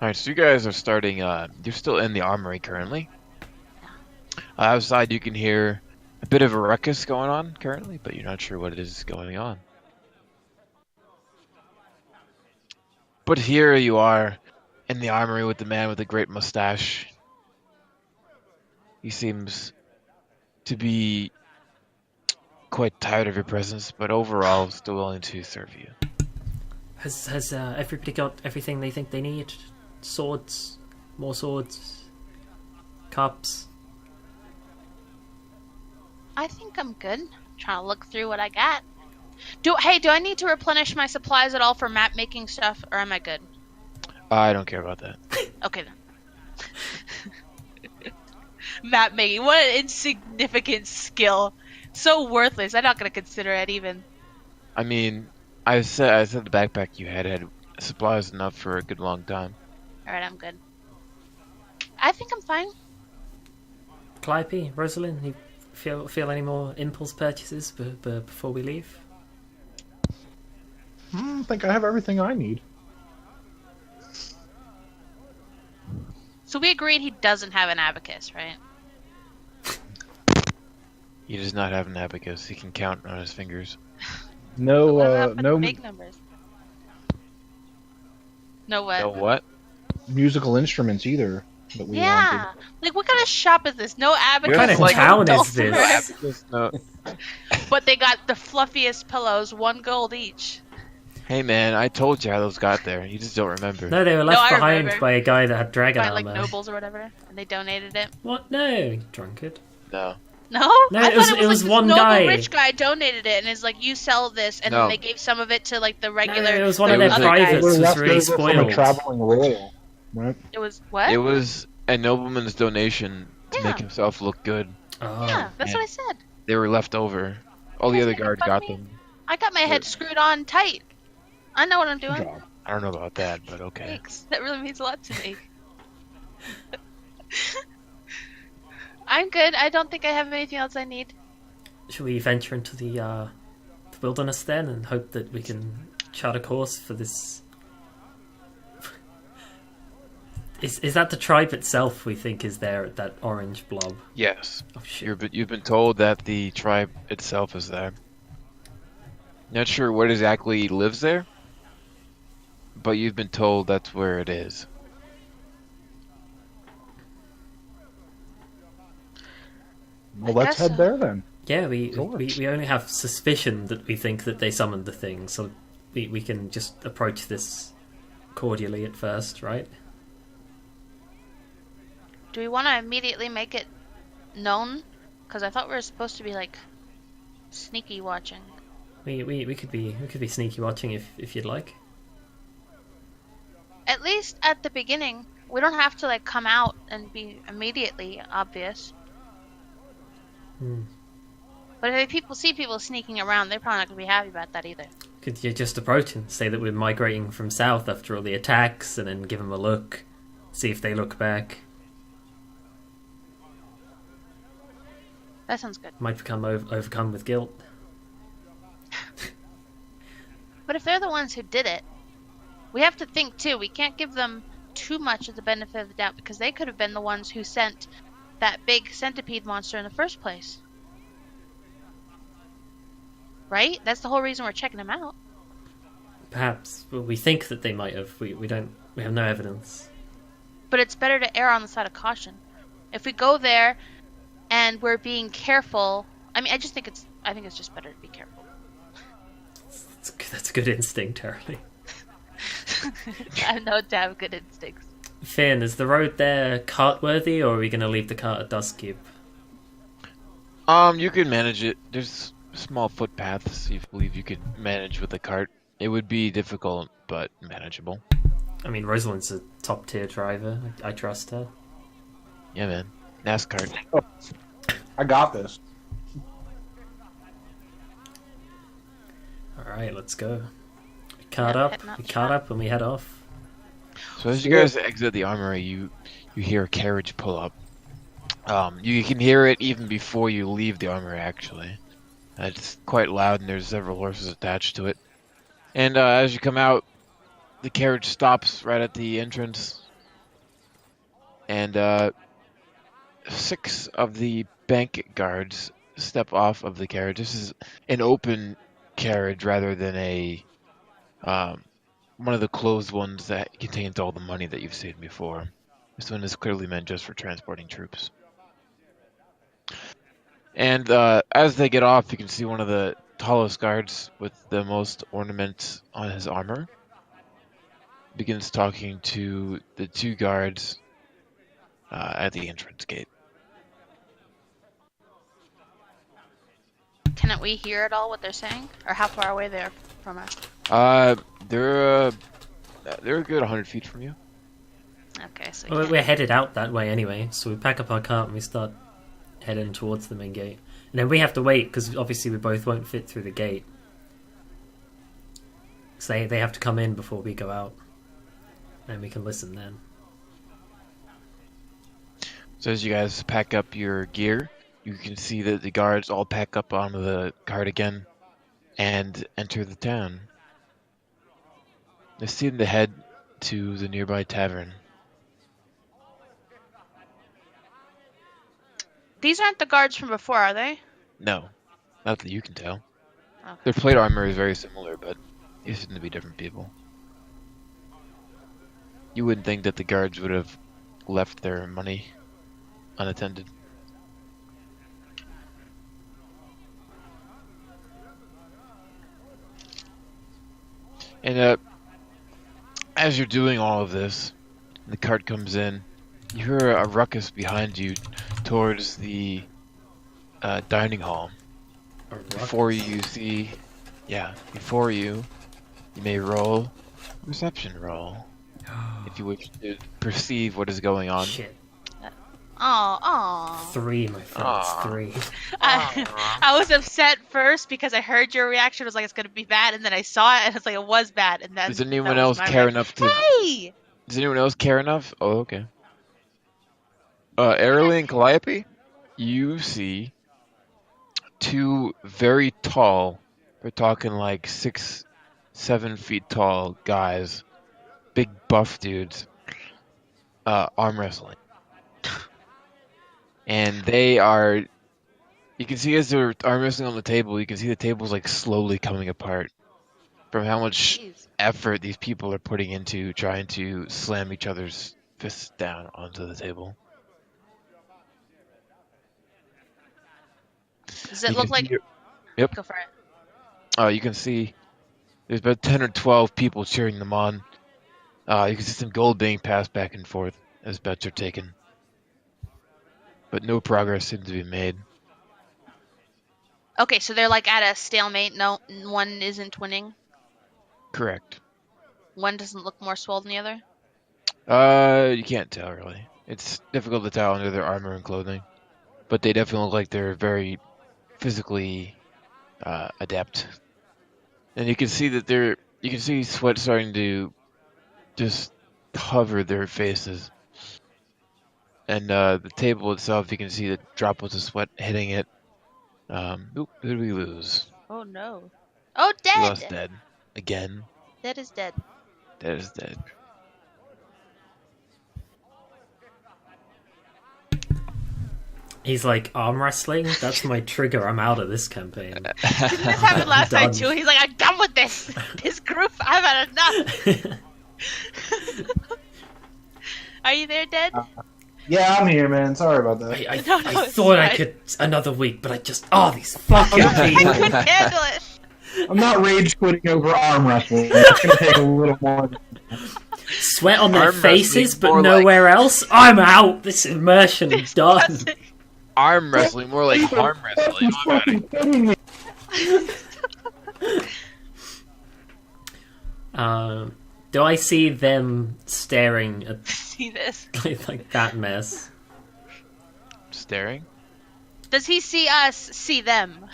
Alright, so you guys are starting, you're still in the armory currently. Outside you can hear a bit of a ruckus going on currently, but you're not sure what it is going on. But here you are in the armory with the man with the great mustache. He seems to be quite tired of your presence, but overall still willing to serve you. Has everybody got everything they think they need? Swords, more swords, cups. I think I'm good. Trying to look through what I got. Do I need to replenish my supplies at all for map making stuff, or am I good? I don't care about that. Okay then. Map making, what an insignificant skill. So worthless. I'm not gonna consider it even. I mean, I said the backpack you had supplies enough for a good long time. Alright, I'm good. I think I'm fine. Calliope, Rosalind, you feel any more impulse purchases before we leave? I think I have everything I need. So we agreed he doesn't have an abacus, right? He does not have an abacus. He can count on his fingers. No, What about no the big numbers? No what? No what? musical instruments either that we Yeah, wanted. like what kind of shop is this? No abacus, kind of no town is dulcimers. this? Abacus, no. But they got the fluffiest pillows, 1 gold each. Hey man, I told you how those got there. You just don't remember. No, they were left I behind remember. by a guy that had dragon By like armor. nobles or whatever, and they donated it. What? No, you drunkard. No. No, No, I it was- thought it was like one this noble guy. rich guy donated it, and is like, you sell this, and No. then they gave some of it to like the regular. No, it was one of the their other privates. guys. We're was left really over from spoiled. a traveling royal, right? It was what? It was a nobleman's donation to Yeah. make himself look good. Oh. Yeah, that's Yeah. what I said. They were left over. All the Guys other making guards fun of got me? them. I got my head screwed on tight. I know what I'm doing. Good job. I don't know about that, but okay. Thanks. That really means a lot to me. I'm good. I don't think I have anything else I need. Should we venture into the wilderness then and hope that we can chart a course for this? Is that the tribe itself we think is there at that orange blob? Yes. Oh shit. You've been told that the tribe itself is there. Not sure what exactly lives there, but you've been told that's where it is. Well, I let's guess head so. there then. Yeah, we Sure. we only have suspicion that we think that they summoned the thing, so we can just approach this cordially at first, right? Do we want to immediately make it known? Because I thought we were supposed to be like sneaky watching. We could be sneaky watching if you'd like. At least at the beginning, we don't have to like come out and be immediately obvious. Hmm. But if people see people sneaking around, they're probably not gonna be happy about that either. Could you just approach and say that we're migrating from south after all the attacks, and then give them a look, see if they look back? That sounds good. Might become overcome with guilt. But if they're the ones who did it, we have to think too. We can't give them too much of the benefit of the doubt because they could have been the ones who sent that big centipede monster in the first place. Right? That's the whole reason we're checking them out. Perhaps, well, we think that they might have. We have no evidence. But it's better to err on the side of caution. If we go there and we're being careful, I mean, I think it's just better to be careful. That's a good instinct, Charlie. I know to have good instincts. Finn, is the road there cart-worthy, or are we going to leave the cart at Duskkeep? You can manage it. There's small footpaths you believe you could manage with a cart. It would be difficult, but manageable. I mean, Rosalind's a top-tier driver. I trust her. Yeah, man. NASCAR. I got this. Alright, let's go. We Yeah, heading up cart up, and we head off. So as you guys exit the armory, you hear a carriage pull up. You can hear it even before you leave the armory, actually. It's quite loud, and there's several horses attached to it. And as you come out, the carriage stops right at the entrance, and 6 of the bank guards step off of the carriage. This is an open carriage rather than a one of the closed ones that contains all the money that you've seen before. This one is clearly meant just for transporting troops. And as they get off, you can see one of the tallest guards with the most ornaments on his armor begins talking to the 2 guards at the entrance gate. Cannot we hear at all what they're saying? Or how far away they are from us? They're a good 100 feet from you. Okay, so Well, yeah. we're headed out that way anyway, so we pack up our cart and we start heading towards the main gate. And then we have to wait, because obviously we both won't fit through the gate. So they have to come in before we go out. And we can listen then. So as you guys pack up your gear, you can see that the guards all pack up onto the cart again and enter the town. They seem to head to the nearby tavern. These aren't the guards from before, are they? No, not that you can tell. Okay. Their plate armor is very similar, but they seem to be different people. You wouldn't think that the guards would have left their money unattended. And as you're doing all of this, the cart comes in, you hear a ruckus behind you towards the dining hall. Before you see, before you may roll reception roll if you wish to perceive what is going on. Shit. Oh. 3, my friends, Aw. 3. I was upset first because I heard your reaction. It was like, it's going to be bad. And then I saw it and it's like, it was bad. And then Does anyone that was else my care reaction. enough to? Hey! Does anyone else care enough? Oh, okay. Airly and Calliope, you see 2 very tall, we're talking like 6, 7 feet tall guys, big buff dudes, arm wrestling. And they are, you can see as they're arm wrestling on the table, you can see the table's like slowly coming apart from how much Jeez. effort these people are putting into trying to slam each other's fists down onto the table. Does it You look can like... see- Yep. Go for it. You can see there's about 10 or 12 people cheering them on. You can see some gold being passed back and forth as bets are taken. But no progress seems to be made. Okay, so they're like at a stalemate. No, one isn't winning. Correct. One doesn't look more swole than the other. You can't tell really. It's difficult to tell under their armor and clothing. But they definitely look like they're very physically adept. And you can see that you can see sweat starting to just cover their faces. And the table itself, you can see the droplets of sweat hitting it. Who did we lose? Oh, no. Oh, We dead! lost Dead. Again. Dead is dead. Dead is dead. He's like, arm wrestling? That's my trigger. I'm out of this campaign. Didn't this happen last Done. night, too? He's like, I'm done with this! This group, I've had enough! Are you there, Dead? Yeah, I'm here, man. Sorry about that. I No, I it's thought I fine. could another week, but I just these fucking I people. couldn't handle it! I'm not rage quitting over arm wrestling. It's gonna take a little more. Sweat on their Arm faces, wrestling, but more nowhere else. I'm out. This immersion is done. Arm wrestling, more like harm wrestling. He's fucking kidding me. Do I see them staring at See this? like that mess? Staring? Does he see us see them?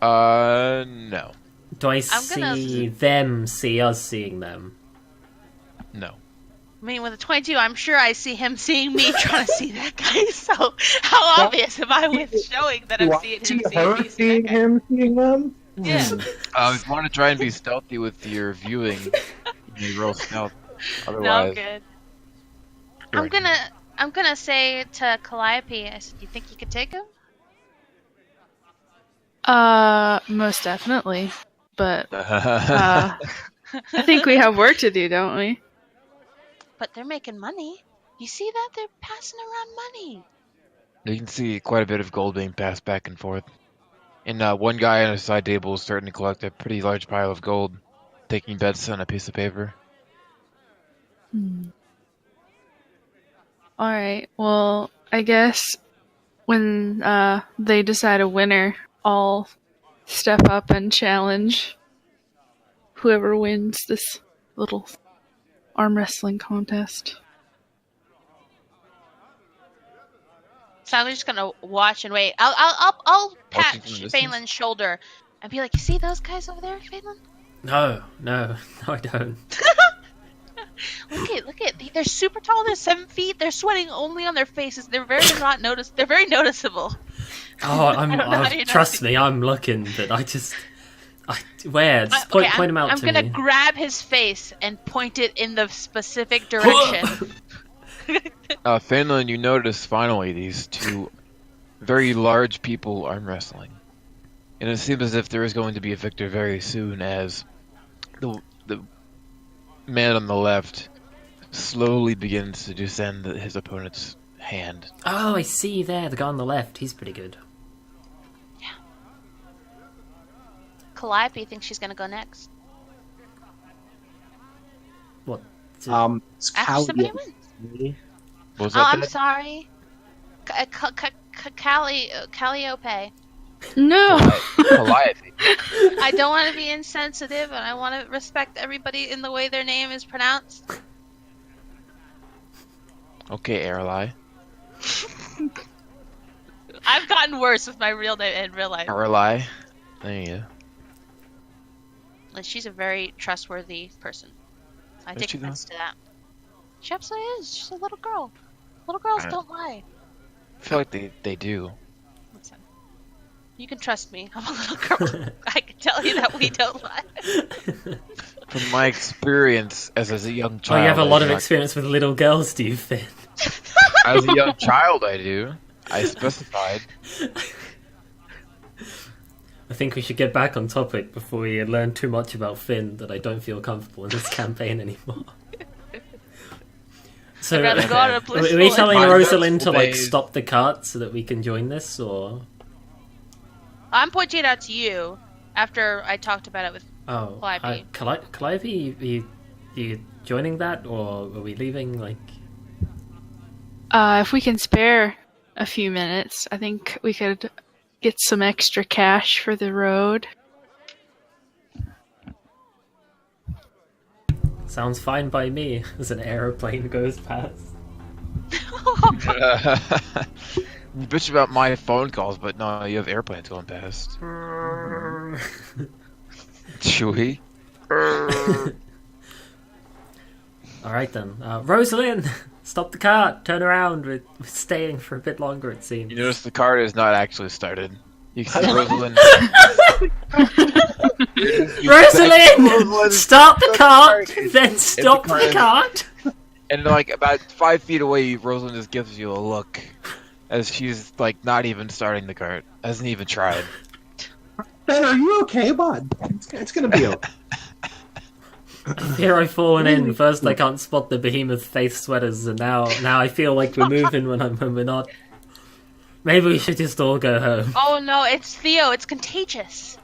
No. Do I I'm gonna- see them see us seeing them? No. I mean, with a 22, I'm sure I see him seeing me trying to see that guy. So, how obvious am I with showing that Do I'm I seeing see him seeing her me see seeing that guy? him seeing them? Yeah. If you want to try and be stealthy with your viewing, you may roll stealth. No, I'm Otherwise, good. you're I'm in. gonna I'm gonna say to Calliope, I said, "You think you could take him?" Most definitely. But I think we have work to do, don't we? But they're making money. You see that? They're passing around money. You can see quite a bit of gold being passed back and forth. And one guy on a side table is starting to collect a pretty large pile of gold, taking bets on a piece of paper. Alright, well, I guess when they decide a winner, I'll step up and challenge whoever wins this little arm wrestling contest. So I'm just gonna watch and wait. I'll pat Watching from a distance? Phelan's shoulder and be like, "You see those guys over there, Phelan? No, I don't. Look at. They're super tall. They're 7 feet. They're sweating only on their faces. They're very They're very noticeable. Oh, trust me, I'm looking, but where? Just point him out I'm to gonna me. grab his face and point it in the specific direction. Finland, you notice finally these two very large people arm wrestling. And it seems as if there is going to be a victor very soon as the man on the left slowly begins to descend his opponent's hand. Oh, I see there, the guy on the left. He's pretty good. Calliope thinks she's gonna go next. What? After somebody wins. What was Oh, that? I'm sorry. Calliope. No! Calliope. I don't want to be insensitive, and I want to respect everybody in the way their name is pronounced. Okay, Arali. I've gotten worse with my real name in real life. Arali. There you go. And she's a very trustworthy person. I Is take she though? offense to that. She absolutely is. She's a little girl. Little girls I- don't lie. I feel like they do. Listen, you can trust me. I'm a little girl. I can tell you that we don't lie. From my experience as a young Oh, child. you have a lot of I- experience with little girls, do you, Finn? As a young child, I do. I specified. I think we should get back on topic before we learn too much about Finn that I don't feel comfortable in this campaign anymore. So, I'd rather go on a are blissful we telling and- Rosalind to like Days. stop the cart so that we can join this, or? I'm pointing it out to you after I talked about it with. Oh, Calliope. Calliope, you joining that, or are we leaving? Like, If we can spare a few minutes, I think we could get some extra cash for the road. sounds fine by me. As an aeroplane goes past. You bitch about my phone calls, but no, you have airplanes going past. Chewy. All right then, Rosalind, stop the cart. Turn around. We're staying for a bit longer, it seems. You notice the car is not actually started. You can see Rosalind. Rosalind, stop the cart. Then stop car the is- cart. And like about 5 feet away, Rosalind just gives you a look, as she's like not even starting the cart, hasn't even tried. Ben, are you okay, bud? It's gonna be okay. Here I've fallen in. First, I can't spot the behemoth face sweaters, and now I feel like we're moving when we're not. Maybe we should just all go home. Oh no, it's Theo. It's contagious.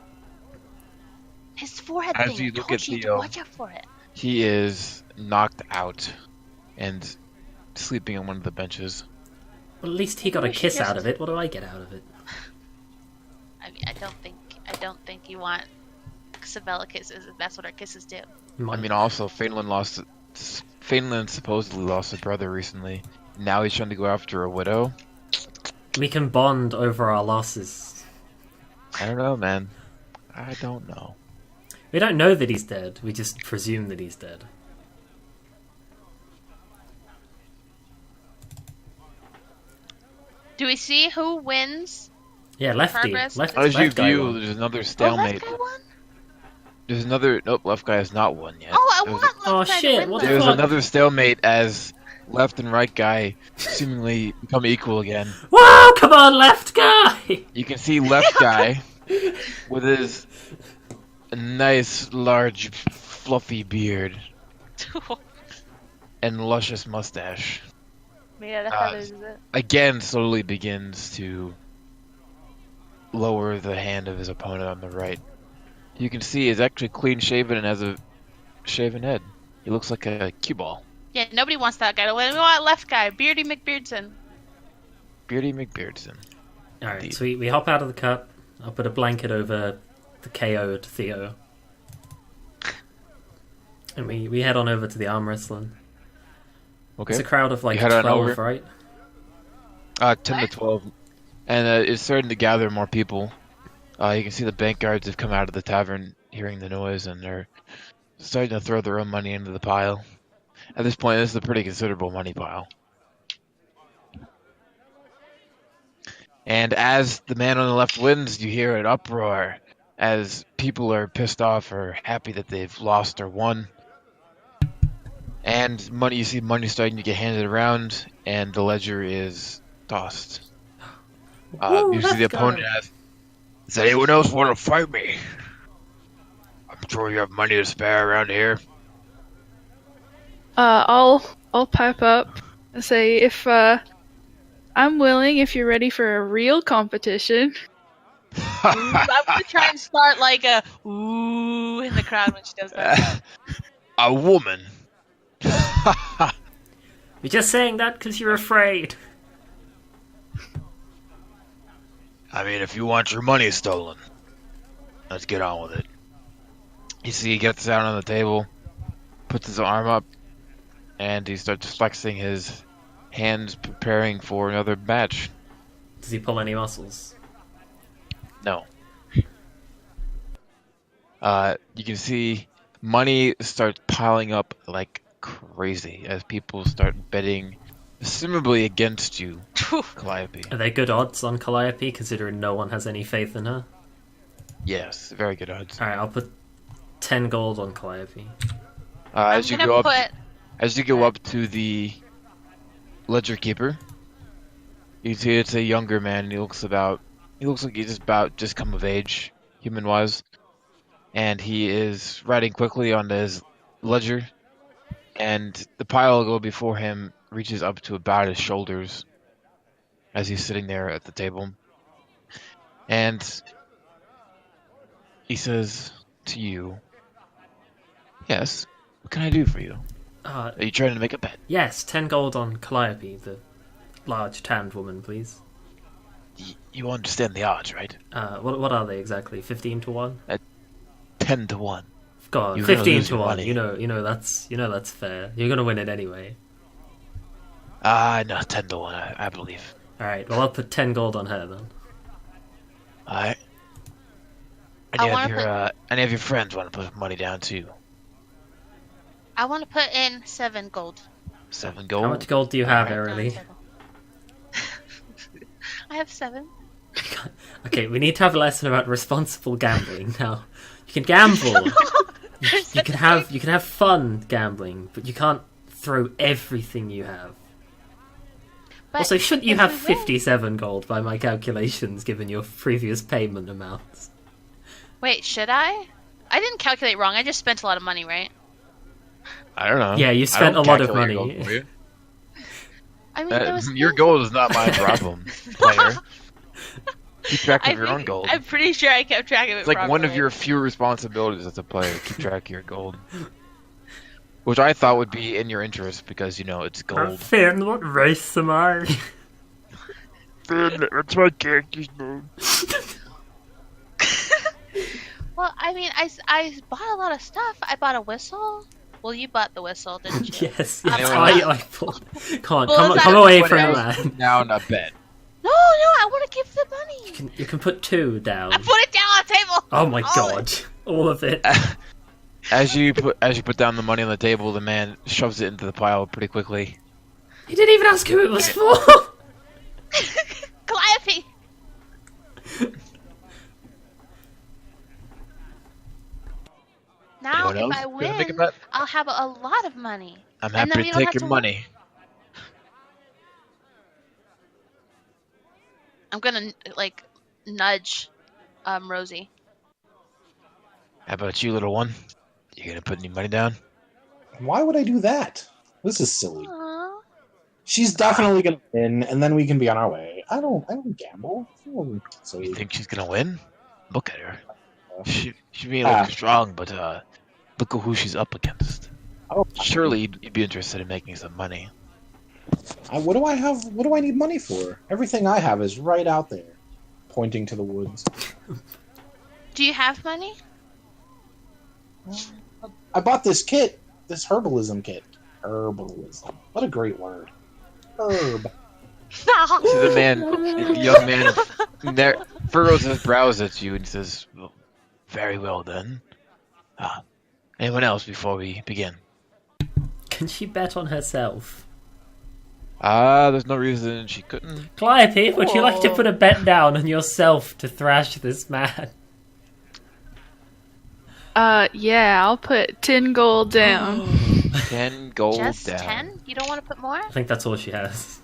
His forehead As thing. you I look told at you to Theo- watch out for it. He is knocked out and sleeping on one of the benches. Well, at least he got a We should kiss just- out of it. What do I get out of it? I mean, I don't think you want Sabella kisses. If that's what our kisses do. I mean, also, Finland supposedly lost a brother recently. Now he's trying to go after a widow. We can bond over our losses. I don't know, man. I don't know. We don't know that he's dead. We just presume that he's dead. Do we see who wins? Yeah, lefty. Progress? Left, As you left guy view, won. there's another Oh, stalemate. left guy won? There's another. Nope, left guy has not won yet. Oh, I There's- want left Oh, guy shit, to win. what the though. There's fuck? another stalemate as left and right guy seemingly become equal again. Whoa, come on, left guy! You can see left guy with his nice, large, fluffy beard and luscious mustache. Made out of feathers, is it? Again, slowly begins to lower the hand of his opponent on the right. You can see he's actually clean shaven and has a shaven head. He looks like a cue ball. Yeah, nobody wants that guy to win. We want left guy, Beardy McBeardson. Beardy McBeardson. Alright, Indeed. so we hop out of the cut. I'll put a blanket over the KO'd Theo. And we head on over to the arm wrestling. Okay. It's a crowd of like You head on 12, over? right? 10 to 12. And it's starting to gather more people. You can see the bank guards have come out of the tavern hearing the noise, and they're starting to throw their own money into the pile. At this point, this is a pretty considerable money pile. And as the man on the left wins, you hear an uproar as people are pissed off or happy that they've lost or won. And you see money starting to get handed around, and the ledger is tossed. Woo, You see the let's go. opponent asks, "Does anyone else want to fight me? I'm sure you have money to spare around here." I'll pipe up and say if I'm willing if you're ready for a real competition. I'm gonna try and start like a ooh in the crowd when she does that. A woman. You're just saying that because you're afraid. I mean, if you want your money stolen, let's get on with it. You see, he gets down on the table, puts his arm up, and he starts flexing his hands, preparing for another match. Does he pull any muscles? No. You can see money starts piling up like crazy as people start betting, presumably against you, Calliope. Are they good odds on Calliope, considering no one has any faith in her? Yes, very good odds. Alright, I'll put 10 gold on Calliope. I'm As you gonna go up, put as you go up to the ledger keeper, you see it's a younger man. He looks like he's just come of age, human-wise, and he is writing quickly on his ledger. And the pile of gold before him reaches up to about his shoulders as he's sitting there at the table. And he says to you, "Yes, what can I do for you? Are you trying to make a bet?" Yes, 10 gold on Calliope, the large tanned woman, please. You understand the odds, right? What are they exactly? 15 to 1? 10 to 1. God, You're gonna 15 lose to your 1. money. You know that's fair. You're gonna win it anyway. No, 10 to 1, I believe. Alright, well I'll put 10 gold on her then. Alright. Any of your friends want to put money down too? I want to put in 7 gold. 7 gold? How much gold do you have, Alright. Airily? I have 7. Okay, we need to have a lesson about responsible gambling now. You can gamble. You can have fun gambling, but you can't throw everything you have. But Also, shouldn't you if have we win- 57 gold by my calculations, given your previous payment amounts? Wait, should I? I didn't calculate wrong. I just spent a lot of money, right? I don't know. Yeah, you I spent don't a lot of calculate your money. gold for you. I mean, there was Your gold is not my problem, player. Keep track of your own gold. I'm pretty sure I kept track of it. It's like one of properly. your few responsibilities as a player, keep track of your gold. Which I thought would be in your interest because, it's gold. Finn, what race am I? That's my character's name. Well, I mean, I bought a lot of stuff. I bought a whistle. Well, you bought the whistle, didn't you? Yes, Anyone I bought. Come Well, is come that- away What from else? that. Down a bet. No, I want to give the money. You can put 2 down. I put it down on the table. Oh my All god, all of it. As you put down the money on the table, the man shoves it into the pile pretty quickly. You didn't even ask who it was for. Calliope. Now, Anyone if else I gonna make a win, bet? I'll have a lot of money. I'm And then happy we to don't take have your to money. I'm gonna like nudge Rosie. How about you, little one? You gonna put any money down? Why would I do that? This is silly. Aww. She's definitely gonna win, and then we can be on our way. I don't gamble. So You think she's gonna win? Look at her. She may look strong, but look at who she's up against. Surely you'd be interested in making some money. What do I have? What do I need money for? Everything I have is right out there, pointing to the woods. Do you have money? I bought this kit, this herbalism kit. Herbalism. What a great word. Herb. See the young man furrows his brows at you and says, well, very well then. Anyone else before we begin? Can she bet on herself? There's no reason she couldn't. Calliope, would you like to put a bet down on yourself to thrash this man? Yeah, I'll put 10 gold down. 10 gold Just down. 10? You don't want to put more? I think that's all she has.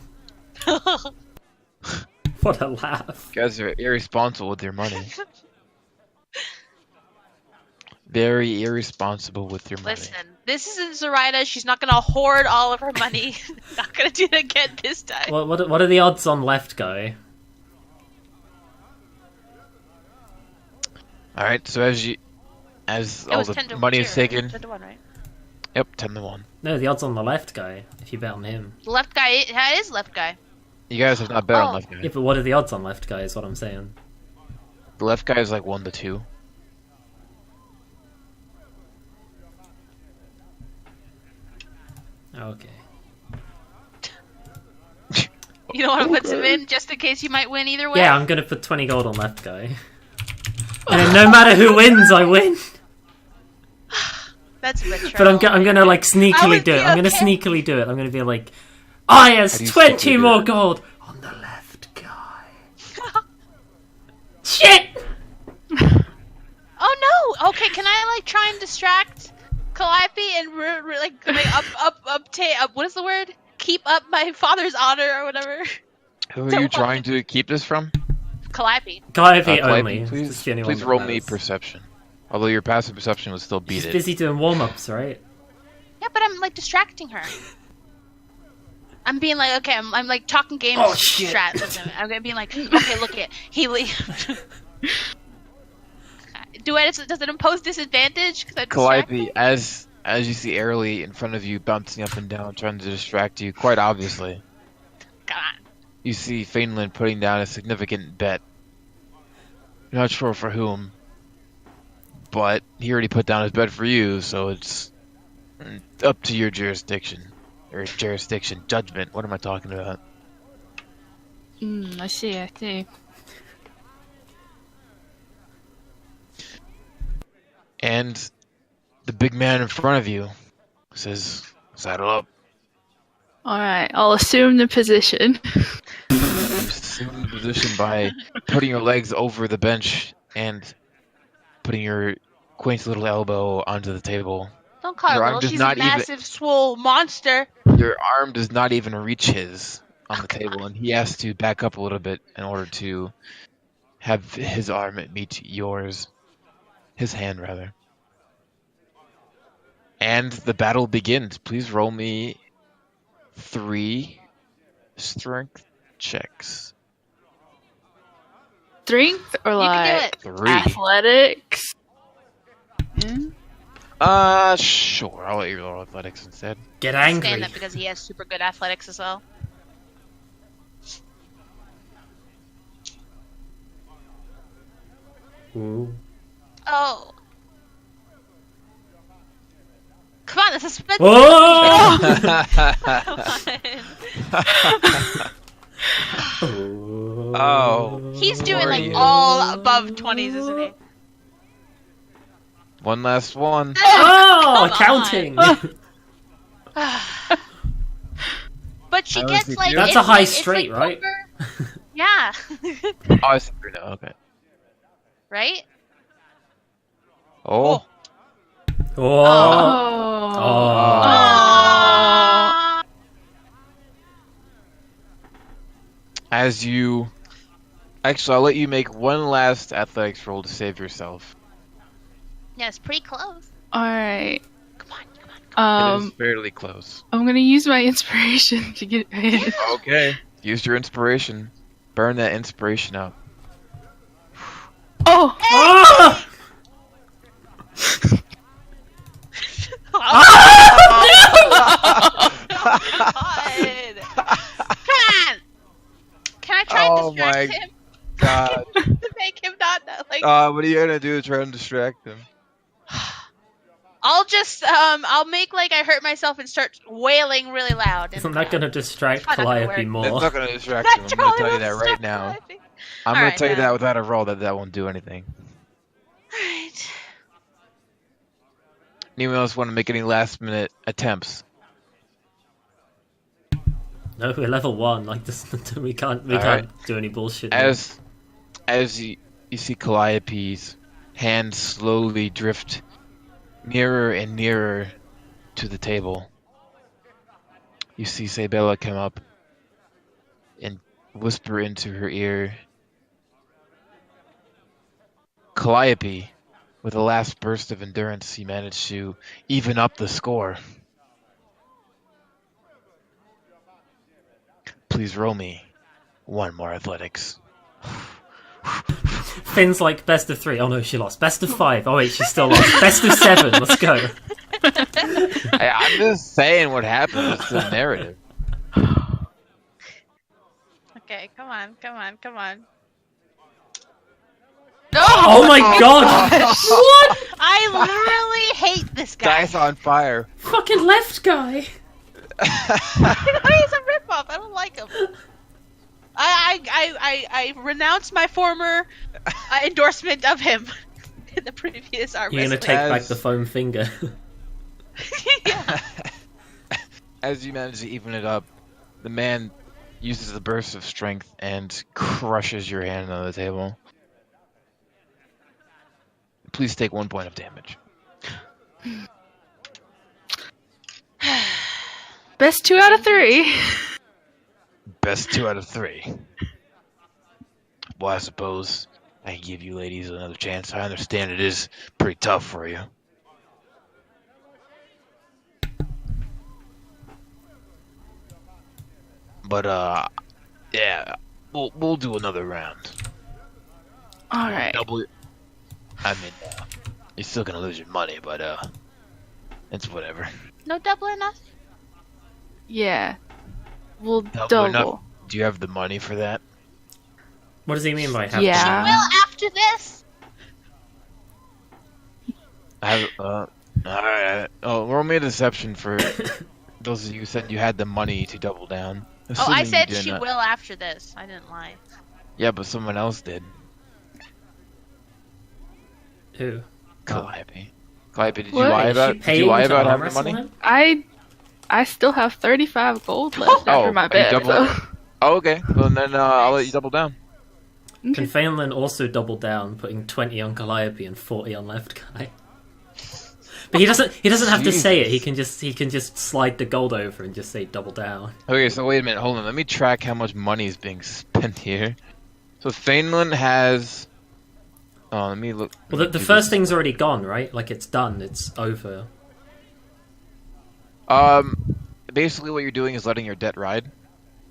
What a laugh. You guys are irresponsible with your money. Very irresponsible with your money. Listen, this isn't Zoraida. She's not gonna hoard all of her money. Not gonna do it again this time. What are the odds on left guy? Alright, so as all the money is taken. 10 to 1, right? Yep, 10 to 1. No, the odds on the left guy, if you bet on him. The left guy is left guy. You guys have not bet on left guy. Yeah, but what are the odds on left guy is what I'm saying. The left guy is like 1 to 2. Okay. You don't want to put some in just in case you might win either way? Yeah, I'm gonna put 20 gold on left guy. And then no matter who wins, I win. That's betrayal. But I'm gonna like sneakily do it. I'm gonna sneakily do it. I'm gonna be like, oh yes, 20 more gold on the left guy. Shit! Oh no! Okay, can I like try and distract Calliope and what is the word? Keep up my father's honor or whatever. Who are you trying to keep this from? Calliope. Calliope only. Please roll me perception. Although your passive perception would still beat She's it. busy doing warm-ups, right? Yeah, but I'm like distracting her. I'm being like, okay, I'm like talking games strat with him. I'm gonna be like, okay, look at does it impose disadvantage? Calliope, as you see Airly in front of you bouncing up and down, trying to distract you, quite obviously. Come on. You see Fainland putting down a significant bet. You're not sure for whom, but he already put down his bet for you, so it's up to your jurisdiction. Or judgment. What am I talking about? I see. And the big man in front of you says, saddle up. Alright, I'll assume the position. You assume the position by putting your legs over the bench and putting your quaint little elbow onto the table. Don't call her little, she's a massive, swole monster. Your arm does not even reach his on the table, and he has to back up a little bit in order to have his arm meet yours. His hand, rather. And the battle begins. Please roll me 3 strength checks. Strength or like 3. athletics? Sure. I'll let you roll athletics instead. Get angry. Stand up because he has super good athletics as well. Ooh. Oh. Come on, this is split. Oh! Oh. He's doing like all above 20s, isn't he? One last one. Oh, counting. But she gets like that's it's a high like, straight, like right? Yeah. Oh, I see now. Okay. Right? Oh. Oh. Aww. As you Actually, I'll let you make one last athletics roll to save yourself. Yeah, it's pretty close. Alright. Come on, come on, come It is fairly close. I'm gonna use my inspiration to get ahead. Okay. Use your inspiration. Burn that inspiration out. Oh! Ah! God. Come on! Can I try and Oh distract my him God. to make him not like? What are you gonna do to try and distract him? I'll just I'll make like I hurt myself and start wailing really loud. And, Isn't that going to distract It's not gonna Calliope work. It's more? not gonna distract That him. I'm gonna tell you totally that will right stop now. laughing. I'm gonna Alright, tell you then. that without a roll that won't do anything. Alright. Anyone else want to make any last minute attempts? No, we're level 1. Like this, we can't Alright. do any bullshit. here. As you see Calliope's hands slowly drift nearer and nearer to the table, you see Sabella come up and whisper into her ear. Calliope, with a last burst of endurance, he managed to even up the score. Please roll me one more athletics. Finn's like best of 3. Oh no, she lost. Best of 5. Oh wait, she still lost. Best of 7. Let's go. I'm just saying what happened. It's the narrative. Okay, come on, come on, come on. Oh my god! What? I literally hate this guy. Dice on fire. Fucking left guy. He's a ripoff. I don't like him. I renounce my former endorsement of him in the previous arm You're gonna wrestling. take back the foam finger. Yeah. As you manage to even it up, the man uses the burst of strength and crushes your hand on the table. Please take 1 point of damage. Best 2 out of 3. Best 2 out of 3. Well, I suppose I can give you ladies another chance. I understand it is pretty tough for you. But yeah, we'll do another round. Alright. Double. I mean, you're still gonna lose your money, but it's whatever. No doubling us? Yeah. We'll Double double. enough. Do you have the money for that? What does he mean by have Yeah. Well, after this. I have. Alright. Oh, roll me a deception for those of you who said you had the money to double down. Oh, I Assuming you said did she not. will after this. I didn't lie. Yeah, but someone else did. Who? Calliope. Calliope, did you What? lie Is she about? Did you paying lie to about arm having the money? wrestle him? I still have 35 gold left after my are you bet. double- So. Oh, okay. Well, then I'll let you double down. Can Fainland also double down, putting 20 on Calliope and 40 on left guy? But he doesn't have to say it. He can just slide the gold over and just say double down. Okay, so wait a minute. Hold on. Let me track how much money is being spent here. So Fainland has. Oh, let me look. Well, the first thing's already gone, right? Like it's done. It's over. Basically, what you're doing is letting your debt ride.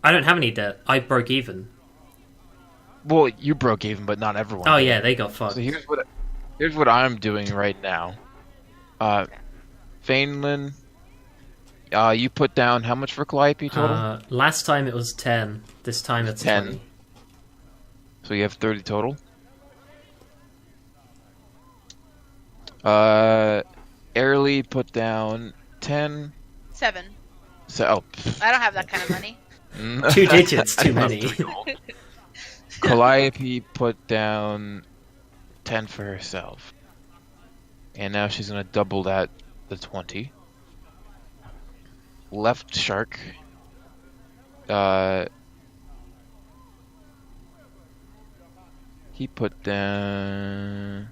I don't have any debt. I broke even. Well, you broke even, but not everyone. Oh did. yeah, they got fucked. So here's what I'm doing right now. Fainland, you put down how much for Calliope total? Last time it was 10. This time it's 10. 20. So you have 30 total. Airly put down 10. 7. So I don't have that kind of money. 2 digits, too I have many. 3 gold. Calliope put down 10 for herself. And now she's gonna double that to 20. Left shark. He put down.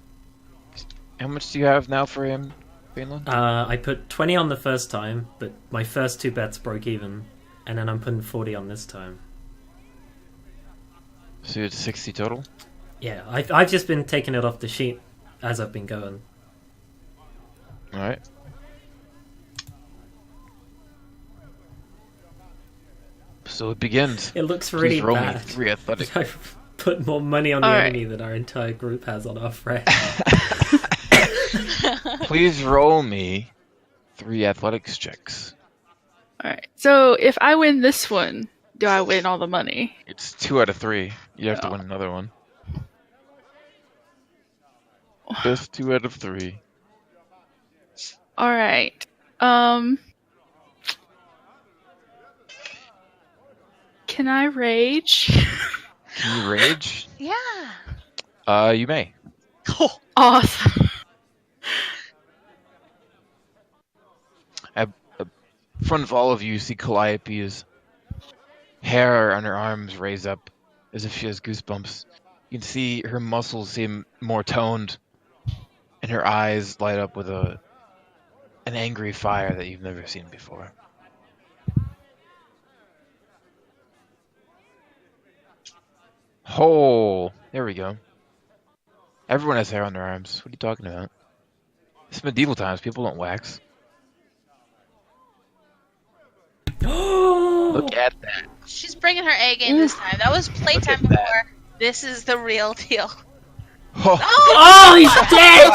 How much do you have now for him, Finland? I put 20 on the first time, but my first 2 bets broke even, and then I'm putting 40 on this time. So it's 60 total? Yeah, I've just been taking it off the sheet as I've been going. Alright. So it begins. It looks really Please roll me bad. 3 athletic. I put more money on the Alright. enemy than our entire group has on our friend. Please roll me 3 athletics checks. Alright. So if I win this one, do I win all the money? It's 2 out of 3. You have to Oh. win another one. Just 2 out of 3. Alright. Can I rage? Can you rage? Yeah. You may. Awesome. In front of all of you, see Calliope's hair on her arms raise up as if she has goosebumps. You can see her muscles seem more toned, and her eyes light up with an angry fire that you've never seen before. Oh, there we go. Everyone has hair on their arms. What are you talking about? It's medieval times. People don't wax. Look at that. She's bringing her A game this time. That was playtime Look at that. before. This is the real deal. Oh, Oh, he's dead!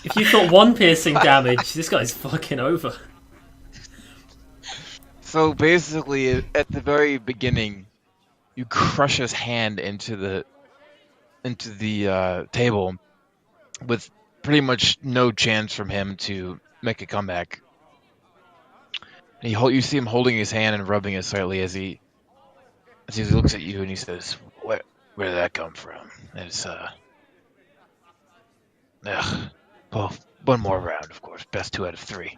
If you thought one piercing damage, this guy's fucking over. so basically, at the very beginning, you crush his hand into the table, with pretty much no chance from him to make a comeback. And you see him holding his hand and rubbing it slightly as he looks at you and he says, "Where did that come from?" And it's well, one more round, of course. Best 2 out of 3.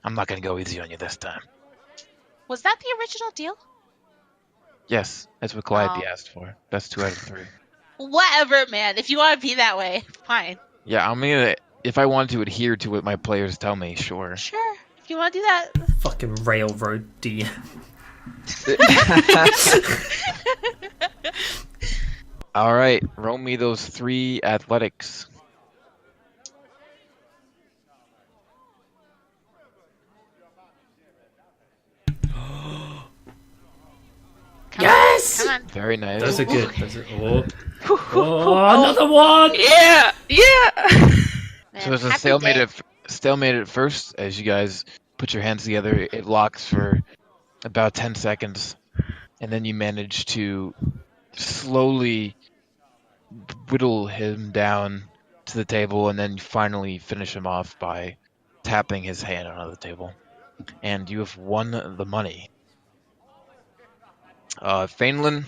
I'm not gonna go easy on you this time. Was that the original deal? Yes, that's what Calliope Oh. asked for. Best 2 out of 3. Whatever, man. If you want to be that way, fine. Yeah, I'm gonna. If I want to adhere to what my players tell me, sure. Sure. If you want to do that. Fucking railroad DM. All right, roll me those 3 athletics. Yes! Come on. Very nice. Those are good. Oh, another one! Yeah! Yeah! Man, So it's a happy stalemate day. stalemate at first as you guys put your hands together. It locks for about 10 seconds, and then you manage to slowly whittle him down to the table, and then finally finish him off by tapping his hand onto the table. And you have won the money. Fainlin,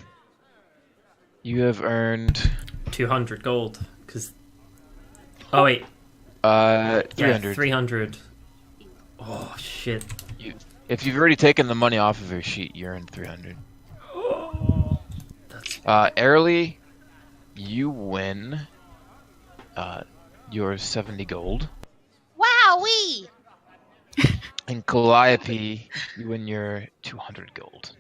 you have earned 200 gold. Cause... Oh, wait. 300. Yeah, 300. Oh, shit. If you've already taken the money off of your sheet, you're in 300. That's... Airly, you win your 70 gold. Wowee! And Calliope, you win your 200 gold.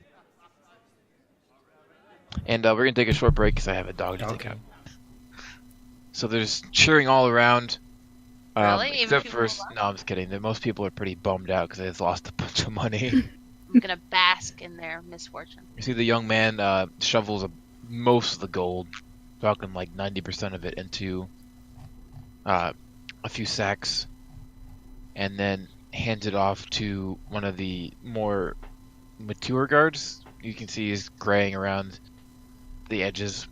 And we're going to take a short break because I have a dog to take Okay. out. So there's cheering all around. Really? Even Except people for... who No, I'm just kidding. Most people are pretty bummed out because they've lost a bunch of money. I'm gonna bask in their misfortune. You see the young man shovels most of the gold, talking like 90% of it, into a few sacks, and then hands it off to one of the more mature guards. You can see he's graying around the edges,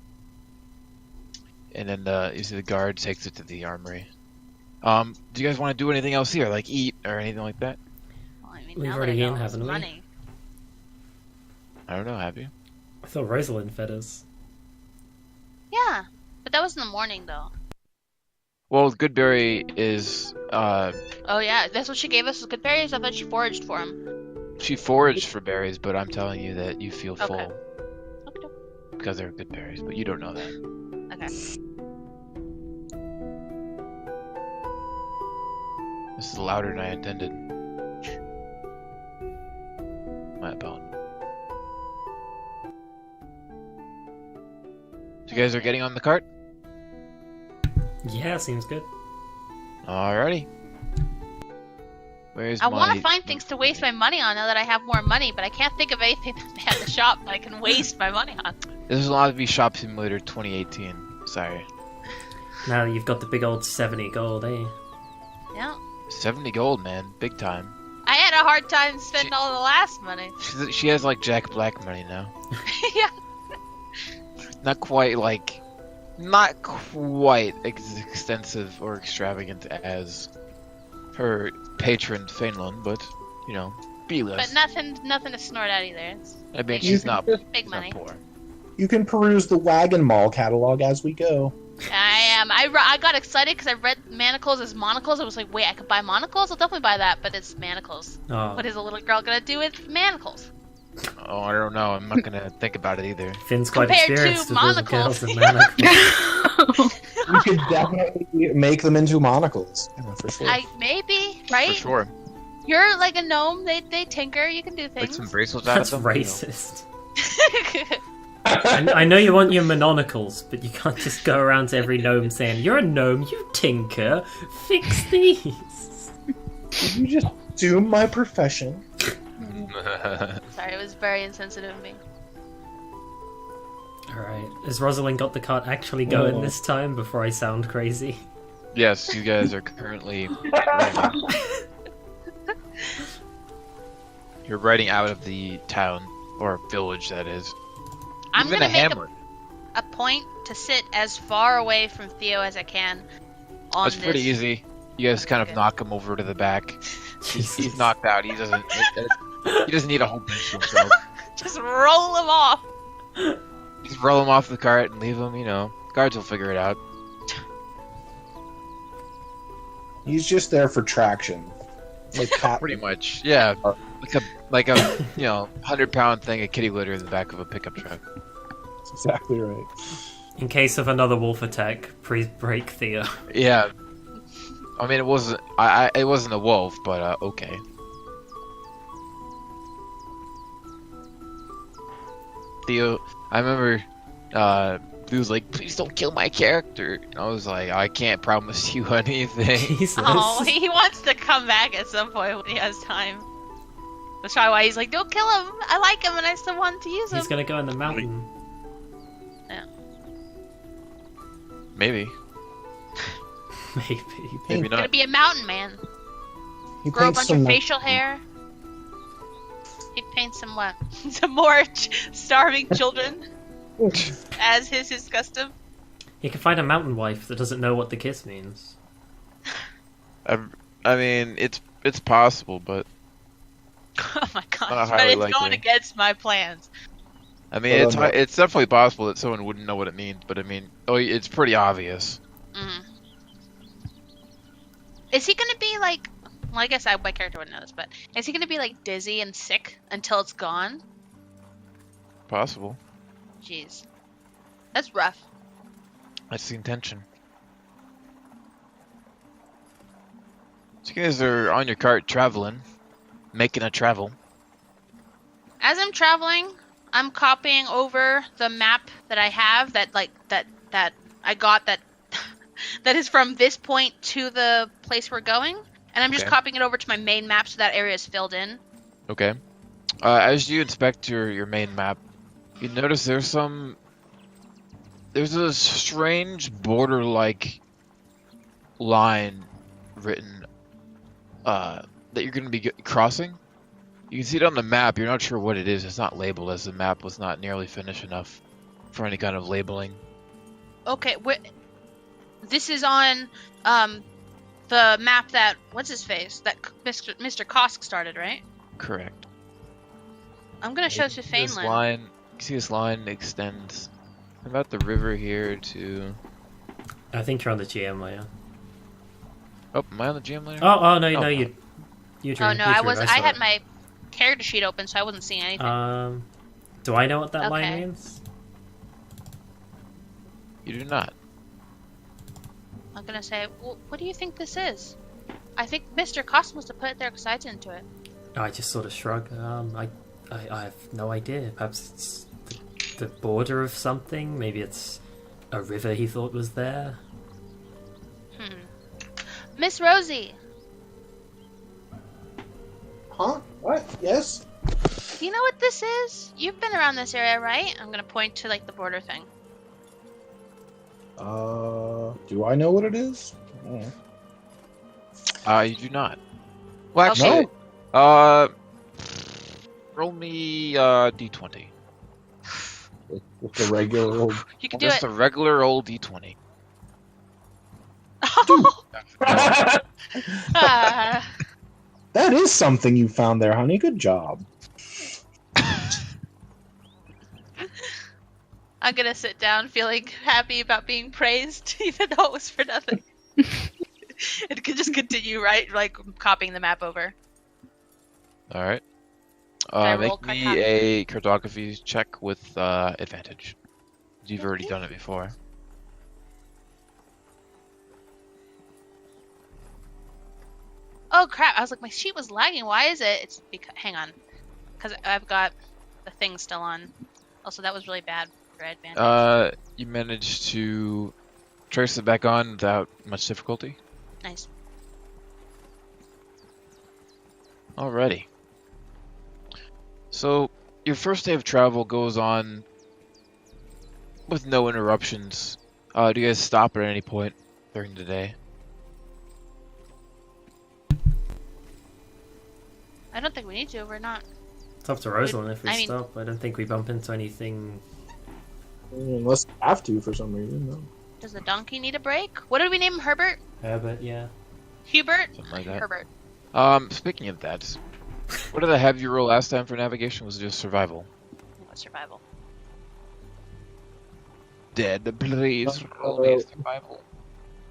and then you see the guard takes it to the armory. Do you guys want to do anything else here, like eat or anything like that? Well, I mean, We've now already that I know eaten, it's haven't we? money. I don't know. Have you? I thought Rosalind fed us. Yeah, but that was in the morning, though. Well, Goodberry is Oh yeah, that's what she gave us was good berries. I thought she foraged for them. she foraged for berries, but I'm telling you that you feel full. Okay. Okay. Because they're good berries, but you don't know that. Okay. This is louder than I intended. My opponent. You guys are getting on the cart? Yeah, seems good. Alrighty. Where's I my... want to find things to waste my money on now that I have more money, but I can't think of anything at the shop that I can waste my money on. This is allowed to be Shop Simulator 2018. Sorry. Now you've got the big old 70 gold, eh? Yeah. 70 gold, man. Big time. I had a hard time spending all the last money. She has like Jack Black money now. Yeah. Not quite as extensive or extravagant as her patron Fainlin, but you know, be less. But nothing to snort at either. It's I mean, big- she's not big money. poor. You can peruse the Wagon Mall catalog as we go. I am. I got excited because I read manacles as monocles. I was like, wait, I could buy monocles? I'll definitely buy that, but it's manacles. Oh, What is a little girl gonna do with manacles? Oh, I don't know. I'm not gonna think about it either. Finn's quite Compared to experienced with little girls monocles. and manacles. You could definitely make them into monocles. Yeah, for sure. Maybe, right? For sure. You're like a gnome. They tinker. You can do Like things. some bracelets out That's of them. you know. racist. I know you want your monocles, but you can't just go around to every gnome saying, "You're a gnome, you tinker. Fix these." Did you just assume my profession? Sorry, it was very insensitive of me. Alright, has Rosalind got the cart actually going Oh. this time before I sound crazy? Yes, you guys are currently riding. You're riding out of the town or village, that is. I'm Even gonna a make hamlet. a point to sit as far away from Theo as I can. On That's pretty this. easy. You guys kind of Okay. knock him over to the back. He's Jesus. knocked out. He doesn't. He doesn't need a whole bench to himself. Just roll him off. Just roll him off the cart and leave him. You know, guards will figure it out. He's just there for traction. Like Pat. Pretty much. Yeah, like a 100-pound thing of kitty litter in the back of a pickup truck. That's exactly right. In case of another wolf attack, please break Theo. Yeah. I mean, it wasn't. It wasn't a wolf, but okay. Theo, I remember. He was like, "Please don't kill my character." And I was like, "I can't promise you anything." Jesus. Oh, he wants to come back at some point when he has time. That's probably why he's like, don't kill him. I like him and I still want to use him. He's gonna go in the mountain. Maybe. Maybe. Maybe He's gonna not. be a mountain man. He Grow a paints bunch some of facial hair. He paints some what? Some more starving children, as is his custom. He can find a mountain wife that doesn't know what the kiss means. I mean, it's possible, but Oh my gosh! Not But highly it's going likely. against my plans. I mean, Well, no. it's definitely possible that someone wouldn't know what it means. But I mean, it's pretty obvious. Mm. Is he gonna be like? Well, I guess my character wouldn't know this, but is he gonna be like dizzy and sick until it's gone? Possible. Jeez, that's rough. That's the intention. So you guys are on your cart traveling, making a travel. As I'm traveling, I'm copying over the map that I have that I got that that is from this point to the place we're going, and I'm just Okay. copying it over to my main map so that area is filled in. Okay. As you inspect your main map, you notice there's a strange border-like line written that you're going to be crossing. You can see it on the map. You're not sure what it is. It's not labeled, as the map was not nearly finished enough for any kind of labeling. Okay, this is on the map that what's his face that Mr. Kosk started, right? Correct. I'm gonna show to This Fainland. line, you see this line extends from about the river here to... I think you're on the GM layer. Oh, am I on the GM layer? Oh no, Oh. no, you drew. Oh no, you I drew, was. I saw had it. my character sheet open, so I wasn't seeing anything. Do I know what that Okay. line means? You do not. I'm gonna say, well, what do you think this is? I think Mr. Kosk must have put it there because I didn't do it. I just sort of shrug. I have no idea. Perhaps it's the border of something. Maybe it's a river he thought was there. Miss Rosie, Huh? What? Yes? do you know what this is? You've been around this area, right? I'm gonna point to like the border thing. Do I know what it is? Mm. You do not. Well, Okay. actually, roll me d20. With the regular old. You can do Just it. a regular old d20. Ah. That is something you found there, honey. Good job. I'm gonna sit down feeling happy about being praised, even though it was for nothing. It could just continue, right? Like copying the map over. All right. I roll Make me cartography? a cartography check with advantage. You've already Okay. done it before. Oh crap! I was like, my sheet was lagging. Why is it? It's because hang on, because I've got the thing still on. Also, that was really bad for advantage. You managed to trace it back on without much difficulty. Nice. Alrighty. So, your first day of travel goes on with no interruptions. Do you guys stop at any point during the day? I don't think we need to. We're not. It's up to Rosalind if we I mean- stop. I don't think we bump into anything. Unless we have to for some reason. No. Does the donkey need a break? What did we name him? Herbert? But yeah. Hubert? Something like that. Herbert. Speaking of that, what did I have you roll last time for navigation? Was it just survival? What survival? Dead, please roll me survival.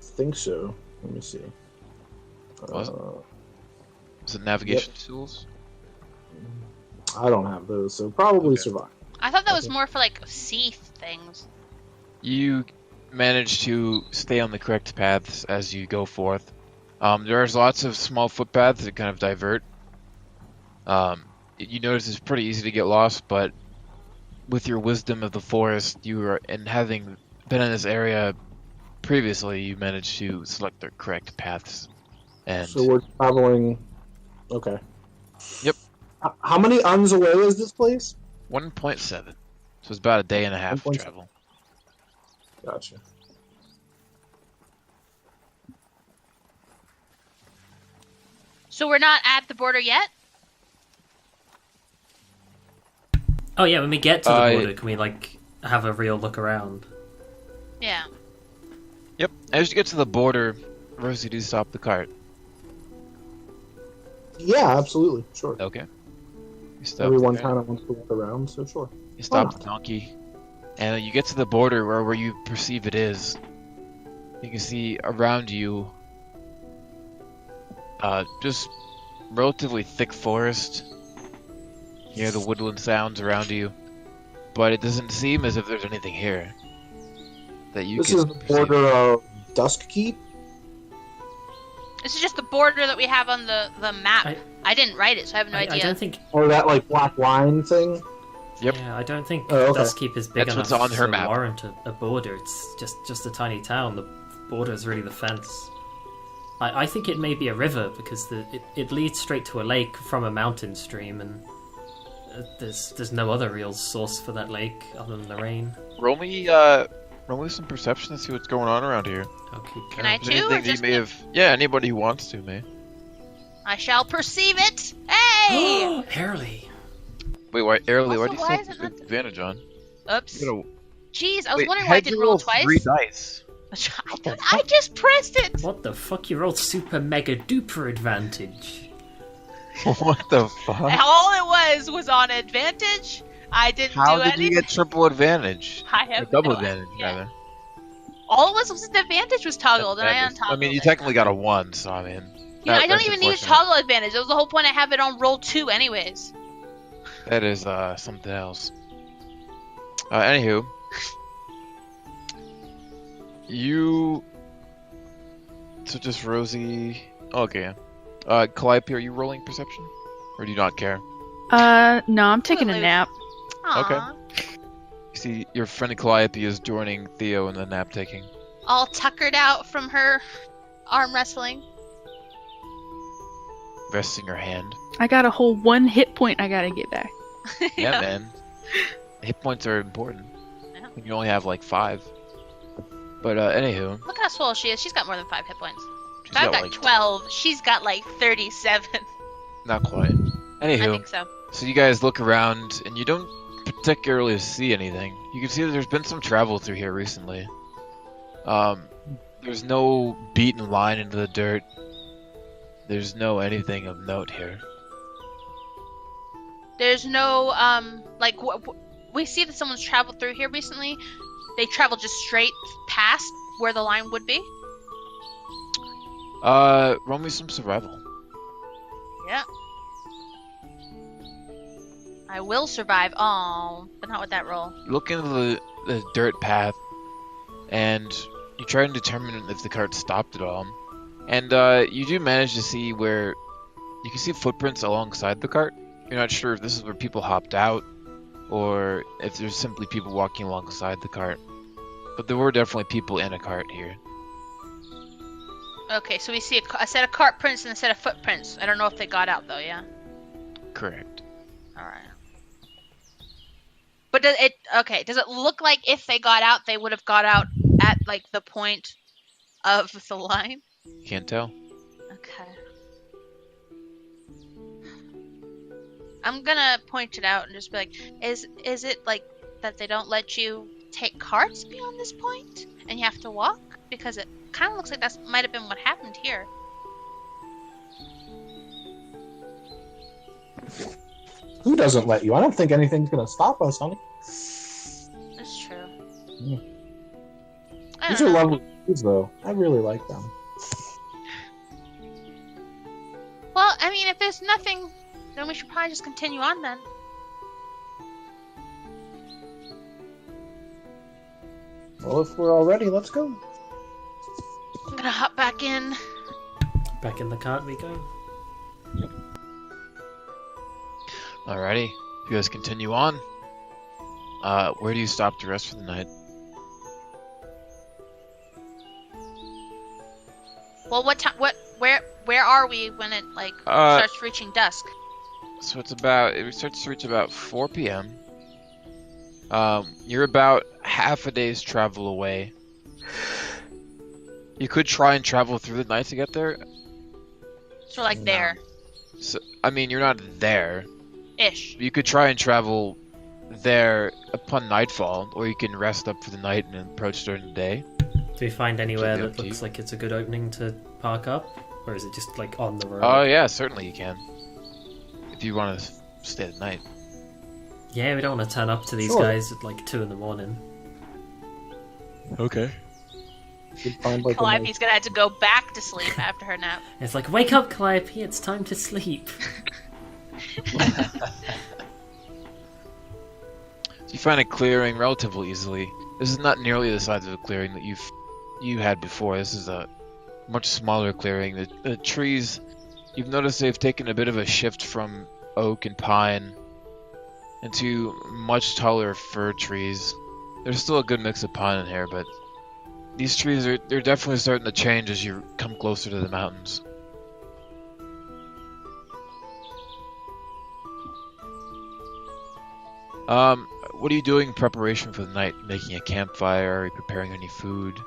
Think so. Let me see. Was it? Was it navigation tools? I don't have those, so probably Okay. survive. I thought that was Okay. more for like sea things. You manage to stay on the correct paths as you go forth. There's lots of small footpaths that kind of divert. You notice it's pretty easy to get lost, but with your wisdom of the forest, and having been in this area previously, you managed to select the correct paths. And So we're traveling. Okay. Yep. How many uns away is this place? 1.7. So it's about a day and a half of 1.7. travel. Gotcha. So we're not at the border yet? Oh yeah, when we get to the Uh, border, can we like have a real look around? Yeah. Yep. As you get to the border, Rosie, do stop the cart. Yeah, absolutely. Sure. Okay. You stop Everyone the kind cart. of wants to walk around, so sure. You stop Why the donkey, and you get to the border where you perceive it is. You can see around you, just relatively thick forest. You hear the woodland sounds around you, but it doesn't seem as if there's anything here that you This can is the perceive. border of Dusk Keep. This is just the border that we have on the map. I didn't write it, so I have no I idea. don't think. Or that like black line thing. Yep. Yeah, I don't think Oh, okay. Duskkeep is big That's enough what's on her to map. warrant a border. It's just a tiny town. The border is really the fence. I think it may be a river because it leads straight to a lake from a mountain stream, and there's no other real source for that lake other than the rain. Roll me some perception and see what's going on around here. Okay. Can I If too, anything or that you just may me? have. Yeah, anybody who wants to, may. I shall perceive it. Hey! Early. Wait, why, Airly, why Also, do you why still is it have not- advantage on? Oops. You gotta, Jeez, I was wait, wondering why I how'd didn't you roll twice. 3 dice. I just pressed it. What the fuck? You rolled super mega duper advantage. What the fuck? All it was on advantage. I didn't How do did anything. you get triple advantage? I Or have double no advantage, idea. rather. All it was an advantage was toggled, and I Advantage. untoggled I mean, you it. technically got a 1, so I mean. You know, I don't that's even need to unfortunate. toggle advantage. That was the whole point. I have it on roll 2 anyways. That is something else. Anywho, you. So just Rosie. Okay. Calliope, are you rolling perception, or do you not care? No, I'm taking a Lose. nap. Aw. You see your friend Calliope is joining Theo in the nap taking. All tuckered out from her arm wrestling. Resting her hand. I got a whole 1 hit point I gotta get back. Yeah, man. Hit points are important. Yeah. When you only have like 5. But anywho, Look how swole she is. She's got more than 5 hit points. she's I've got, got like 12. She's got like 37. not quite. I Anywho, think so. so you guys look around and you don't particularly see anything. You can see that there's been some travel through here recently. There's no beaten line into the dirt. There's no anything of note here. There's no, like, we see that someone's traveled through here recently. They traveled just straight past where the line would be. Roll me some survival. Yeah. I will survive. Oh, but not with that roll. You look into the dirt path, and you try and determine if the cart stopped at all. And you do manage to see where you can see footprints alongside the cart. You're not sure if this is where people hopped out, or if there's simply people walking alongside the cart. But there were definitely people in a cart here. Okay, so we see a set of cart prints and a set of footprints. I don't know if they got out though. Yeah. Correct. All right. But does it look like if they got out, they would have got out at like the point of the line? Can't tell. Okay. I'm gonna point it out and just be like, is it like that they don't let you take carts beyond this point and you have to walk? Because it kind of looks like that might have been what happened here. Who doesn't let you? I don't think anything's gonna stop us, honey. That's true. Yeah. I These don't are know. lovely foods, though. I really like them. Well, I mean, if there's nothing, then we should probably just continue on then. Well, if we're all ready, let's go. I'm gonna hop back in. Back in the cart we go. Alrighty. You guys continue on. Where do you stop to rest for the night? Well, what time? Where are we when it like Uh, starts reaching dusk? So it starts to reach about 4 p.m. You're about half a day's travel away. You could try and travel through the night to get there. So like No. there, So, I mean, you're not there. ish. You could try and travel there upon nightfall, or you can rest up for the night and approach during the day. Do we find anywhere Should be up that to you. looks like it's a good opening to park up? Or is it just like on the road? Oh yeah, certainly you can. If you want to stay the night. Yeah, we don't want to turn up to these Sure. guys at like 2 in the morning. Okay. Should find like a Calliope's gonna have to go back to sleep after her nap. It's like, wake up, Calliope, it's time to sleep. So you find a clearing relatively easily. This is not nearly the size of a clearing that you had before. This is a much smaller clearing. The trees, you've noticed they've taken a bit of a shift from oak and pine into much taller fir trees. There's still a good mix of pine in here, but these trees they're definitely starting to change as you come closer to the mountains. What are you doing in preparation for the night? Making a campfire? Are you preparing any food?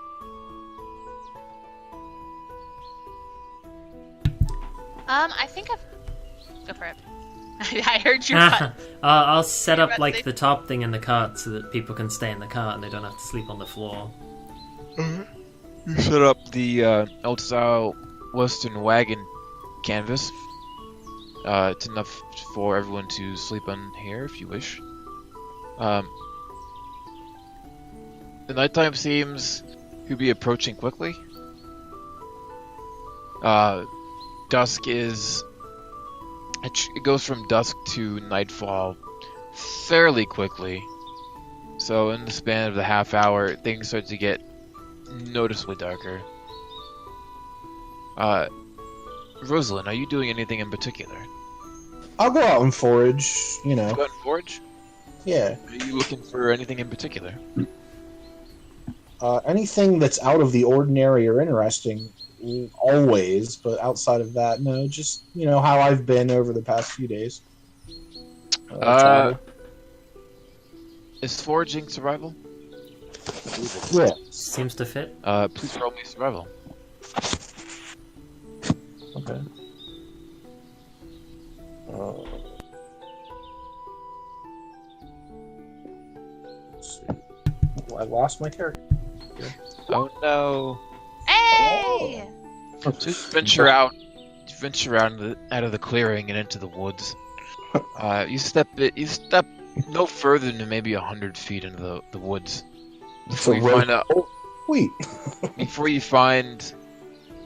I think I've. Go for it. I heard your butt. I'll set up Rusty. like the top thing in the cart so that people can stay in the cart and they don't have to sleep on the floor. You set up the old-style Western wagon canvas. It's enough for everyone to sleep on here if you wish. The nighttime seems to be approaching quickly. Dusk is... It goes from dusk to nightfall fairly quickly. So in the span of the half hour, things start to get noticeably darker. Rosalind, are you doing anything in particular? I'll go out and forage, Go out and forage? Yeah. Are you looking for anything in particular? Anything that's out of the ordinary or interesting, always. But outside of that, no. Just how I've been over the past few days. Travel. Is foraging survival? Yeah. Seems to fit. Please roll me survival. Okay. Let's see. I lost my character. Oh no! Hey! Just venture out. Venture out of the clearing and into the woods. You step no further than maybe 100 feet into the woods before you find out. Wait. Before you find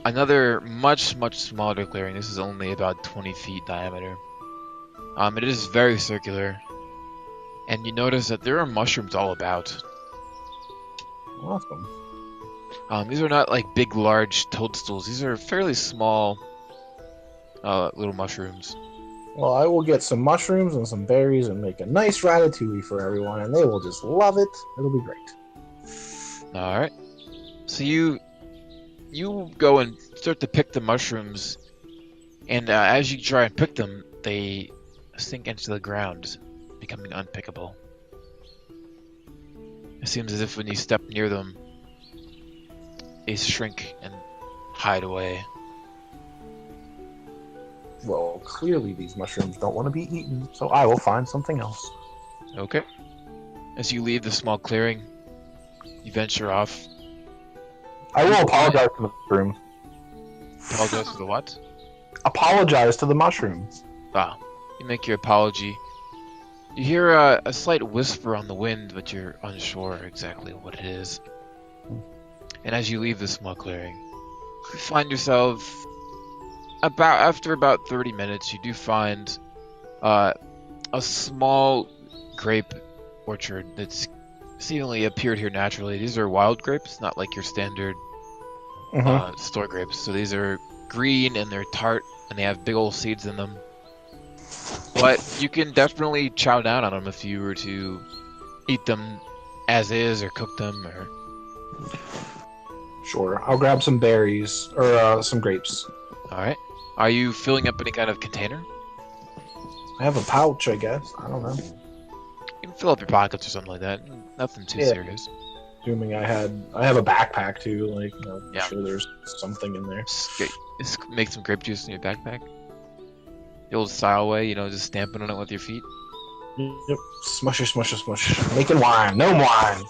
another much smaller clearing. This is only about 20 feet diameter. It is very circular, and you notice that there are mushrooms all about. Awesome. These are not like big, large toadstools. These are fairly small, little mushrooms. Well, I will get some mushrooms and some berries and make a nice ratatouille for everyone, and they will just love it. It'll be great. All right. So you go and start to pick the mushrooms, and as you try and pick them, they sink into the ground, becoming unpickable. It seems as if when you step near them, they shrink and hide away. Well, clearly these mushrooms don't want to be eaten, so I will find something else. Okay. As you leave the small clearing, you venture off. I will apologize to the mushrooms. Apologize for the what? Apologize to the mushrooms. Ah, you make your apology. You hear a slight whisper on the wind, but you're unsure exactly what it is. And as you leave the small clearing, you find yourself after about 30 minutes, you do find a small grape orchard that's seemingly appeared here naturally. These are wild grapes, not like your standard store grapes. So these are green and they're tart and they have big old seeds in them. But you can definitely chow down on them if you were to eat them as is or cook them or... Sure, I'll grab some berries or some grapes. All right. Are you filling up any kind of container? I have a pouch, I guess. I don't know. You can fill up your pockets or something like that. Nothing too serious. Assuming I have a backpack too. Like, I'm Yeah. sure there's something in there. Just make some grape juice in your backpack. The old style way, just stamping on it with your feet. Yep. Smusher, smusher, smush. Making wine. No wine.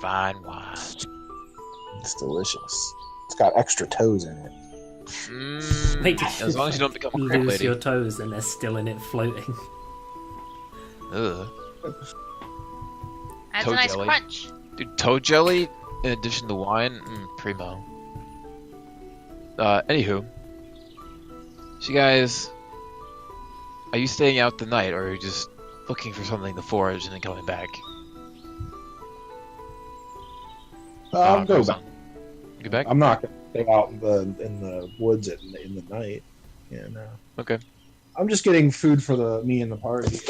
Fine wine. It's delicious. It's got extra toes in it. Wait, As long as you don't become a you grape lose lady. your toes and they're still in it floating. Ugh. That's Toad a nice jelly. crunch. Dude, toad jelly in addition to wine, primo. Anywho. So you guys, are you staying out the night or are you just looking for something to forage and then coming back? I'll go back. Go back? I'm not gonna stay out in the woods in the night. Yeah, no. Okay. I'm just getting food for me and the party.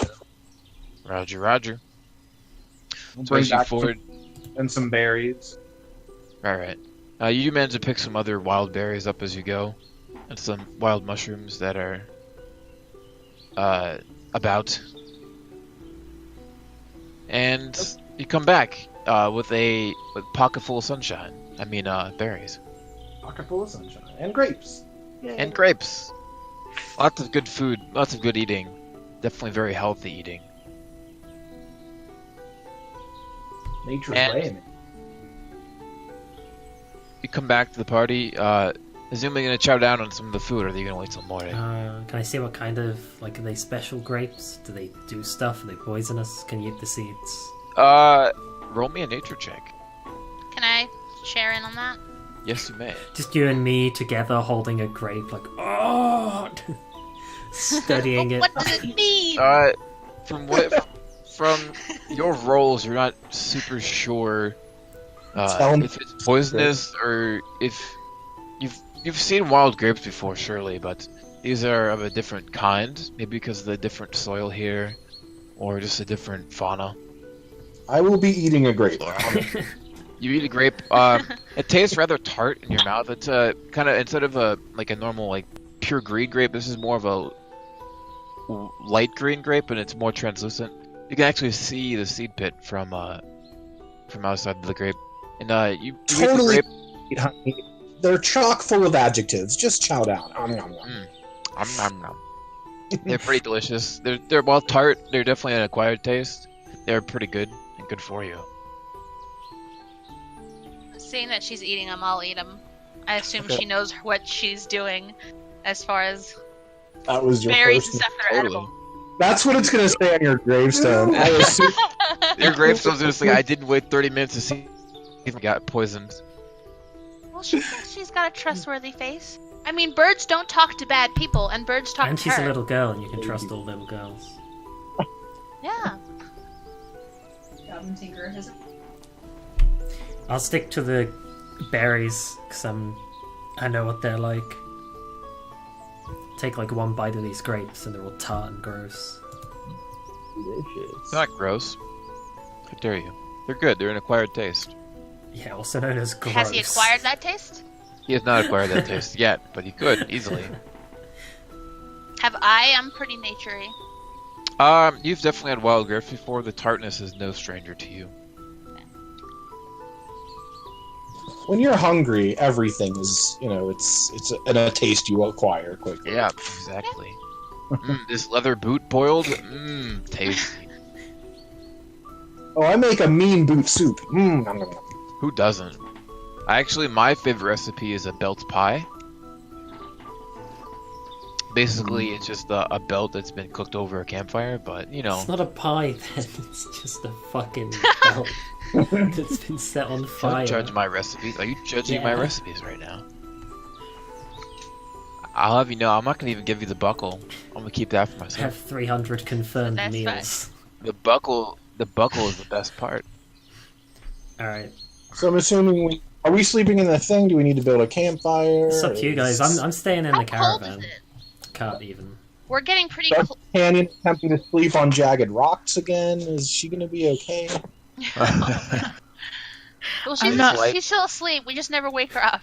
Roger. We'll So bring as you back forward... some berries. Alright. You do manage to pick some other wild berries up as you go. And some wild mushrooms that are... about. And you come back with a pocket full of sunshine. I mean, berries. Pocket full of sunshine. And grapes. Yay. And grapes. Lots of good food. Lots of good eating. Definitely very healthy eating. Nature's And- way in it. You come back to the party. Assuming you're gonna chow down on some of the food, or are you gonna wait till morning? Can I see what kind of, are they special grapes? Do they do stuff? Are they poisonous? Can you eat the seeds? Roll me a nature check. Can I share in on that? Yes, you may. Just you and me together holding a grape, studying it. What does it mean? From your rolls, you're not super sure Tell 'em- if it's poisonous or if you've seen wild grapes before, surely, but these are of a different kind. Maybe because of the different soil here, or just a different fauna. I will be eating a grape. You eat a grape. It tastes rather tart in your mouth. It's kind of, instead of a normal like pure green grape, this is more of a light green grape, and it's more translucent. You can actually see the seed pit from outside of the grape. And you eat the Totally. grape. Honey. They're chock full of adjectives. Just chow down. Nom, nom, nom. Nom, nom, nom. They're pretty delicious. They're well tart. They're definitely an acquired taste. They're pretty good and good for you. Seeing that she's eating them, I'll eat them. I assume Okay. she knows what she's doing as far as That was your berries first. and stuff that are Totally. edible. That's what it's gonna say on your gravestone. I assume. Your gravestone's just like, I didn't wait 30 minutes to see if I got poisoned. Well, she thinks she's got a trustworthy face. I mean, birds don't talk to bad people, and birds talk And to she's her. a little girl, and you can trust all little girls. Yeah. Goblin Tinkerer has I'll stick to the berries, because I know what they're like. Take like one bite of these grapes, and they're all tart and gross. It's not gross. How dare you? They're good. They're an acquired taste. Yeah, also known as gross. Has he acquired that taste? He has not acquired that taste yet, but he could easily. Have I? I'm pretty naturey. You've definitely had wild grapes before. The tartness is no stranger to you. When you're hungry, everything is, it's a taste you acquire quickly. Yeah, exactly. This leather boot boiled? Tasty. Oh, I make a mean boot soup. Nom, nom, nom. Who doesn't? Actually, my favorite recipe is a belt pie. Basically, it's just a belt that's been cooked over a campfire, but, It's not a pie, then. It's just a fucking belt that's been set on fire. Don't judge my recipes. Are you judging my Yeah. recipes right now? I'll have you know, I'm not going to even give you the buckle. I'm going to keep that for I myself. have 300 confirmed That's meals. The buckle is the best part. Alright. So I'm assuming are we sleeping in the thing? Do we need to build a campfire? It's up to you guys. I'm staying in How the cold is caravan. it? Can't even. We're getting pretty Does close. Canyon attempting to sleep on jagged rocks again? Is she going to be okay? Well, I'm not- she's still asleep. We just never wake her up.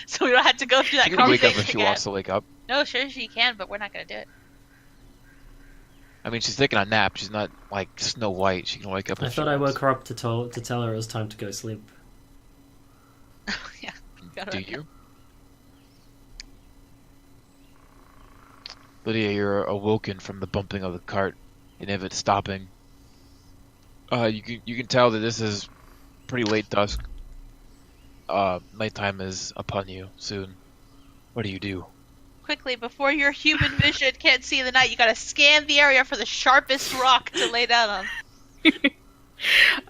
So we don't have to go through that She can wake conversation up if she again. wants to wake up. No, sure she can, but we're not going to do it. I mean, she's taking a nap. She's not like Snow White. She can wake up. I if she thought I wants. woke her up to tell her it was time to go sleep. Yeah. Got Do it. you? Lydia, you're awoken from the bumping of the cart and of it stopping. You can tell that this is pretty late dusk. Nighttime is upon you soon. What do you do? Quickly, before your human vision can't see in the night, you gotta scan the area for the sharpest rock to lay down on.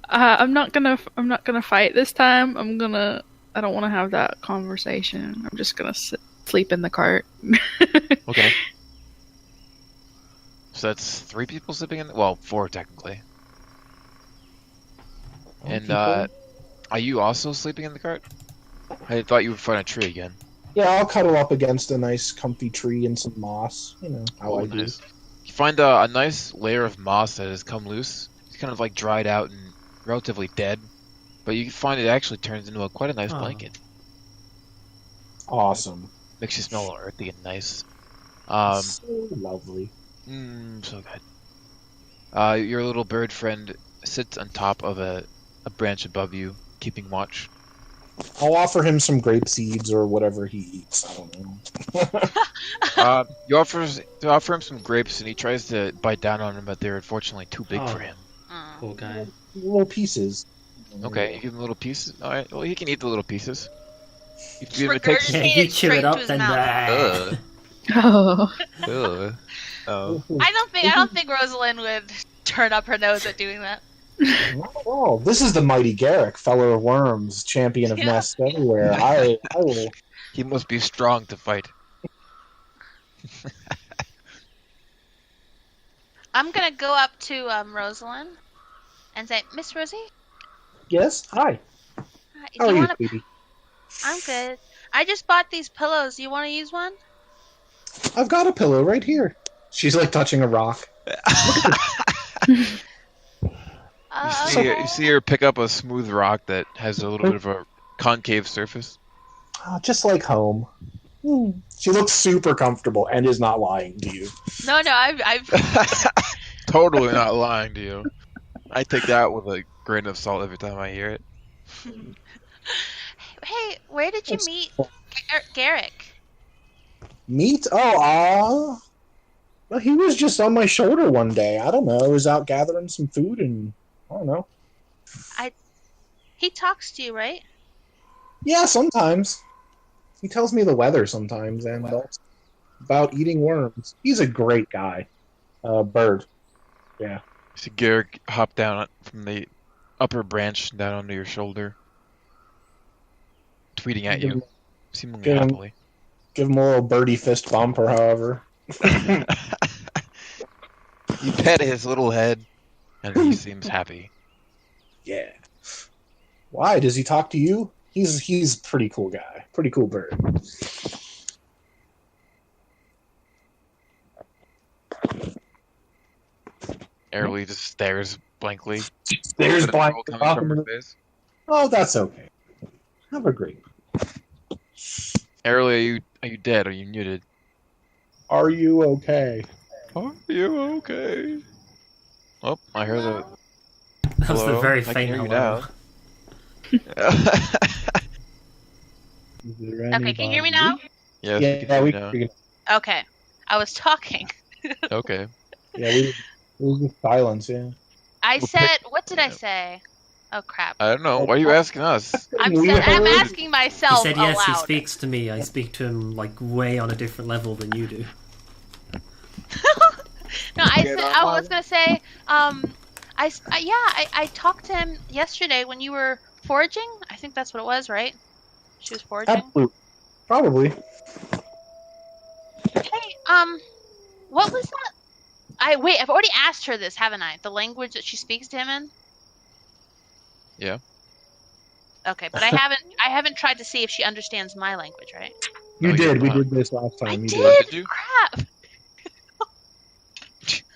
I'm not gonna fight this time. I don't want to have that conversation. I'm just gonna sleep in the cart. Okay. So that's 3 people sleeping in. Well, 4 technically. And are you also sleeping in the cart? I thought you would find a tree again. Yeah, I'll cuddle up against a nice comfy tree and some moss. You know how Oh, I do. nice. You find a nice layer of moss that has come loose. It's kind of like dried out and relatively dead, but you find it actually turns into quite a nice Oh. blanket. Awesome. Makes you smell earthy and nice. So lovely. So good. Your little bird friend sits on top of a branch above you, keeping watch. I'll offer him some grape seeds or whatever he eats. I don't know. You offer him some grapes, and he tries to bite down on them, but they're unfortunately too big Oh. for him. Poor guy. Little pieces. Okay, you give him little pieces. All right, well he can eat the little pieces. You Just give it takes. Yeah, regurgitate you it chew straight it up, to his then. mouth. Oh. Ugh. Oh. I don't think Rosalind would turn up her nose at doing that. Not at all. This is the mighty Garrick, feller of worms, champion of Yeah. nests everywhere. I will. He must be strong to fight. I'm gonna go up to Rosalind and say, Miss Rosie, Yes. Hi. do How are you you, want to? sweetie? I'm good. I just bought these pillows. Do you want to use one? I've got a pillow right here. She's like touching a rock. You see her pick up a smooth rock that has a little bit of a concave surface. Just like home. She looks super comfortable and is not lying to you. No, I've Totally not lying to you. I take that with a grain of salt every time I hear it. Hey, where did you meet Garrick? Meet? Well, he was just on my shoulder one day. I don't know. I was out gathering some food and I don't know. He talks to you, right? Yeah, sometimes. He tells me the weather sometimes and also about eating worms. He's a great guy. Bird. Yeah. You see Garrick hop down from the upper branch down onto your shoulder, tweeting at you, seemingly happily. Give him a little birdie fist bump or however. You pet his little head, and he seems happy. Yeah. Why? Does he talk to you? He's a pretty cool guy. Pretty cool bird. Airly just stares blankly. Stares blankly Coming off from into her the- face. Oh, that's okay. Have a great one. Airly, are you dead? Are you muted? Are you okay? Are you okay? Oh, I heard the. That was the Hello? very I can faint hear you hello. now. Okay, can you hear me now? Yes, Yeah, we can hear we you now. can. Okay, I was talking. Okay. Yeah, it was just silence. Yeah. I said, what did I say? Oh crap! I don't know. Why are you asking us? I'm We I'm heard- asking He myself said yes, he aloud. speaks to me. I speak to him like way on a different level than you do. No, I was gonna say, I talked to him yesterday when you were foraging. I think that's what it was, right? She was foraging. Absolutely. Probably. Hey, what was that? I've already asked her this, haven't I? The language that she speaks to him in. Yeah. Okay, but I haven't tried to see if she understands my language, right? You Oh, did. you're We not. did this last time. I You did. Did you? Crap.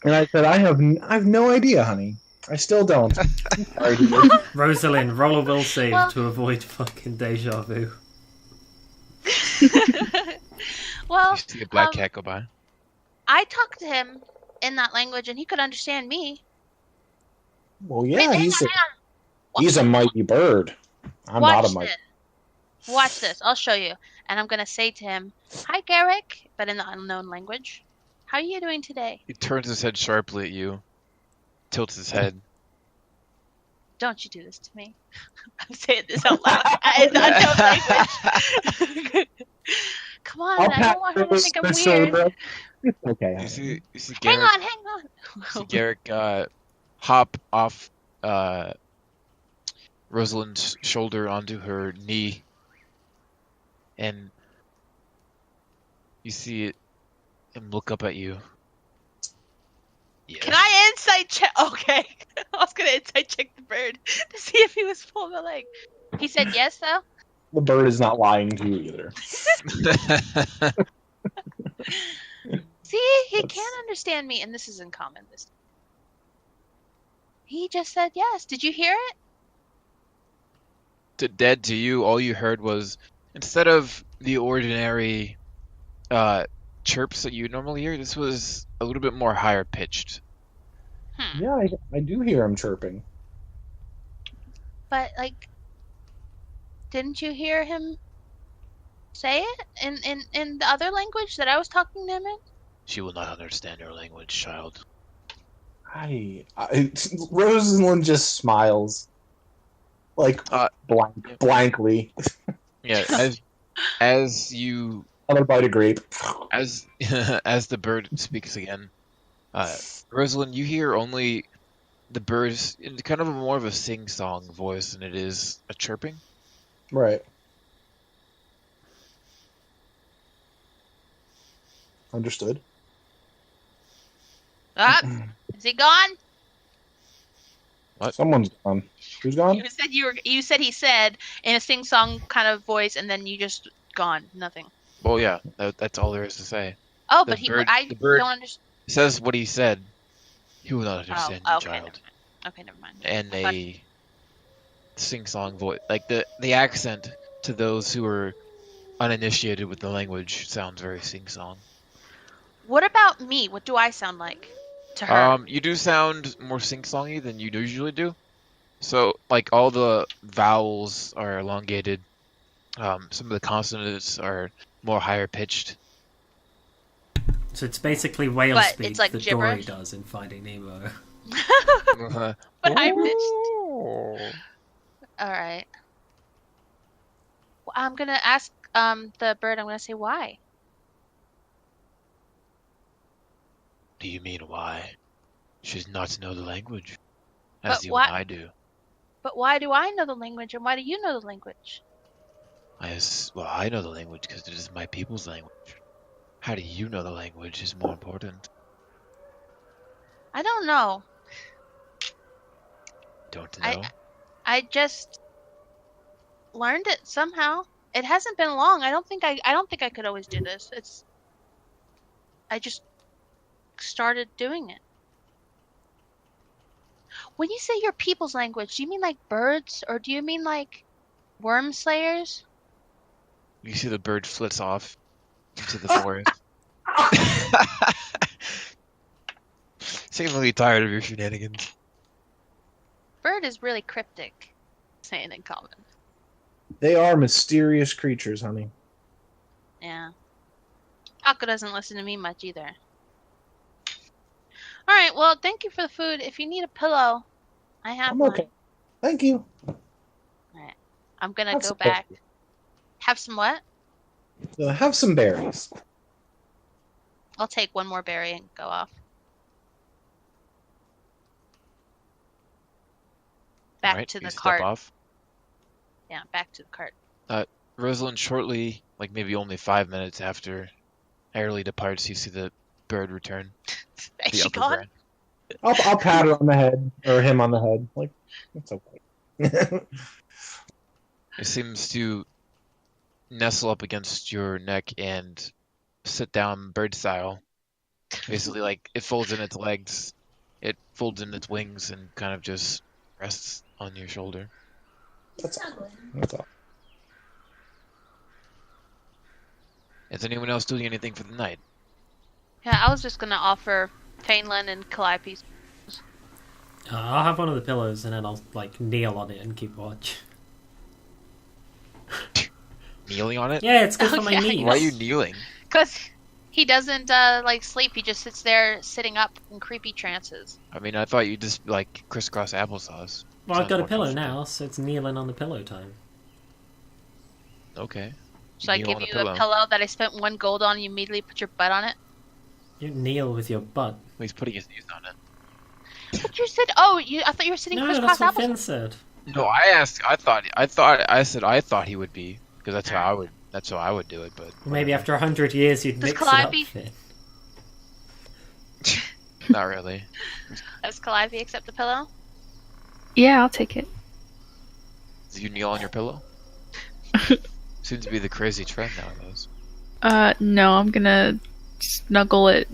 And I said, I have no idea, honey. I still don't. I'm sorry, dear. Rosalind, roll a will save Well- to avoid fucking deja vu. Well, You see a black um, cat go by. I talked to him in that language, and he could understand me. Well, Wait, yeah, hang he's on, a, hang on. he's a mighty bird. I'm Watch not a mighty. this. Watch this. I'll show you. And I'm gonna say to him, "Hi, Garrick," but in the unknown language. How are you doing today? He turns his head sharply at you, tilts his head. Don't you do this to me. I'm saying this out loud. In the unknown language. Come on, I don't want her to think I'm weird. It's okay. You see Hang Garrick. on, hang You see on. Garrick hop off Rosalind's shoulder onto her knee, and you see him look up at you. Yes. Can I insight check? Okay. I was gonna insight check the bird to see if he was pulling the leg. He said yes, though? The bird is not lying to you either. See, he That's- can understand me, and this is in common. He just said yes. Did you hear it? Dead to you, all you heard was, instead of the ordinary chirps that you normally hear, this was a little bit more higher pitched. Yeah, I do hear him chirping. But, like, didn't you hear him say it in the other language that I was talking to him in? She will not understand your language, child. Rosalind just smiles, like blankly. Yeah, as you Another bite of grape. as as the bird speaks again, Rosalind, you hear only the birds in kind of a more of a sing-song voice than it is a chirping. Right. Understood. Ah, is he gone? Someone's gone. Who's gone? You said he said in a sing-song kind of voice, and then you just gone. Nothing. Well, yeah, that's all there is to say. Oh, The but bird- I the bird- don't understand. He says what he said, He will not understand Oh, you, okay, child. never mind. Okay, never mind. And I thought- a sing-song voice, like the accent to those who are uninitiated with the language sounds very sing-song. What about me? What do I sound like to her? You do sound more sing-songy than you usually do. So, like, all the vowels are elongated. Some of the consonants are more higher pitched. So it's basically whale But speak it's like that Dory gibberish. does in Finding Nemo. Uh, But I missed. oh. All right. Well, I'm gonna ask the bird. I'm gonna say why. Do you mean why? She does not know the language, But as you why- and I do. But why do I know the language, and why do you know the language? Well, I know the language because it is my people's language. How do you know the language is more important. I don't know. Don't know? I just learned it somehow. It hasn't been long. I don't think I could always do this. I just started doing it. When you say your people's language, do you mean like birds, or do you mean like worm slayers? You see the bird flits off into the forest. Seem really tired of your shenanigans. Bird is really cryptic, saying in common. They are mysterious creatures, honey. Yeah. Akko doesn't listen to me much either. Alright, well, thank you for the food. If you need a pillow, I have I'm one. okay. Thank you. Alright. I'm gonna That's go okay. back. Have some what? Have some berries. I'll take one more berry and go off. Back Alright, to you the step cart. off. Yeah, back to the cart. Rosalind, shortly, like maybe only 5 minutes after Airly departs, you see the bird return. Is The she upper gone? branch. I'll pat her on the head, or him on the head. Like, it's okay. It seems to nestle up against your neck and sit down bird style. Basically, like, it folds in its legs, it folds in its wings, and kind of just rests on your shoulder. That's all. That's all. Is anyone else doing anything for the night? Yeah, I was just gonna offer Fainlin and Calliope. I'll have one of the pillows and then I'll like kneel on it and keep watch. Kneeling on it? Yeah, it's good Oh, for my yeah, knees. Why are you kneeling? Because he doesn't like sleep. He just sits there sitting up in creepy trances. I mean, I thought you just like crisscross applesauce. Well, I've Sounds got a more pillow comfortable. now, so it's kneeling on the pillow time. Okay. Should I Kneel give on you a pillow. a pillow that I spent 1 gold on? And you immediately put your butt on it. You kneel with your butt. He's putting his knees on it. But you said, I thought you were sitting No, crisscross that's what applesauce. Finn said. No, I said I thought he would be because that's how I would do it. But Maybe whatever. after 100 years you'd Does mix Calliope- it up, Finn. Not really. Does Calliope accept the pillow? Yeah, I'll take it. Do you kneel on your pillow? Seems to be the crazy trend nowadays. No, I'm gonna snuggle it.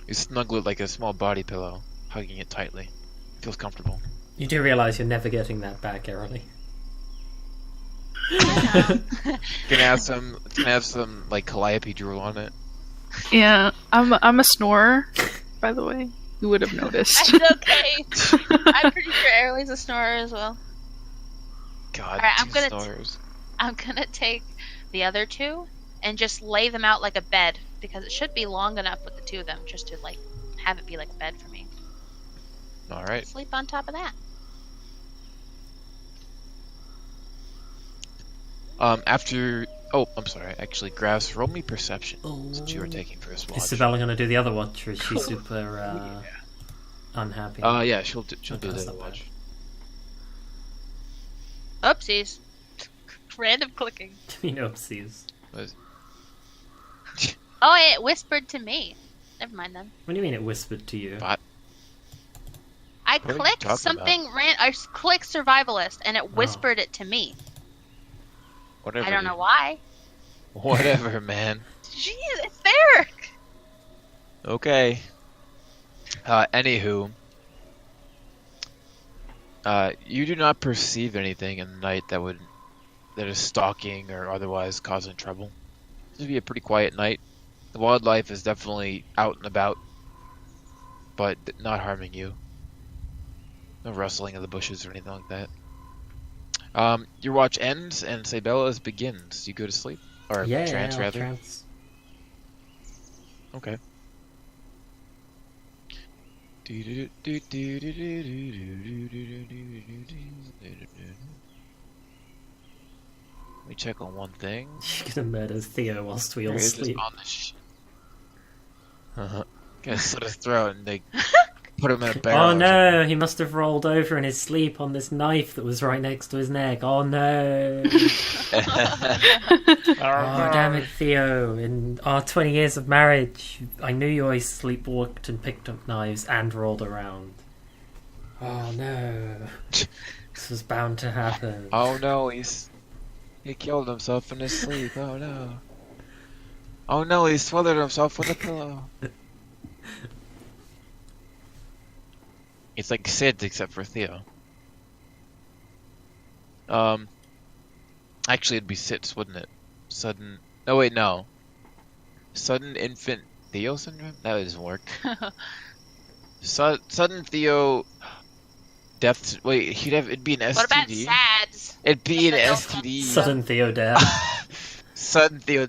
You snuggle it like a small body pillow, hugging it tightly. Feels comfortable. You do realise you're never getting that back, Airly. It's gonna have some like Calliope drool on it. Yeah, I'm a snorer, by the way. You would have noticed. It's okay. I'm pretty sure Airly's a snorer as well. God, Alright, I'm two gonna snorers. I'm gonna take the other 2 and just lay them out like a bed because it should be long enough with the 2 of them just to like have it be like a bed for me. All right. Sleep on top of that. After. Oh, I'm sorry. Actually, Grass, roll me perception since you were taking first watch. Is Isabella going to do the other watch, or is she super unhappy? Yeah, she'll do Okay, the that's other not bad. watch. Oopsies. Random clicking. I mean, oopsies. Oh, it whispered to me. Never mind then. What do you mean it whispered to you? Bot. I What are you clicked talking something I clicked survivalist and it whispered it to me. Whatever. I don't dude. know why. Whatever, man. Jeez, it's there. Okay. Anywho, you do not perceive anything in the night that is stalking or otherwise causing trouble. This would be a pretty quiet night. The wildlife is definitely out and about, but not harming you. No rustling of the bushes or anything like that. Your watch ends and Sabella's begins. You go to sleep? Or trance, rather? Trance. Okay. Let me check on one thing. You're gonna murder Theo whilst we all sleep. Gonna slit his throat and they put him in a barrel. Oh no, he must have rolled over in his sleep on this knife that was right next to his neck. Oh no. Oh damn it, Theo. In our 20 years of marriage, I knew you always sleepwalked and picked up knives and rolled around. Oh no. This was bound to happen. Oh no, he killed himself in his sleep. Oh no. Oh no, he smothered himself with a pillow. It's like Sid except for Theo. Actually it'd be Sits, wouldn't it? Sudden... Oh wait, no. Sudden infant Theo syndrome? That doesn't work. Sudden Theo... Death... Wait, it'd be an STD. What about SADS? It'd be an That's STD. Sudden Theo death. Sudden Theo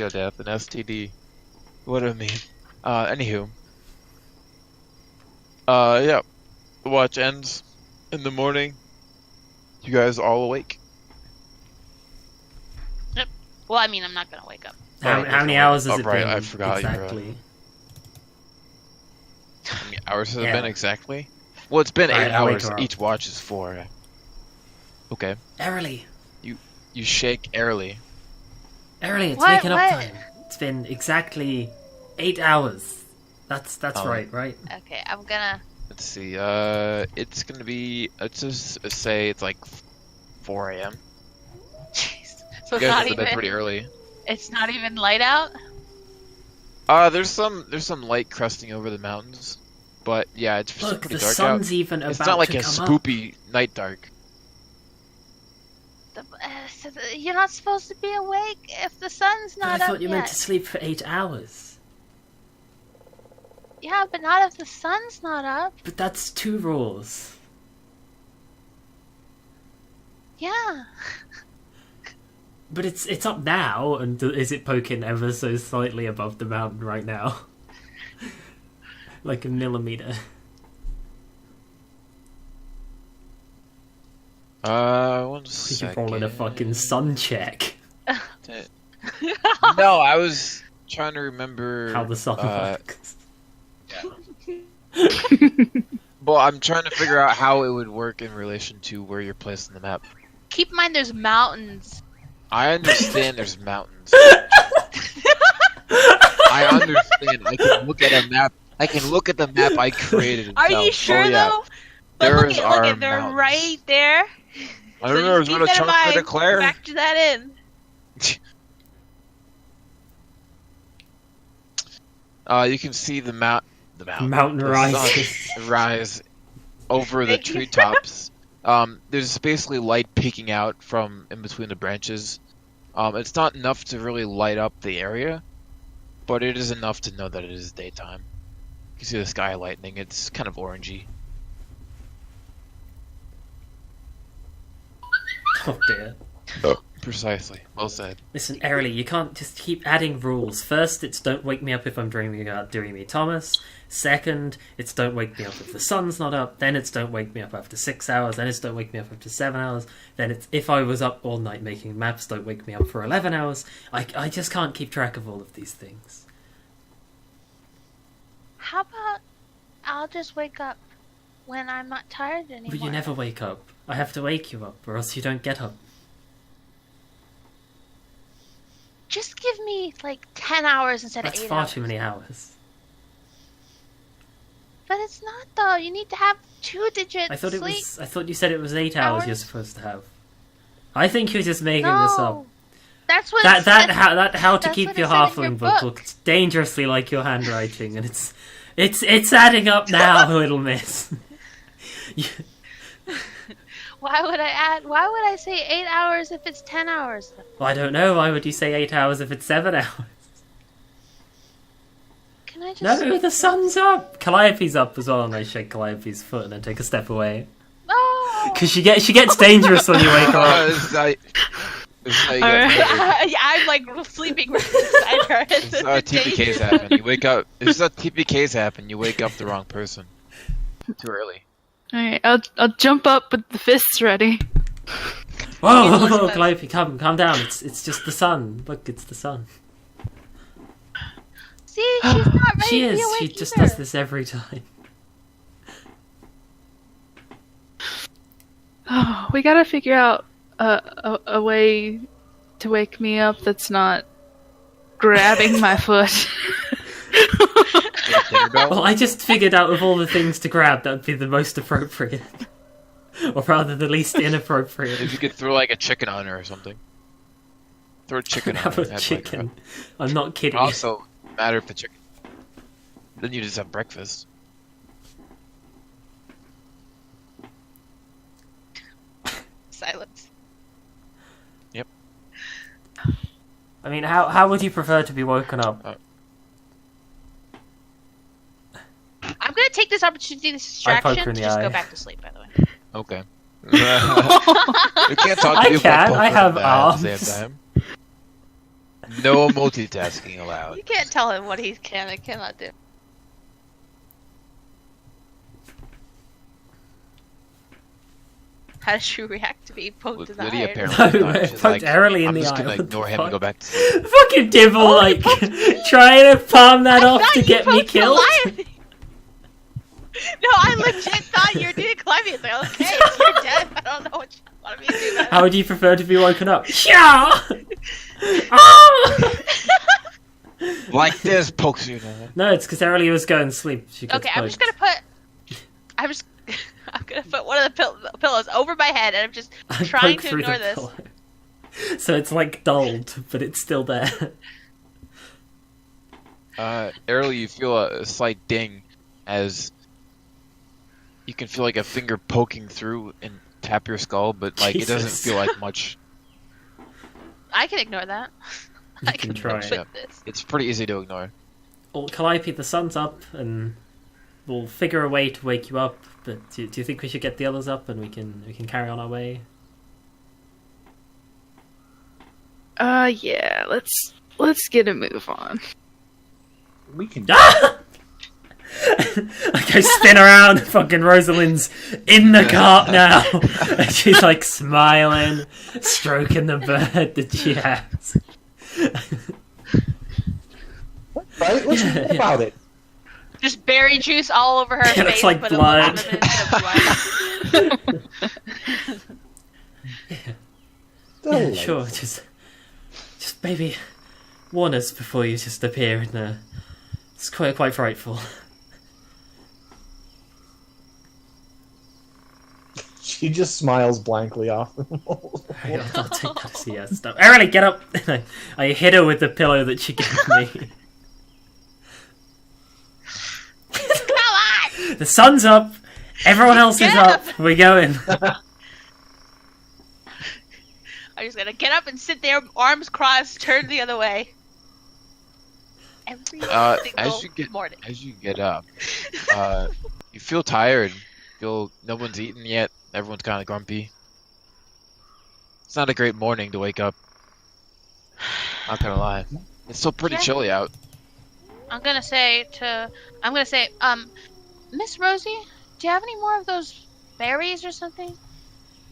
death, an STD. What do I mean? Anywho. Yeah. The watch ends in the morning. You guys all awake. Yep. Well, I mean, I'm not gonna wake up. How many hours has it right, been? I forgot exactly. How many hours has it been exactly? Well, it's been 8 hours. Each watch is 4. Okay. Airily. You shake airily. Airily, it's waking up time. It's been exactly 8 hours. That's right? Okay, I'm gonna... Let's see, it's gonna be, let's just say it's like 4 a.m. Jeez. So You guys go to bed pretty early. It's not even light out? There's some light crusting over the mountains. But yeah, it's still Look, pretty the dark sun's out. even about It's not like to a come spoopy night dark. You're not supposed to be awake if the sun's But not up I thought you yet. meant to sleep for 8 hours. Yeah, but not if the sun's not up. But that's 2 rules. Yeah. But it's up now, and is it poking ever so slightly above the mountain right now? Like a millimeter. One You're second. rolling a fucking sun check. No, I was trying to remember How the sun works. Well, I'm trying to figure out how it would work in relation to where you're placed on the map. Keep in mind there's mountains. I understand there's mountains. I understand. I can look at a map. I can look at the map I created and Are tell, you sure oh, yeah, though? But There look are at, they're mountains. right there. I don't know, is keep that a that in chocolate mind. eclair? Factor that in. You can see the Mountain the rises. sun rise over the treetops. There's basically light peeking out from in between the branches. It's not enough to really light up the area, but it is enough to know that it is daytime. You can see the sky lightning. It's kind of orangey. Oh dear. Precisely. Well said. Listen, Airily, you can't just keep adding rules. First, it's don't wake me up if I'm dreaming about doing me Thomas. Second, it's don't wake me up if the sun's not up. Then it's don't wake me up after 6 hours. Then it's don't wake me up after 7 hours. Then it's if I was up all night making maps, don't wake me up for 11 hours. I just can't keep track of all of these things. How about I'll just wake up when I'm not tired anymore? But you never wake up. I have to wake you up, or else you don't get up. Just give me like 10 hours instead That's of 8 far hours. too many hours. But it's not though. You need to have 2-digit I thought it sleep. was. I thought you said it was 8 hours you're supposed to have. I think you're just making this up. No. That's what That it said. how to That's keep what your it said in halfling your book book. looks dangerously like your handwriting, and It's adding up now, little miss. Why would I say 8 hours if it's 10 hours? Well, I don't know. Why would you say 8 hours if it's 7 hours? Can I just... No, the sun's up. Calliope's up as well, and I shake Calliope's foot and then take a step away. No! Because she gets dangerous when you wake her up. This is how you Alright. get murdered. Yeah, I'm like sleeping right beside her. This is how TPKs happen. You wake up. This is how TPKs happen. You wake up the wrong person. Too early. Alright, I'll jump up with the fists ready. Whoa, Calliope, calm down. It's just the sun. Look, it's the sun. See, she's not ready She to is. be awake She just either. does this every time. Oh, we gotta figure out a way to wake me up that's not grabbing my foot. Get a dinner bell? Well, I just figured out of all the things to grab, that would be the most appropriate. Or rather, the least inappropriate. If you could throw like a chicken on her or something. Throw a chicken on Have her. a Have, like, chicken. I'm not kidding. also, matter if the chicken. Then you just have breakfast. Silence. I mean, how would you prefer to be woken up? I'm gonna take this opportunity, this I poke her distraction, in to the just eye. go back to sleep, by the way. Okay. You can't talk to I people can, about I poker have at the arms. same time. No multitasking allowed. You can't tell him what he can and cannot do. How does she react to being poked in the Lydia eye? apparently No, not. She's poked airily in I'm the just eye. gonna What the ignore him fuck? and go back to sleep. Fucking Dibble, like, trying to palm that off to get me killed? No, I legit thought you were doing climbing. It's like, okay, if you're dead, I don't know what you want me to do. That. How would you prefer to be woken up? Yeah! Ah! Like this pokes you in the head. No, it's because Airly was going to sleep. She gets Okay, I'm just poked. gonna put one of the pillows over my head, and I'm just I trying poke to through ignore the this. pillow. So it's like dulled, but it's still there. Early you feel a slight ding as you can feel like a finger poking through and tap your skull, but like it doesn't Jesus. feel like much. I can ignore that. I can can try. live with Yeah. this. It's pretty easy to ignore. Well, Calliope, the sun's up, and we'll figure a way to wake you up. But do you think we should get the others up and we can carry on our way? Yeah, let's get a move on. We can. Like I spin around, fucking Rosalind's in the cart now. And she's like smiling, stroking the bird that she has. Right? Let's Yeah, think yeah. about it. Just berry juice all over her Yeah, face. that's like but blood. A little bit of blood. Sure, just maybe warn us before you just appear in the... It's quite frightful. She just smiles blankly off. Alright, I'll take that as a yes. Stop. Airly, get up! I hit her with the pillow that she gave me. Come on! The sun's up! Everyone else is Get up! We're going! I'm just gonna get up and sit there, arms crossed, turned the other way. Every single morning. As you get up, you feel tired. Feel no one's eaten yet. Everyone's kind of grumpy. It's not a great morning to wake up. Not gonna lie. It's still pretty Yeah. chilly out. I'm gonna say, Miss Rosie, do you have any more of those berries or something?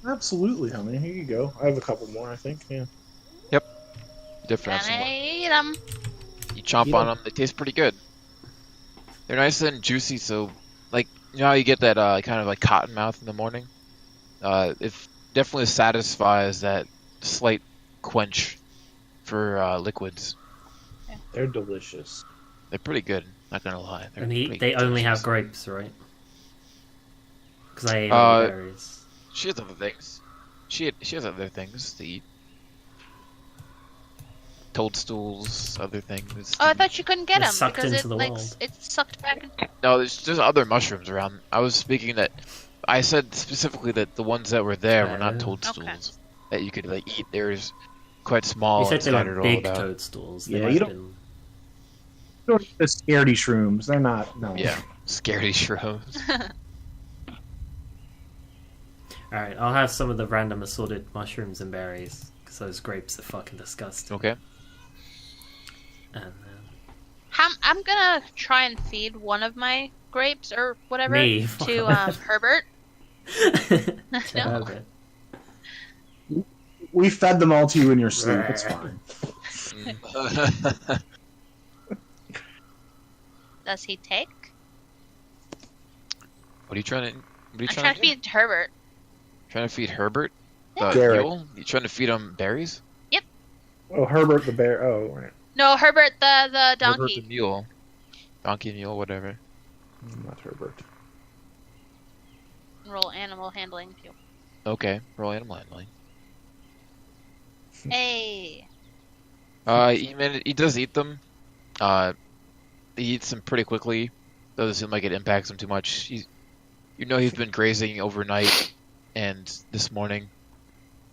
Absolutely, honey. Here you go. I have a couple more, I think. Yeah. Different. Can I eat them? You chomp Eat on 'em. them. They taste pretty good. They're nice and juicy. So, like, you know how you get that kind of like cotton mouth in the morning? It definitely satisfies that slight quench for liquids. They're delicious. They're pretty good. Not gonna lie. They're And pretty they only have delicious. grapes, right? Because I ate all the Uh, berries. She has other things. She has other things to eat. toadstools, other things. Oh, I thought you couldn't get They're them sucked because into it the like world. it's sucked back. No, there's other mushrooms around. I was speaking that I said specifically that the ones that were there were not Oh. toadstools that you could like eat. There's quite small You and said they scattered were all big about. toadstools. They Yeah, might you have don't- been... Don't eat the scaredy shrooms. They're not. No. Yeah, scaredy shrooms. Alright, I'll have some of the random assorted mushrooms and berries, because those grapes are fucking disgusting. Okay. And then... I'm gonna try and feed one of my grapes or whatever Me? to Herbert. To No. Herbert. We fed them all to you in your sleep. It's fine. Does he take? What are you trying to? What are you I'm trying trying to to do? feed Herbert. Trying to feed Herbert? Yeah. The Garrett. mule? You trying to feed him berries? Oh, Herbert the bear. Oh, right. No, Herbert the Herbert the donkey. mule. Donkey mule, whatever. Not Herbert. Roll animal handling. If you... Okay, roll animal handling. Hey. He does eat them. He eats them pretty quickly. Doesn't seem like it impacts him too much. You know he's been grazing overnight and this morning,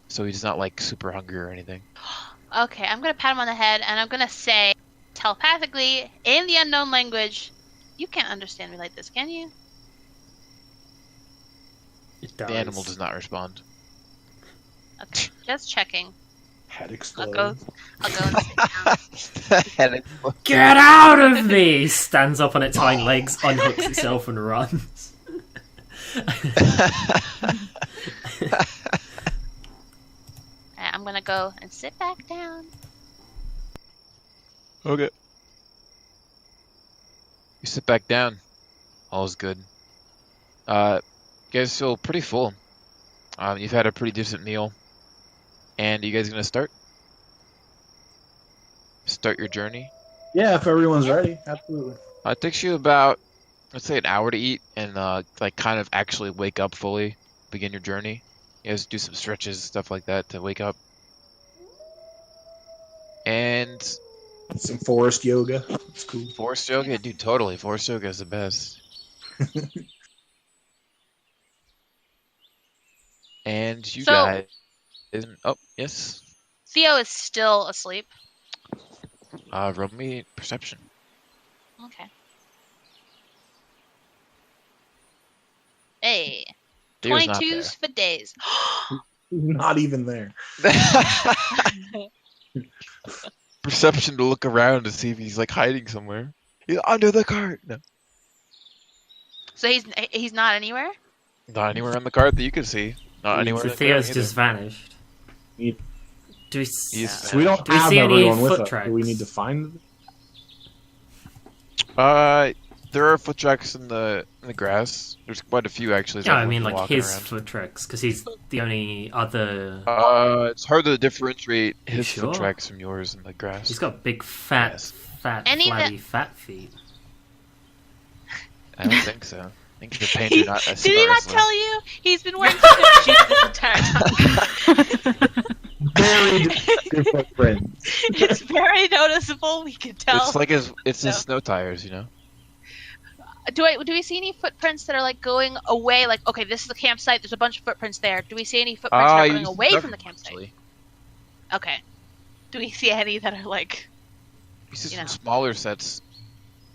so he's not like super hungry or anything. Okay, I'm gonna pat him on the head and I'm gonna say telepathically in the unknown language, "You can't understand me like this, can you?" It does. The animal does not respond. Okay, just checking. Head I'll explodes. go and sit down. Head Get out of me! Stands up on its hind legs, unhooks itself, and runs. Alright, I'm gonna go and sit back down. Okay. You sit back down. All is good. You guys feel pretty full. You've had a pretty decent meal. And you guys gonna start? Start your journey? Yeah, if everyone's ready, absolutely. It takes you about, let's say, an hour to eat and like kind of actually wake up fully, begin your journey. You guys do some stretches, stuff like that to wake up. And Some forest yoga. It's cool. forest yoga, dude, totally. Forest yoga is the best. And you So- guys, oh yes, Theo is still asleep. roll me perception. Okay. Hey. Theo's not 22s for days. Not even there. there. Perception to look around to see if he's like hiding somewhere. He's under the cart. No, So he's not anywhere? not anywhere on the cart that you can see. Not anywhere. So in the Theo's cart just vanished. He- Do we, He's So we don't Do we have see any everyone with foot us. tracks? Do we need to find them? There are foot tracks in the grass. There's quite a few actually. yeah, that I mean walking like his around. foot tracks, because he's the only other... It's hard to differentiate his sure? foot tracks from yours in the grass. He's got big, fat, Yes. Any that- flabby, fat feet. I don't think so. I think the paint He- are not Did he not wrestler. tell you? He's been wearing swimming shoes this entire time. Very distinctive footprints. It's very noticeable. We can tell. It's like his No. snow tires, you know. Do we see any footprints that are like going away? Like, okay, this is the campsite. There's a bunch of footprints there. Do we see any footprints that are going away from the campsite? Actually. Okay. Do we see any that are like? You see You some know. smaller sets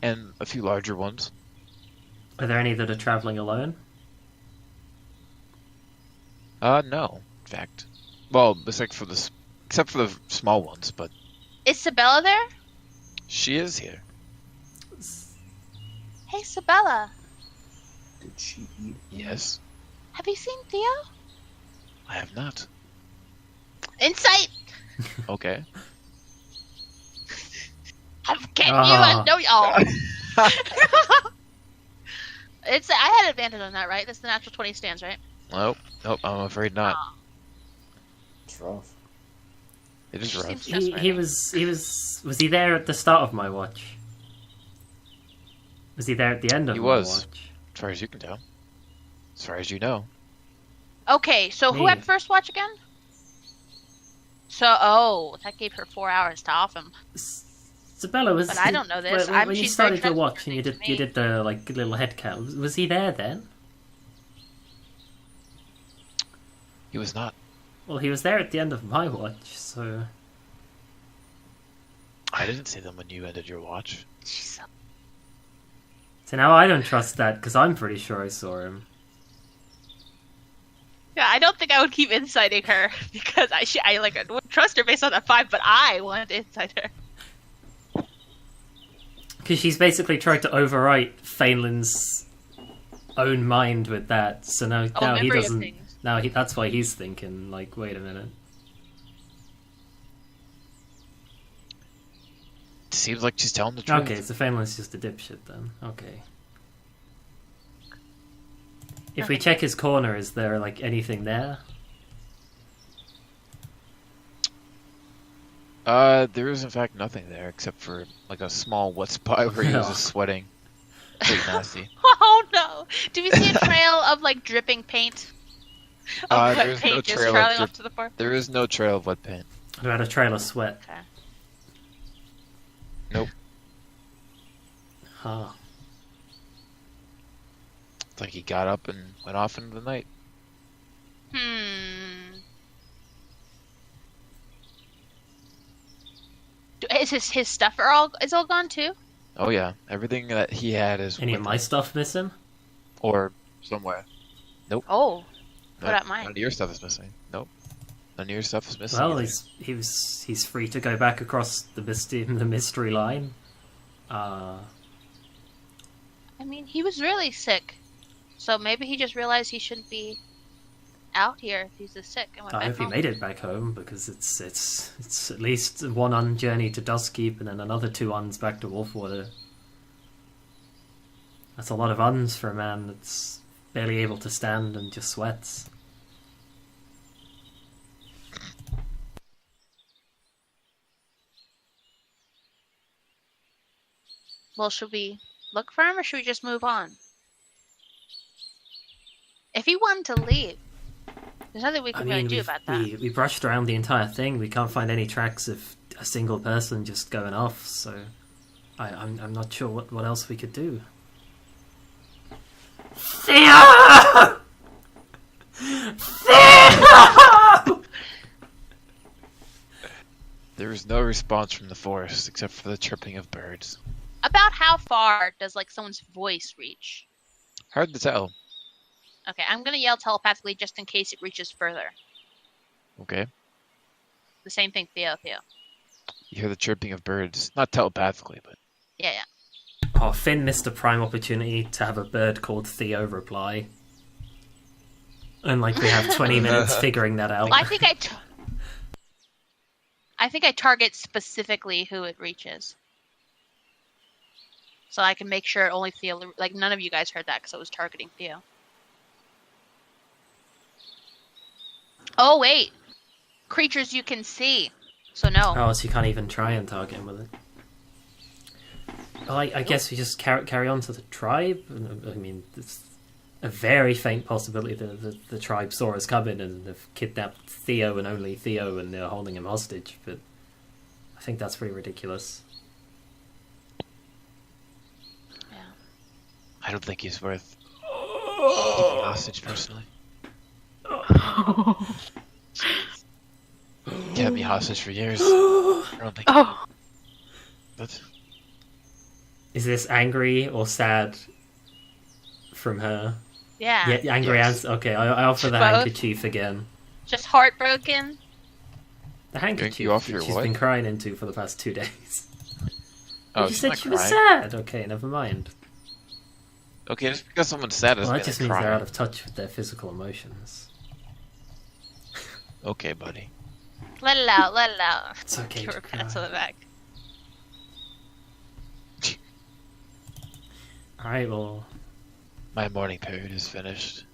and a few larger ones. Are there any that are traveling alone? No, in fact. Well, except for the small ones, but Is Sabella there? she is here. Hey, Sabella. Did she eat? Yes, Have you seen Theo? I have not. Insight. Okay. I'm getting Ah. you. I know y'all. I had advantage on that, right? That's the natural 20 stands, right? Nope, I'm afraid not. It's rough. It is She rough. seems He trustworthy. was he there at the start of my watch? Was he there at the end of He my was. watch? As far as you can tell. As far as you know. Okay, so who Me. had first watch again? So, that gave her 4 hours to off him. Isabella, was But I don't know this. When you She's very started your watch and trustworthy you to me. did the like little head count, was he there then? He was not. Well, he was there at the end of my watch, so I didn't see them when you ended your watch. She's so... so now I don't trust that because I'm pretty sure I saw him. Yeah, I don't think I would keep inciting her because I would trust her based on that 5, but I want to incite her. Because she's basically tried to overwrite Fainland's own mind with that, so now he memory of doesn't. things. That's why he's thinking, like, wait a minute. Seems like she's telling the truth. Okay, so Fainland's just a dipshit then. Okay. If we check his corner, is there, like, anything there? There is in fact nothing there except for like a small wet spot where he was just sweating. Pretty nasty. Oh no! Do we see a trail of like dripping paint? Of wet There's paint no just trail traveling of off to the floor? There is no trail of wet paint. What about a trail of sweat? Okay. Nope. Huh. It's like he got up and went off into the night. Is his stuff all gone too? Oh yeah, everything that he had is Any with of my him. stuff missing? Or somewhere. Oh, what Nope. about mine? None of your stuff is missing. Nope. None of your stuff is missing. Well, either. he's free to go back across the mystery line. I mean, he was really sick, so maybe he just realized he shouldn't be out here if he's this sick and went I back hope he home. made it back home because it's at least one on journey to Duskkeep and then another 2 uns back to Wolfwater. That's a lot of uns for a man that's barely able to stand and just sweats. Well, should we look for him or should we just move on? If he wanted to leave, there's nothing we can really do about that. we brushed around the entire thing. We can't find any tracks of a single person just going off, so I'm not sure what else we could do. Theo! Theo! There is no response from the forest except for the chirping of birds. About how far does like someone's voice reach? Hard to tell. Okay, I'm gonna yell telepathically just in case it reaches further. Okay. The same thing, Theo. You hear the chirping of birds. Not telepathically, but Yeah. Oh, Finn missed a prime opportunity to have a bird called Theo reply. And like we have 20 minutes figuring that out. Well, I think I target specifically who it reaches. So I can make sure only Theo, like none of you guys heard that because I was targeting Theo. Oh wait, creatures you can see. So no. Oh, so you can't even try and target him with it. Well, I guess we just carry on to the tribe. I mean, it's a very faint possibility that the tribe saw us coming and have kidnapped Theo and only Theo and they're holding him hostage, but I think that's pretty ridiculous. I don't think he's worth keeping hostage personally. Kept me hostage for years. I don't think. Oh, But Is this angry or sad from her? Yeah. Yeah, angry Yes. and okay. I offer the Both. handkerchief again. Just heartbroken. The handkerchief you off that your she's what? been crying into for the past 2 days. oh, You she's said not she was crying. sad. Okay, never mind. Okay, just because someone's sad doesn't Well, mean that just they're means they're out crying. of touch with their physical emotions. Okay, buddy. Let it out. Let it out. It's okay Give to her pats cry. on the back. Alright, well, My mourning period is finished.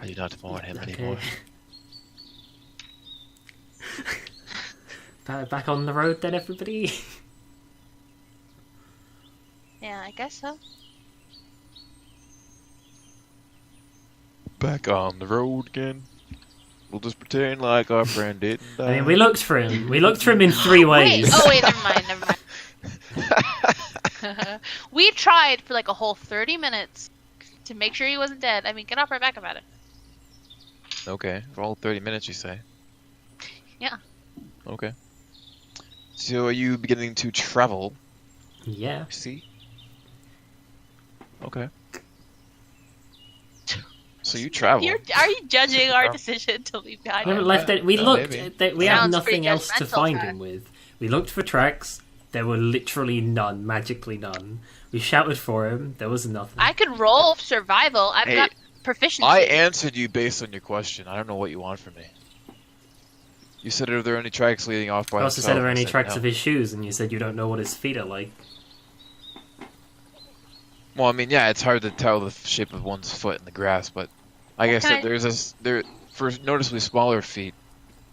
I do not mourn him okay. anymore. Back on the road then, everybody. Yeah, I guess so. Back on the road again. We'll just pretend like our friend didn't die. I mean, we looked for him. We looked for him in 3 ways. Wait, never mind. We tried for like a whole 30 minutes to make sure he wasn't dead. I mean, get off our back about it. Okay, for all 30 minutes, you say? Yeah. Okay. So are you beginning to travel? Yeah. See? Okay. So you travel. Are you judging our decision to leave behind We haven't him? left it. We No, looked. maybe. We have Sounds nothing pretty else to judgmental, find Ty. him with. We looked for tracks. There were literally none. Magically none. We shouted for him. There was nothing. I could roll survival. I've Hey, got proficiency. I answered you based on your question. I don't know what you want from me. You said, are there any tracks leading off by I also himself? said, are there any I tracks no. of his shoes? And you said you don't know what his feet are like. Well, I mean, yeah, it's hard to tell the shape of one's foot in the grass, but like I said, there for noticeably smaller feet,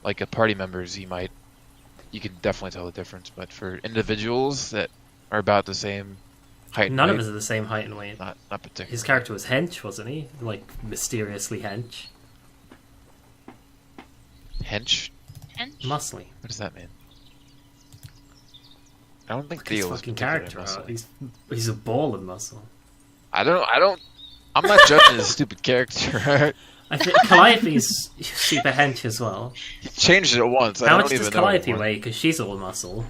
like a party members, you can definitely tell the difference. But for individuals that are about the same height, and None of weight, us are the same height and weight. not particularly. His character was hench, wasn't he? Like mysteriously hench, hench. muscly. What does that mean? I don't think His Theo is fucking particularly character. muscly. He's a ball of muscle. I don't. I'm not judging his stupid character. I think Calliope's super hench as well. He changed it once. I How don't much does even know Calliope anymore. weigh? Because she's all muscle.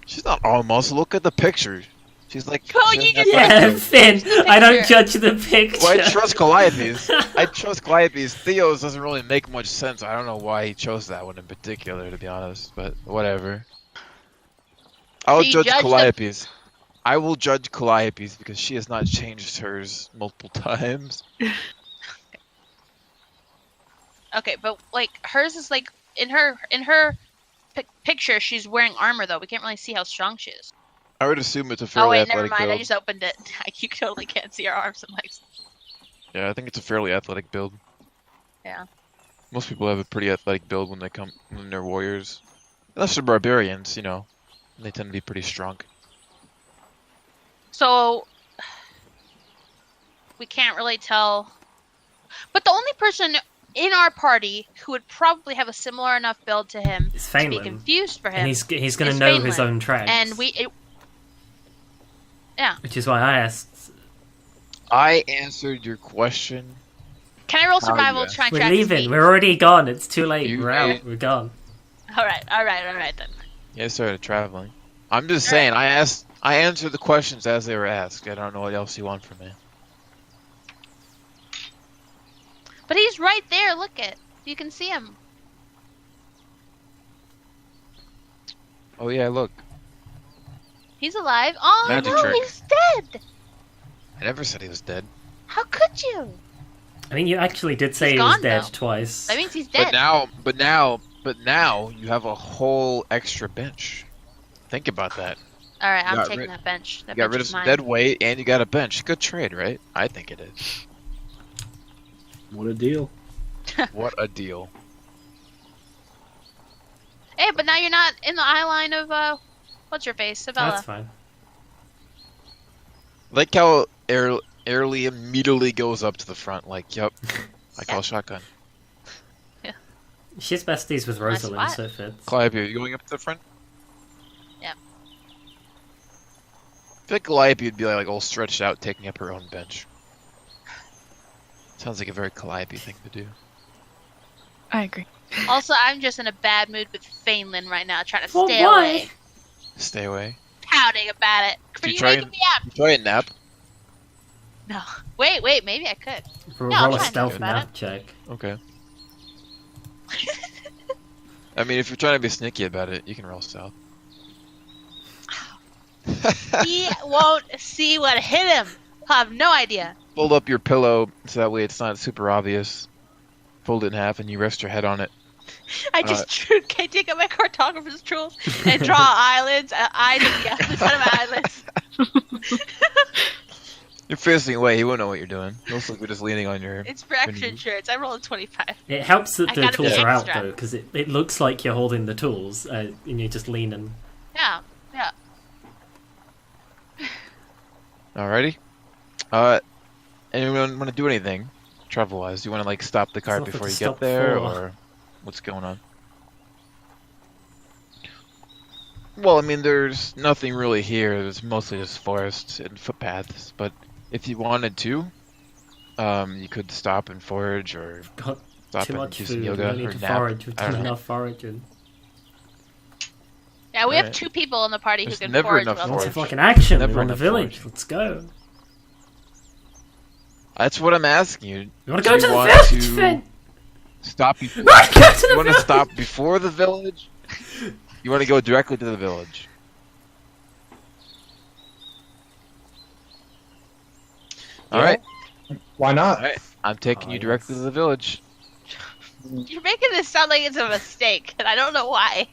She's not all muscle. Look at the picture. She's like. Oh, she you doesn't just- have Yeah, muscles. Finn. I don't judge the picture. Well, I trust Calliope's. I trust Calliope's. Theo's doesn't really make much sense. I don't know why he chose that one in particular, to be honest. But whatever. I'll you judge judge the- Calliope's. I will judge Calliope's because she has not changed hers multiple times. Okay, but like hers is like in her picture, she's wearing armor though. We can't really see how strong she is. I would assume it's a Oh fairly wait, never athletic mind. I build. just opened it. You totally can't see her arms and legs. Yeah, I think it's a fairly athletic build. Yeah. Most people have a pretty athletic build when they're warriors. Unless they're barbarians, you know. They tend to be pretty strong. So we can't really tell. But the only person in our party who would probably have a similar enough build to him It's to be Fainlin. confused for him, And he's going to is know his Fainlin. own tracks. and yeah. Which is why I asked. I answered your question. Can I roll How survival you to try and We're track his leaving. feet? We're already gone. It's too late. You We're out. made- We're gone. All right then. Yeah, I started traveling. I'm just saying, I answered the questions as they were asked. I don't know what else you want from me. But he's right there. Look it. You can see him. Oh yeah, look. He's alive. Oh Magic no, trick. he's dead. I never said he was dead. How could you? I mean, you actually did say He's he was gone, dead though. twice. That means he's dead. But now you have a whole extra bench. Think about that. All right, I'm got taking rid- that bench. That You got bench rid of is some mine. dead weight and you got a bench. Good trade, right? I think it is. What a deal. What a deal. Hey, but now you're not in the eye line of what's your face, Sabella. That's fine. Like how Airly immediately goes up to the front, like, yep, I call shotgun. She's besties with Nice Rosalind, spot. so it fits. Calliope, are you going up to the front? Yep. I feel like Calliope would be like all stretched out, taking up her own bench. Sounds like a very Calliope thing to do. I agree. Also, I'm just in a bad mood with Fainlin right now, trying to Well, stay why? away, Stay away. pouting about it. You You try waking and- me up? You try a nap. No. Wait, maybe I could. Roll Yeah, I'll a try and stealth think about nap check. Okay. I mean, if you're trying to be sneaky about it, you can roll stealth. He won't see what hit him. He'll have no idea. Fold up your pillow so that way it's not super obvious. Fold it in half and you rest your head on it. I just can take out my cartographer's tools and draw eyelids, eyes on the other side of my eyelids. You're facing away, he won't know what you're doing. He'll look like you're just leaning on your... It's for extra insurance. I rolled a 25. It helps that I the gotta be tools are out, extra. though, because it looks like you're holding the tools, and you're just leaning. Yeah. Alrighty. Anyone want to do anything? travel-wise? Do you want to like stop the cart Stop at before the you stop get there, for- or what's going on? Well, I mean, there's nothing really here. There's mostly just forests and footpaths. But if you wanted to, you could stop and forage, or Got stop too and much do food. some We yoga don't need or to nap. forage. We've I don't done know. enough foraging. Yeah, we have Alright. 2 people in the party There's who can never forage enough well. Let's forage. have like an action Never on the enough village. forage. Let's go. That's what I'm asking you. You want Do to go you to the want village, to Finn? stop before? Right, go to the You want to village. stop before the village? You want to go directly to the village? All right, Why not? all right. I'm taking Oh, you directly yes. to the village. You're making this sound like it's a mistake, and I don't know why.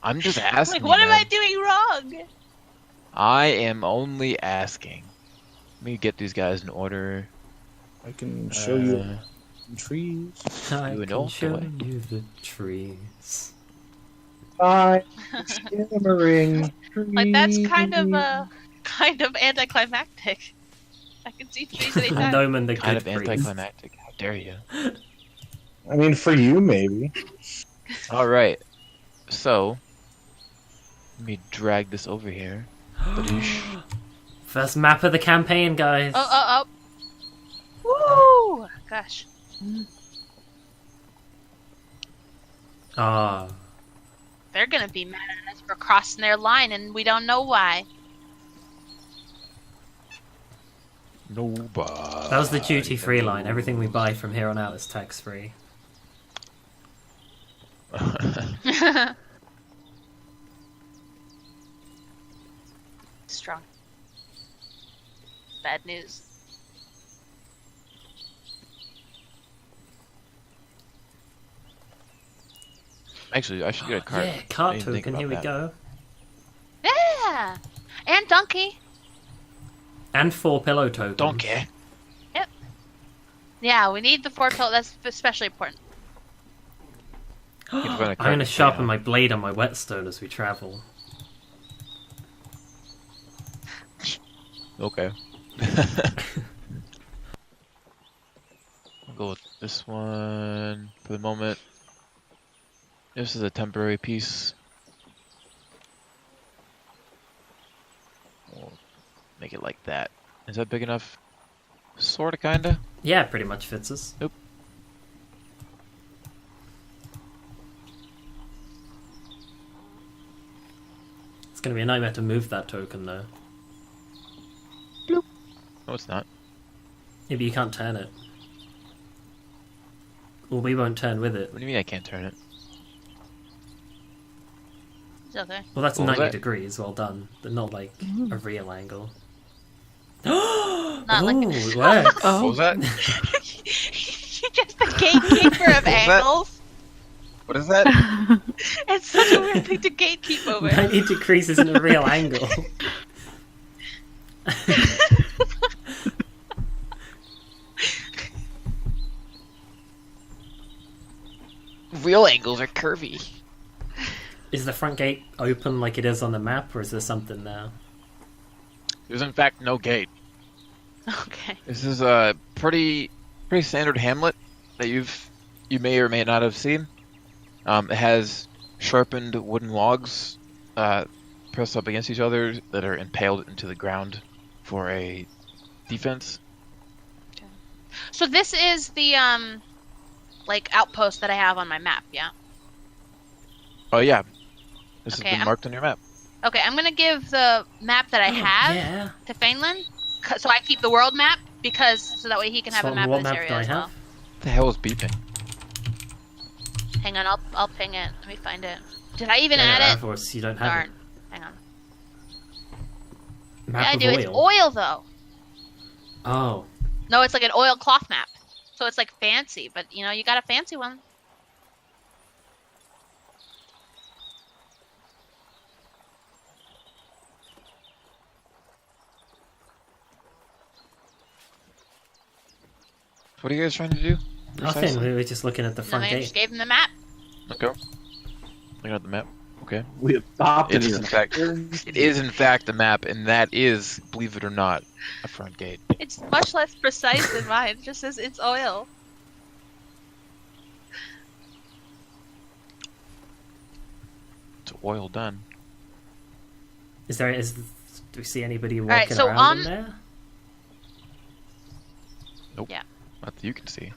I'm just asking. Like, what am man. I doing wrong? I am only asking. Let me get these guys in order. I can show you Uh, some trees. I You can know, show boy. you the trees. I'm skimmering trees. Like, that's kind of anticlimactic. I can see trees anytime. Gnome the kind good of priest. anticlimactic. How dare you? I mean, for you, maybe. All right. So, let me drag this over here. Badoosh. First map of the campaign, guys. Oh. Woo! Gosh. Ah, They're gonna be mad at us for crossing their line, and we don't know why. Nobody. that was the duty-free line. Everything we buy from here on out is tax-free. Strong. Bad news. Actually, I should get a cart. Yeah, I cart didn't think token. about Here we that. go. Yeah! And donkey. And 4 pillow tokens. Donkey. Yeah, we need the 4 pill. That's especially important. You can find a I'm cart gonna to sharpen pay my blade on my whetstone as we travel. on. Okay. I'll go with this one for the moment. This is a temporary piece. We'll make it like that. Is that big enough? Sorta, kinda. Yeah, pretty much fits us. Nope. It's gonna be a nightmare to move that token, though. No, it's not. Yeah, but you can't turn it. Well, we won't turn with it. What do you mean I can't turn it? It's okay. Well, that's What was 90 that? degrees, well done. But not like a real angle. Not like Ooh, it works. What was that? You're just the gatekeeper of that? angles. What is that? It's such a weird thing to gatekeep over. 90 degrees isn't a real angle. Real angles are curvy. Is the front gate open like it is on the map, or is there something there? There's in fact no gate. Okay. This is a pretty standard hamlet that you may or may not have seen. It has sharpened wooden logs pressed up against each other that are impaled into the ground for a defense. So this is the like outpost that I have on my map, yeah? Oh yeah, this Okay, has been I'm- marked on your map. Okay, I'm gonna give the map that I have Yeah. to Fainlin, so I keep the world map, because so that way he can have So a map what of this map area do I as have? well. What the hell is beeping? Hang on, I'll ping it. Let me find it. Did I even No, add it? Of course, you don't have Darn. Hang on. it. Map Yeah, I of do. oil. It's oil though. Oh. No, it's like an oil cloth map. So it's like fancy, but you know, you got a fancy one. What are you guys trying to do? Nothing. We were just looking at the No, front I gate. just gave him the map. Okay. Looking at the map. Okay. We have stopped It in is here. in fact. It is in fact a map, and that is, believe it or not, a front gate. It's much less precise than mine. It just says it's oil. It's oil done. Do we see anybody walking right, so around in there? Nope. Yeah. Not that you can see.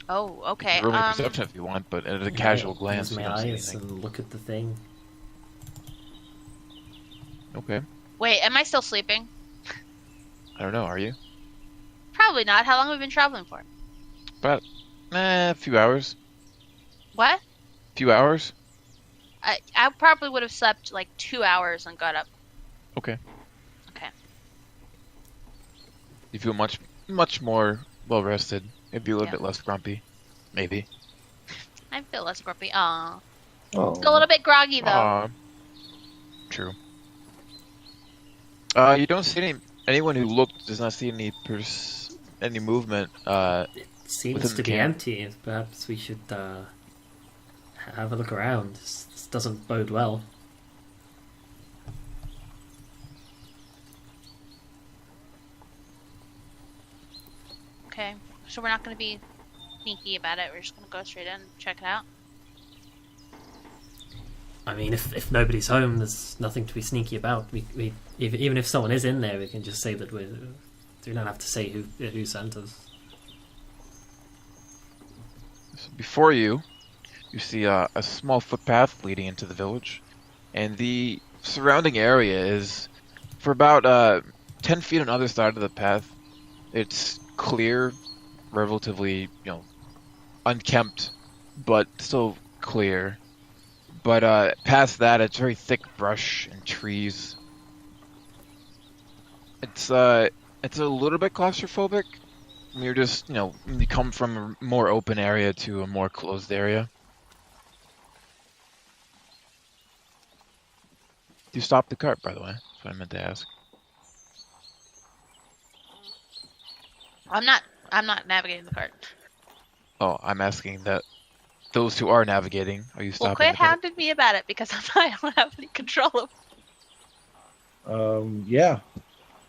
Oh, You okay. can roll me perception if you want, but at a casual glance, Use you my don't see eyes anything. and look at the thing. Okay. Wait, am I still sleeping? I don't know. Are you? Probably not. How long have we been traveling for? About a few hours. What? Few hours. I probably would have slept like 2 hours and got up. Okay. Okay. You feel much more well rested. Maybe a little Yeah. bit less grumpy. Maybe. I feel less grumpy. Aw. Oh. Still a little bit groggy though. True. You don't see anyone who looked does not see any movement. It seems Within to the be camp. empty. Perhaps we should have a look around. This doesn't bode well. Okay. So we're not going to be sneaky about it. We're just going to go straight in and check it out. I mean, if nobody's home, there's nothing to be sneaky about. We even if someone is in there, we can just say that we don't have to say who sent us. So before you see a small footpath leading into the village, and the surrounding area is for about 10 feet on either side of the path. It's clear, relatively unkempt, but still clear. But past that, it's very thick brush and trees. It's a little bit claustrophobic. You're just you come from a more open area to a more closed area. You stopped the cart, by the way. That's what I meant to ask. I'm not navigating the cart. Oh, I'm asking that those who are navigating, are you Well, stopping quit the cart? hounding me about it because I don't have any control of. Yeah.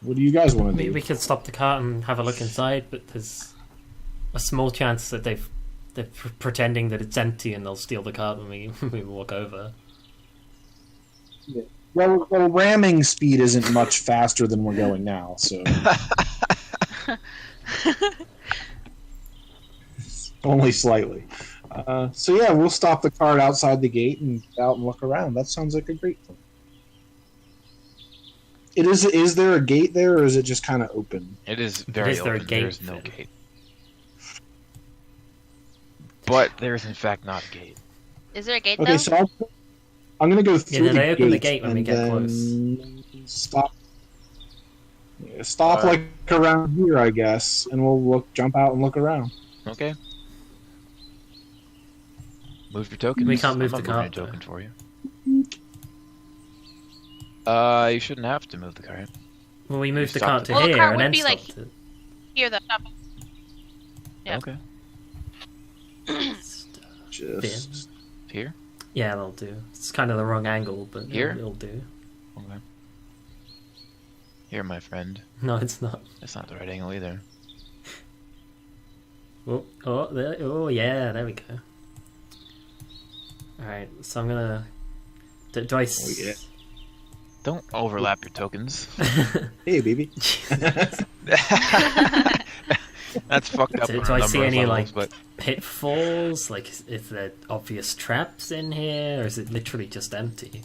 What do you guys want to do? We could stop the cart and have a look inside, but there's a small chance that they're pretending that it's empty and they'll steal the cart when we walk over. Well, ramming speed isn't much faster than we're going now, so only slightly. So yeah, we'll stop the cart outside the gate and get out and look around. That sounds like a great thing. Is there a gate there, or is it just kind of open? It is very Is there a open. gate There's no then? gate. But there is in fact not a gate. Is there a gate Okay, though? so I'm going to go through then the they open the gate gate when we and get then stop. Yeah, stop like around here, I guess, and we'll jump out and look around. Okay. Move your tokens. We can't move I'm the not moving cart, your though. token for you. You shouldn't have to move the cart. Well, we moved the stopped cart it. to Well, the here cart and would then be, like, stopped it. Here though. Yeah. Okay. Just Here? Yeah, that'll do. It's kind of the wrong angle, but Here? it'll do. Okay. Here, my friend. No, it's not. That's not the right angle either. Oh, yeah, there we go. Alright, so I'm gonna... Do I... yeah. Don't overlap your tokens. hey, baby. That's fucked up. Do on a I number see of any, levels, like, pitfalls? Like, is there obvious traps in here, or is it literally just empty?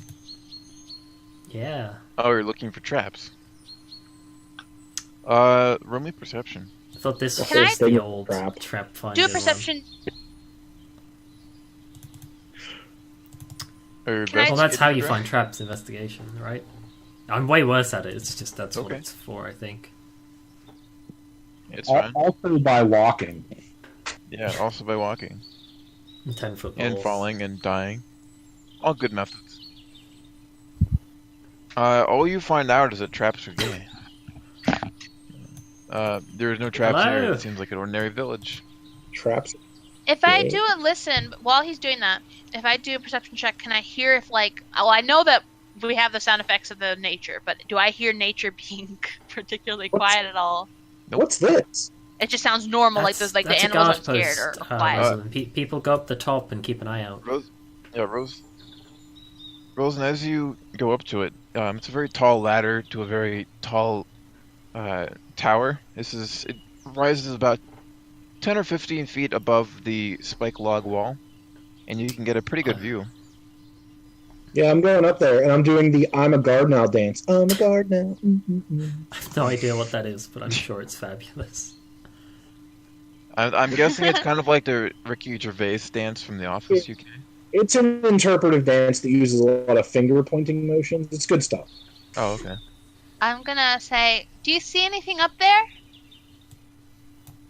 Yeah. Oh, you're looking for traps. Roll me perception. I thought this Can was I- the old Trap. trap finder Do a one. perception. Or Can I- Well, that's how you investigate, find traps, investigation, right? I'm way worse at it, it's just that's what Okay. it's for, I think. It's fine. Also by walking. Yeah, also by walking. 10-foot And balls. falling and dying. All good methods. All you find out is that traps are gay. There's no traps here. Hello? It seems like an ordinary village. Traps. If I do a listen while he's doing that, if I do a perception check, can I hear if like? Oh, I know that we have the sound effects of the nature, but do I hear nature being particularly quiet at all? What's this? It just sounds normal, like the That's a animals aren't guard scared or post, quiet. people go up the top and keep an eye out. Rose, and as you go up to it, it's a very tall ladder to a very tall tower. It rises about 10 or 15 feet above the spike log wall, and you can get a pretty good view. Yeah, I'm going up there, and I'm doing the "I'm a guard now" dance. I'm a guard now. I have no idea what that is, but I'm sure it's fabulous. I'm guessing it's kind of like the Ricky Gervais dance from The Office UK. It's an interpretive dance that uses a lot of finger pointing motions. It's good stuff. Oh, okay. I'm gonna say, do you see anything up there?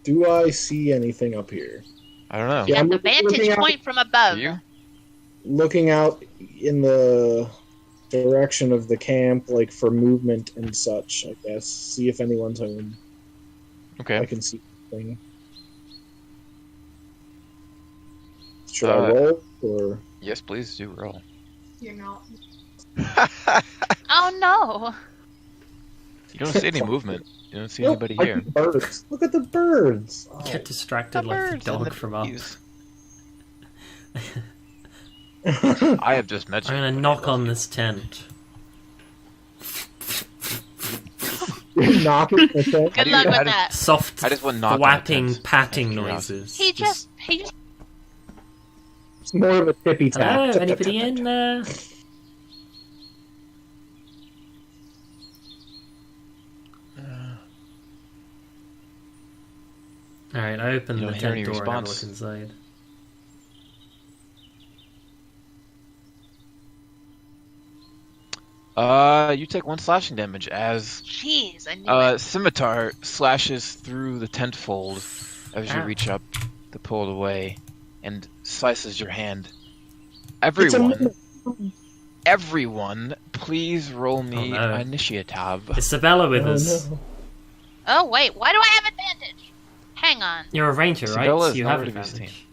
Do I see anything up here? I don't know. You Yeah, have I'm the looking vantage out- point from above. Do you? Looking out in the direction of the camp, like for movement and such, I guess. See if anyone's home. Okay. I can see anything. Should I roll or? Yes, please do roll. You're not. Oh no! You don't see any movement. You don't see Nope, anybody I here. see birds. Look at the birds. Oh. Get distracted like the dog from up. I have just met you. I'm gonna knock on this tent. Knock it. Okay. Good luck with that. Soft, How does one knock on a thwapping, tent? patting Out of curiosity. noises. He just It's more of a tippy tap. Hello, Tap, tap, anybody tap, in tap. there? Alright, I open You the don't hear any tent door and have a look response? inside. You take 1 slashing damage as jeez, I knew it. scimitar slashes through the tent fold as you Ah. reach up to pull it away and slices your hand. It's a Everyone, please roll me Oh, no. initiative. Is Sabella with Oh, us? no. Oh wait, why do I have advantage? Hang on. You're a ranger, right? Sabella So is you not have part of his advantage.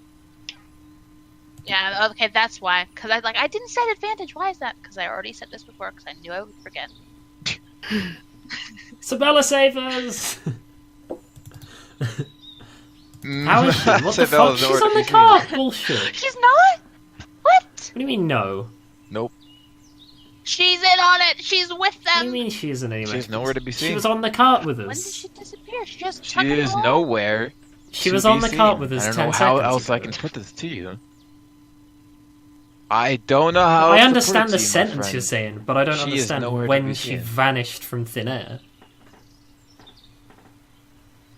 Yeah, okay, that's why. Because I didn't set advantage. Why is that? Because I already said this before. Because I knew I would forget. Sabella, save us! How is she? What the fuck? Sabella's She's nowhere to on be the seen. cart! Bullshit. She's not. What? What do you mean, no? Nope. She's in on it. She's with What do you them. mean she isn't anywhere? She's nowhere to be She seen. was on the cart with When did us. she disappear? She just She chugging is along? nowhere. She to was be on the cart seen. with us I don't 10 know how seconds else I ago. can put this to you. I don't know how. I else to understand put the it to you, my sentence friend. you're saying, but I don't She is understand nowhere to when be she seen. vanished from thin air.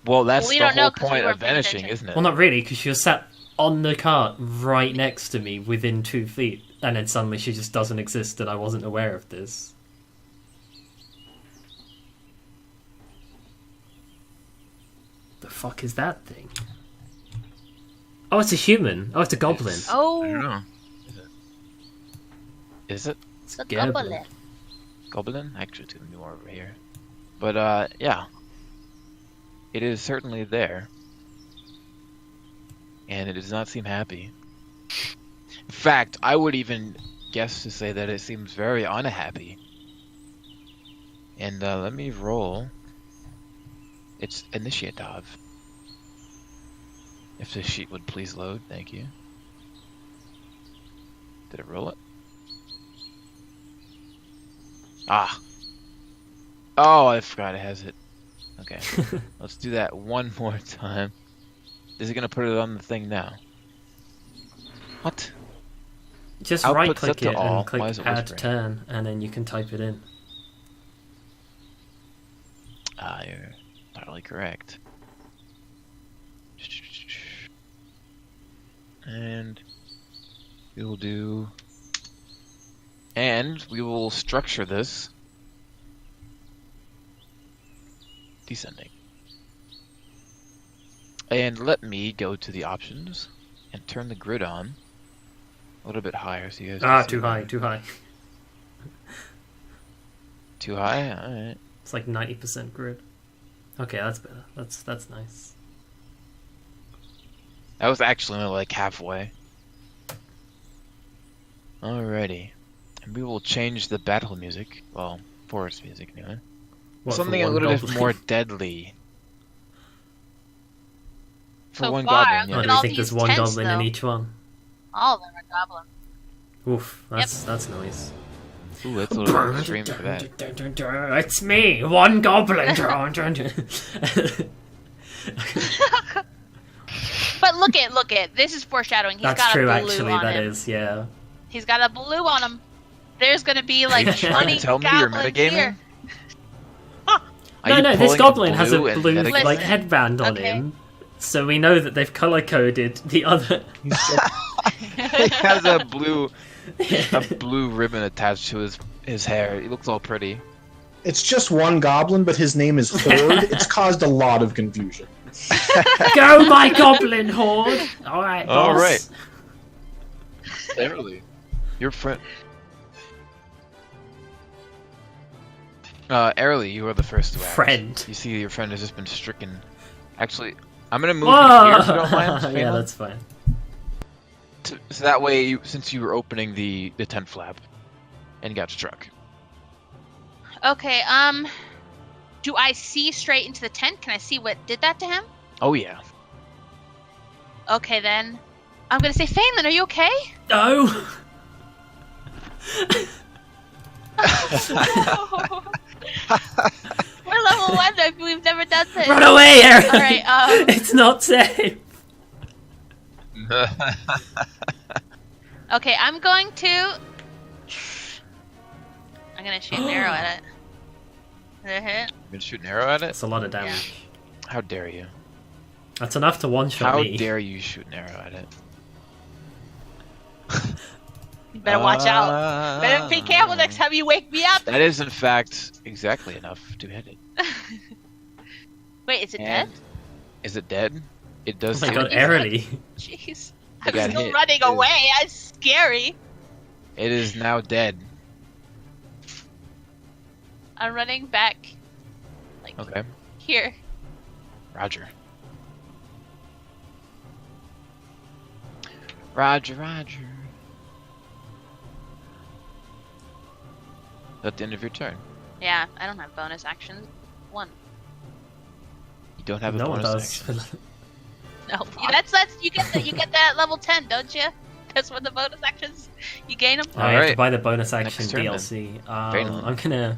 Well, that's Well, we the don't know whole 'cause we point of weren't paying vanishing, attention. isn't it? Well, not really, because she was sat on the cart right next to me within 2 feet, and then suddenly she just doesn't exist and I wasn't aware of this. The fuck is that thing? Oh, it's a human. Oh, it's a goblin. It's- Oh, I don't know. Is it It's the a goblin. goblin. goblin? Actually, it's gonna be more over here. But yeah, it is certainly there, and it does not seem happy. In fact, I would even guess to say that it seems very unhappy. And let me roll its initiative. If this sheet would please load, thank you. Did it roll it? Ah. Oh, I forgot it has it. Okay. Let's do that one more time. Is it gonna put it on the thing now? What? Just Output right click set to it all. and click Why is it add whispering? turn, and then you can type it in. Ah, you're entirely correct. And we will do. And we will structure this descending. And let me go to the options and turn the grid on a little bit higher so you guys can Ah, see too high, better. too high. Too high? Alright. It's like 90% grid. Okay, that's better. That's nice. That was actually only like halfway. Alrighty. And we will change the battle music. Well, forest music anyway. What, for Something a one little bit goblin? more deadly. For So one far, goblin, Oh, yeah. look do at you all think there's these one tents, goblin in though. each one? All of them are goblin. Oof, that's nice. Ooh, that's a little extreme for that. It's me, one goblin. But look it. This is foreshadowing. He's That's got true, a blue actually. on That him. is, yeah. He's got a blue on him. There's gonna be like Are you trying 20 to tell me you're goblins metagaming? here. Are No, you this pulling goblin has a and blue metagaming? like headband on Okay. him, so we know that they've color coded the other. He has a blue ribbon attached to his hair. He looks all pretty. It's just one goblin, but his name is Horde. It's caused a lot of confusion. Go, my goblin horde! All right, boss. All right. Clearly, your friend. Airly, you are the first to act. Friend. You see, your friend has just been stricken. Actually, I'm gonna move Whoa! you here if you don't mind. Yeah, Phelan. that's fine. So that way, since you were opening the tent flap and got struck. Okay, do I see straight into the tent? Can I see what did that to him? Oh yeah. Okay, then. I'm gonna say, Phelan, are you okay? No! We're level 1, we've never done this. Run away, Aaron! Alright, It's not safe! Okay, I'm going to... I'm gonna shoot an arrow at it. Did it hit? You gonna shoot an arrow at it? That's a lot of damage. How dare you? That's enough to one-shot How me. dare you shoot an arrow at it? You better watch out. Better be careful next time you wake me up. That is, in fact, exactly enough to hit it. Wait, is it And dead? is it dead? It does. Oh my seem- god, airily. Jeez. You I'm got still hit. running It is- away. That's scary. It is now dead. I'm running back. Like Okay. here. Roger. Roger, Roger. At the end of your turn. Yeah, I don't have bonus actions. 1. You don't have a No one bonus does. action. No. That's you get that level 10, don't you? That's when the bonus actions you gain them. Oh, you have to Alright. buy the bonus action Next turn, then. DLC. Phelan. I'm gonna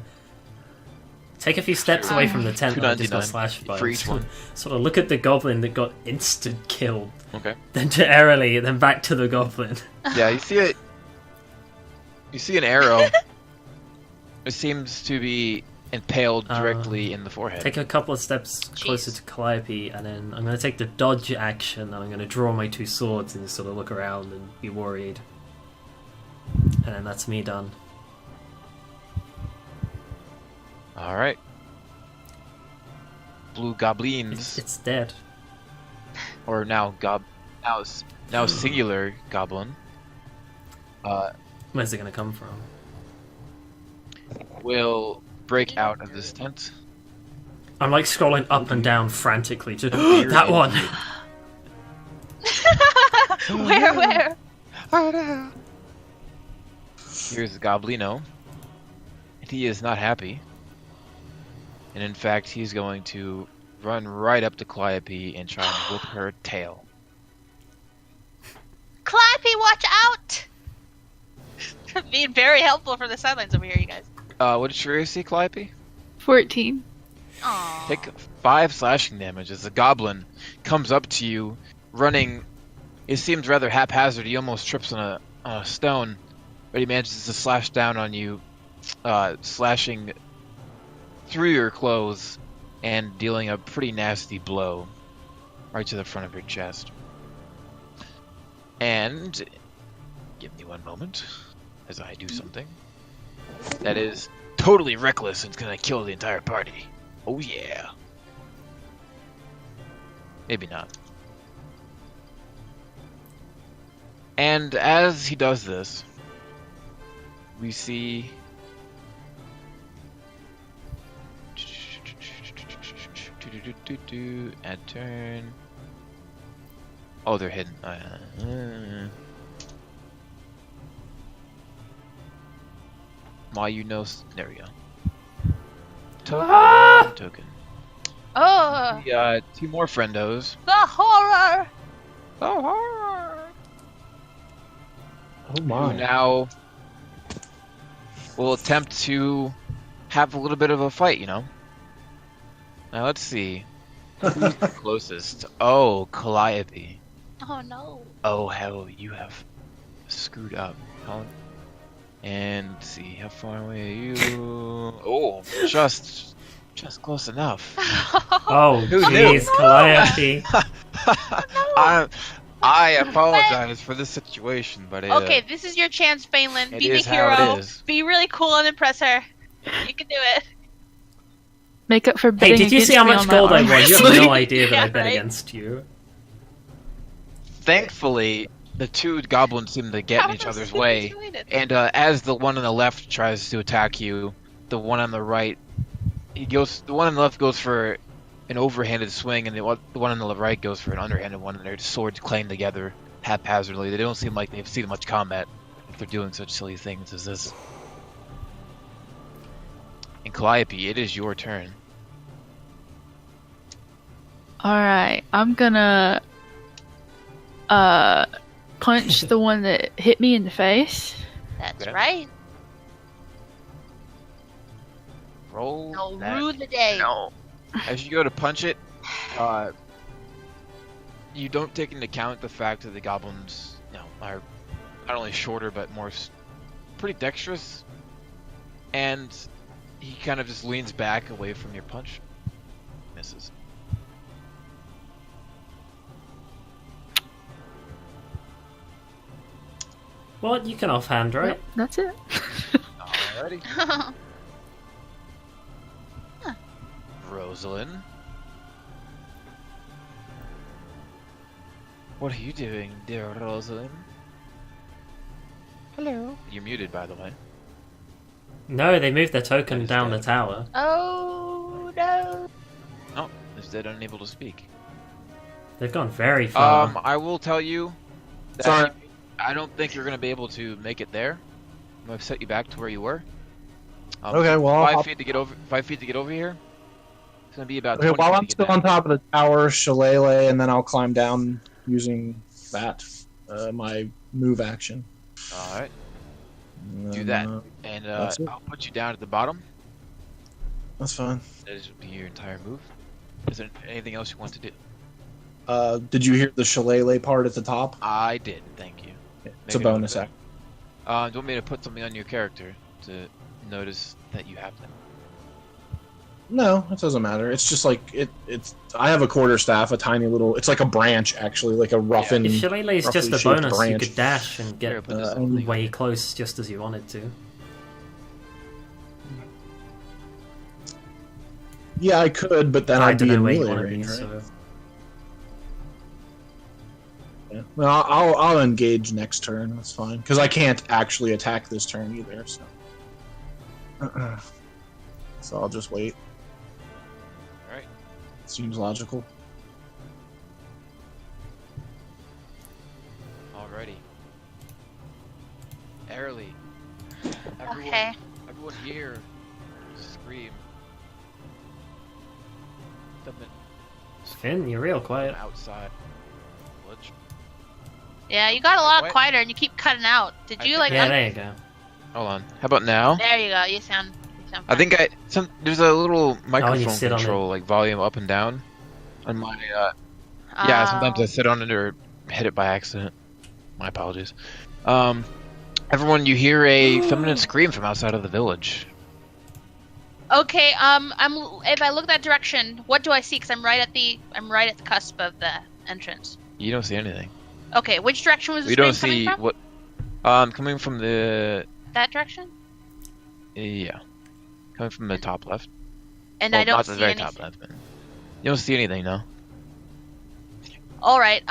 take a few steps away from the tent and I just got $2.99 slash for buttons. each one. Sort of look at the goblin that got instant killed, Okay. then to airily, then back to the goblin. Yeah, you see it. You see an arrow. It seems to be impaled directly in the forehead. Take a couple of steps closer to Calliope, and then I'm going to take the dodge action, and I'm going to draw my 2 swords and sort of look around and be worried. And then that's me done. All right. Blue goblins, It's dead. or now now singular goblin, Where's it going to come from? will break out of this tent. I'm like scrolling up and down frantically to that one. Where? Here's Goblino, and he is not happy. And in fact, he's going to run right up to Calliope and try and whip her tail. Clappy, watch out! Being very helpful for the sidelines over here, you guys. What did your AC, Calliope? 14. Aww. Take 5 slashing damage as the goblin comes up to you, running. It seems rather haphazard. He almost trips on a stone, but he manages to slash down on you, slashing through your clothes and dealing a pretty nasty blow right to the front of your chest. And give me one moment as I do something that is totally reckless and it's gonna kill the entire party. Oh yeah. Maybe not. And as he does this, we see at turn. Oh, they're hidden. There we go. Token. Token. Oh, Two more friendos. the horror! Oh, horror! Oh Who my. now will attempt to have a little bit of a fight, you know? Now let's see. Who's the closest? Oh, Calliope. Oh no. Oh, hell, you have screwed up. And let's see, how far away are you? Oh, just close enough. Oh, Who jeez, Calliope. I apologize for this situation, but Okay, this is your chance, Phelan. it Be the is how it hero. is. Be really cool and impress her. You can do it. Make up for Hey, bidding did you see how against much me on gold I that won? You have arm no wrestling. idea that Yeah, I bet right? against you. Thankfully, the two goblins seem to get in each other's way, and as the one on the left tries to attack you, the one on the right, the one on the left goes for an overhanded swing, and the one on the right goes for an underhanded one, and their swords clang together haphazardly. They don't seem like they've seen much combat if they're doing such silly things as this. And Calliope, it is your turn. Alright, I'm gonna punch the one that hit me in the face. That's Okay. right. Roll No, that. rue the day. No. As you go to punch it, you don't take into account the fact that the goblins, are not only shorter but more pretty dexterous, and he kind of just leans back away from your punch. Misses. Well, you can offhand, right? Yep, that's it. Alrighty. Rosalind. What are you doing, dear Rosalind? Hello. You're muted, by the way. No, they moved their token That is down the dead. tower. Oh no. Oh, instead unable to speak. They've gone very far. I will tell you that Sorry. I don't think you're going to be able to make it there. I'm going to set you back to where you were. Okay, well, 5 I'll- feet to get over. 5 feet to get over here. It's going to be about. Okay, 20 while feet I'm to get still back. on top of the tower, shillelagh, and then I'll climb down using that, my move action. All right, And do then, that, and that's it. I'll put you down at the bottom. That's fine. That is be your entire move. Is there anything else you want to do? Did you hear the shillelagh part at the top? I did. Thank you. It's a Maybe bonus I'll do action. that. Do you want me to put something on your character to notice that you have them? No, it doesn't matter. It's just like it's. I have a quarterstaff, a tiny little. It's like a branch, actually, like a roughened. If Shillelagh is just roughly a shaped bonus, you branch. could dash and Here, get put this little thing on way here. close just as you wanted to. Yeah, I could, but then I I'd don't be know in where you melee want to be, range, right? so... Yeah. Well, I'll engage next turn. That's fine because I can't actually attack this turn either. So, so I'll just wait. All right. Seems logical. Alrighty. Airly. Okay. Everyone here, scream. Something Finn, you're real quiet. outside. Village. Yeah, you got a lot What? quieter and you keep cutting out. Did you like? Yeah, there you go. Hold on. How about now? There you go. You sound. I think there's a little microphone sit on it. control, like volume up and down, on my. Yeah, sometimes I sit on it or hit it by accident. My apologies. Everyone, you hear a feminine scream from outside of the village. Okay. If I look that direction, what do I see? Because I'm right at the cusp of the entrance. You don't see anything. Okay. Which direction was the We scream don't see coming from? what. Coming from the. That direction. Yeah. Coming from the top left. And Well, I don't not the see very anything. top left. Man. You don't see anything, no. All right.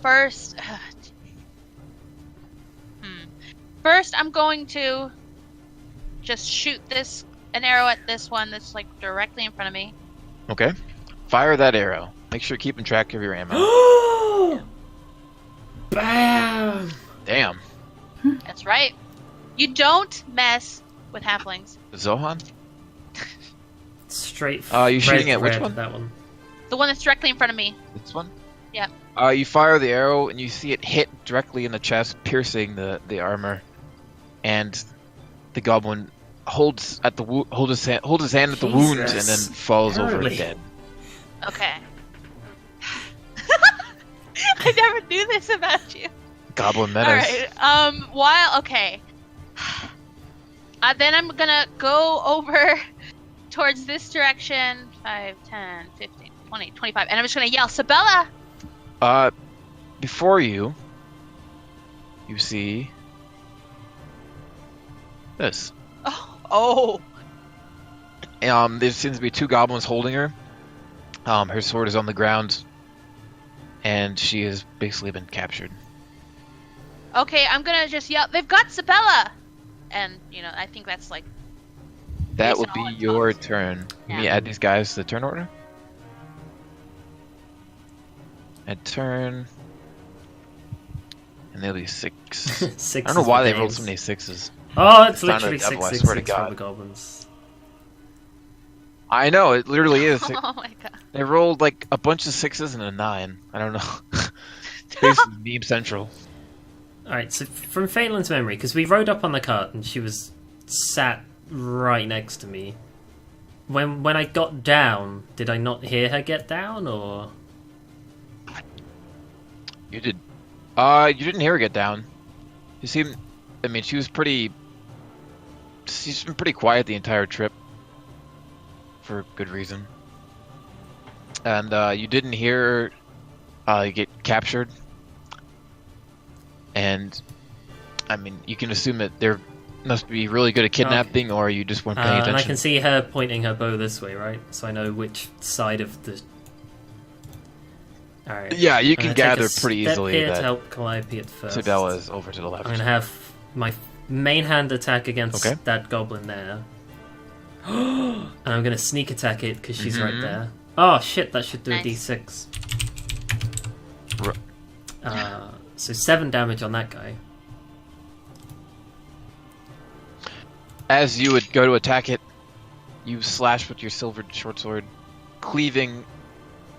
First. First, I'm going to just shoot an arrow at this one that's like directly in front of me. Okay. Fire that arrow. Make sure you're keeping track of your ammo. Bam! Damn. That's right. You don't mess with halflings. Zohan? Straight. You shooting at which red, one? That one. The one that's directly in front of me. This one? Yep. You fire the arrow and you see it hit directly in the chest, piercing the armor, and the goblin holds his hand at the wound and then falls over Early. dead. Okay. I never knew this about you. Goblin menace. Alright, okay. Then I'm gonna go over towards this direction. 5, 10, 15, 20, 25. And I'm just gonna yell, Sabella! Before you see this. Oh. There seems to be two goblins holding her. Her sword is on the ground, and she has basically been captured. Okay, I'm gonna just yell, they've got Sabella! And, I think that's like... That based would on be all it your costs. turn. Let me Yeah. add these guys to the turn order. Add turn. And they'll be 6. Six. I don't know why they rolled names. so many 6s. Oh, it's It's not literally a devil, I 6, swear to 6 for God. the goblins. I know, it literally is. Oh my god. They rolled like a bunch of 6s and a 9. I don't know. It's basically meme central. Alright, so from Phelan's memory, because we rode up on the cart and she was sat right next to me. When I got down, did I not hear her get down, or...? You did. You didn't hear her get down. You seem. I mean, she's been pretty quiet the entire trip. For good reason. And you didn't hear her get captured. And I mean, you can assume that they're must be really good at kidnapping, or you just weren't paying attention. And I can see her pointing her bow this way, right? So I know which side of the... Alright. Yeah, you I'm can gonna gather take a pretty step easily here to that help Calliope at first. Sabella is over to the left. I'm gonna have my main hand attack against Okay. that goblin there. And I'm gonna sneak attack it because she's right Mhm. there. Oh shit, that should do Nice. a d6. R- So 7 damage on that guy. As you would go to attack it, you slash with your silver short sword, cleaving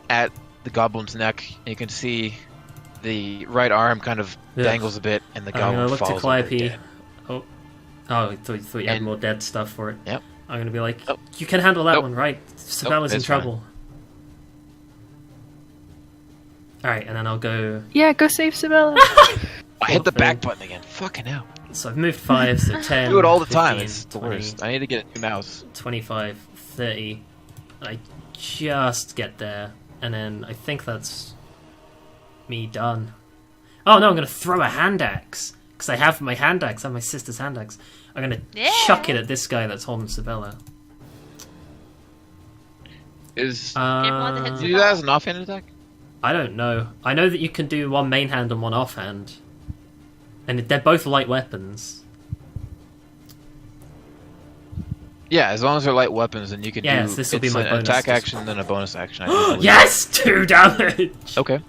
at the goblin's neck. And you can see the right arm kind of Yeah. dangles a bit, and the I'm gonna goblin look falls to over Calliope. dead. Oh, I thought you had And- more dead stuff for it. Yep. I'm gonna be like, Oh. you can handle that Nope. one, right? Sabella's in it's fine. trouble. Alright, and then I'll go... Yeah, go save Sabella. I hit the Full back thing. button again. Fucking hell. So I've moved 5, so 10, Do it all the time. 15, It's the 20, worst. I need to get a new mouse. 25, 30. I just get there, and then I think that's me done. Oh no, I'm gonna throw a hand axe because I have my hand axe. I have my sister's hand axe. I'm gonna Yeah. chuck it at this guy that's holding Sabella. Is Everyone that hits do you do that as an offhand attack? I don't know. I know that you can do one main hand and one offhand, and they're both light weapons. Yeah, as long as they're light weapons, then you can Yes, do. this will be it's my an bonus, attack just- action, then a bonus action. I do believe. Yes, 2 damage. Okay.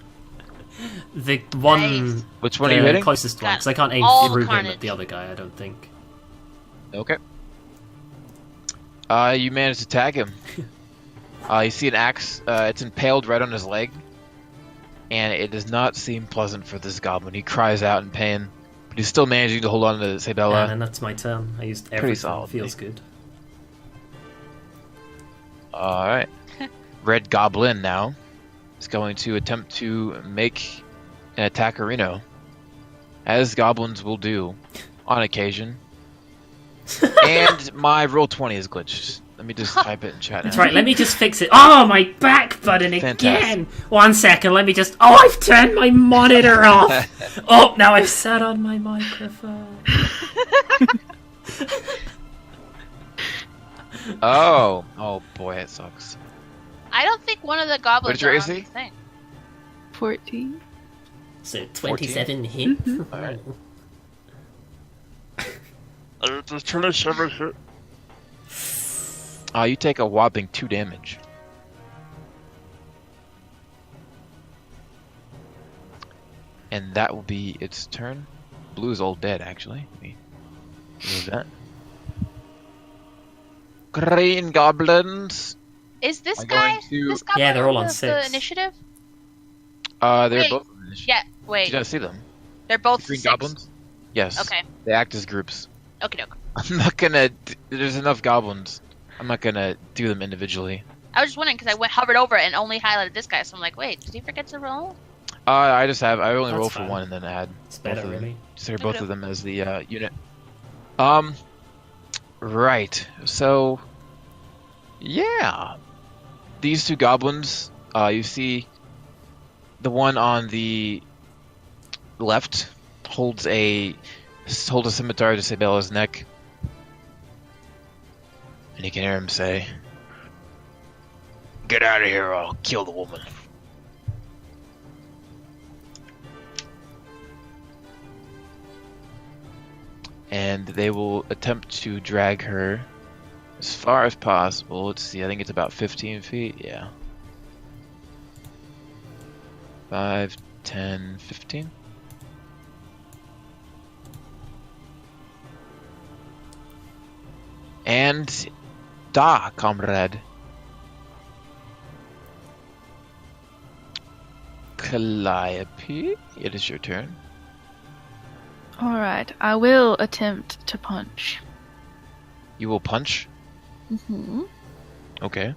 The one, Nice. Which one the are you hitting? closest one, Got because I can't aim all the through him carnage. at the other guy. I don't think. Okay. You managed to tag him. You see an axe. It's impaled right on his leg, and it does not seem pleasant for this goblin. He cries out in pain, but he's still managing to hold on to Sabella. And then that's my turn. I used everything. solid, Feels mate. good. All right. Red Goblin now is going to attempt to make an attackerino, as goblins will do on occasion. And my roll 20 is glitched. Let me just type it in chat. That's now. right. Let me just fix it. Oh, my back button again. Fantastic. 1 second. Let me just. Oh, I've turned my monitor off. Oh, now I've sat on my microphone. Oh boy, it sucks. I don't think one of the goblins What is your are AC? on this thing. 14. So 27 hit. All right. You take a whopping 2 damage. And that will be its turn. Blue's all dead, actually. Let me move that. Green goblins. Is this I'm guy? going to- This guy Yeah, they're all on the 6. initiative? They're Wait. both. Yeah. Did Wait. you guys see them? They're both Green 6. goblins. Yes. Okay. They act as groups. Okie doke. I'm not gonna. There's enough goblins. I'm not gonna do them individually. I was just wondering because hovered over it and only highlighted this guy, so I'm like, wait, did he forget to roll? I only That's roll for fine. one and then add It's both better, of them. really. Consider Okay, both okay. of them as the unit. Right. So, yeah, these two goblins. You see, the one on the left holds a scimitar to Sabella's neck, and you can hear him say, "Get out of here! Or I'll kill the woman." And they will attempt to drag her as far as possible. Let's see, I think it's about 15 feet. Yeah. 5, 10, 15. And da, comrade. Calliope, it is your turn. Alright, I will attempt to punch. You will punch. Mm-hmm. Okay.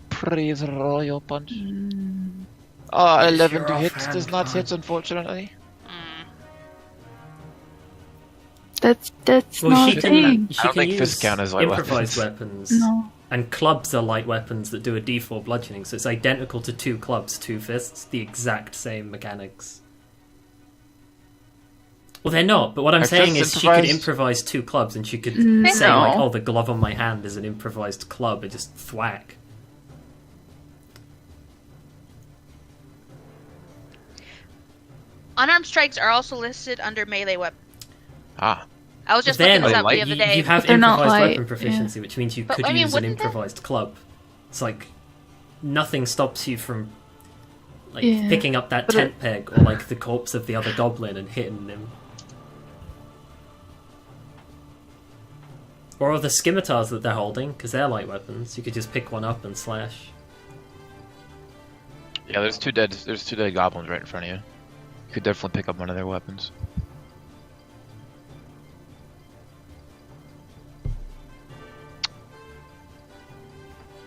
Please roll your punch. Mm, 11 your to hit offhand does not hit, punch. unfortunately. that's Well, not she a can, thing. she I don't can think use fists count as light improvised weapons. weapons. No. And clubs are light weapons that do a d4 bludgeoning, so it's identical to 2 clubs, 2 fists, the exact same mechanics. Well, they're not, but what I'm Are saying fists is she could improvised? improvise 2 clubs, and she could No. say, like, oh, the glove on my hand is an improvised club, and just thwack. Unarmed strikes are also listed under melee weapon. Ah. I was just They're looking this not up light. the other You, day. you have But they're not improvised light, weapon proficiency, which means you But, could I mean, use an wouldn't that- improvised club. It's like nothing stops you from like Yeah, picking up that but tent peg or like the corpse of the other goblin and hitting him. Or the scimitars that they're holding, because they're light weapons. You could just pick one up and slash. Yeah, there's two dead goblins right in front of you. You could definitely pick up one of their weapons.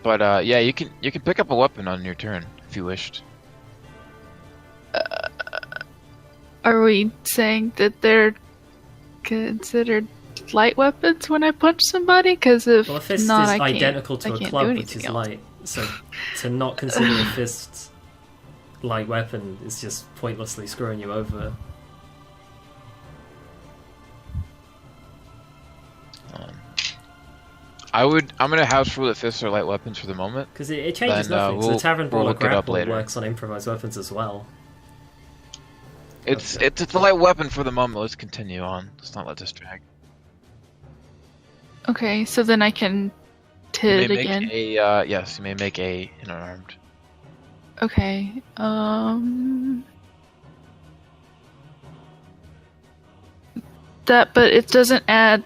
But yeah, you can pick up a weapon on your turn if you wished. Are we saying that they're considered light weapons when I punch somebody? Because if Well, a fist not, is I can't, identical to I a can't club, do which is anything else. light. So to not consider a fist light weapon is just pointlessly screwing you over. I'm gonna house rule that fists are light weapons for the moment. Because it changes Then, nothing. So we'll- the Tavern we'll Brawler look it up grapple later. works on improvised weapons as well. It's a light weapon for the moment. Let's continue on. Let's not let this drag. Okay, so then I can You hit may again. make yes, you may make a unarmed. Okay. That, but it doesn't add.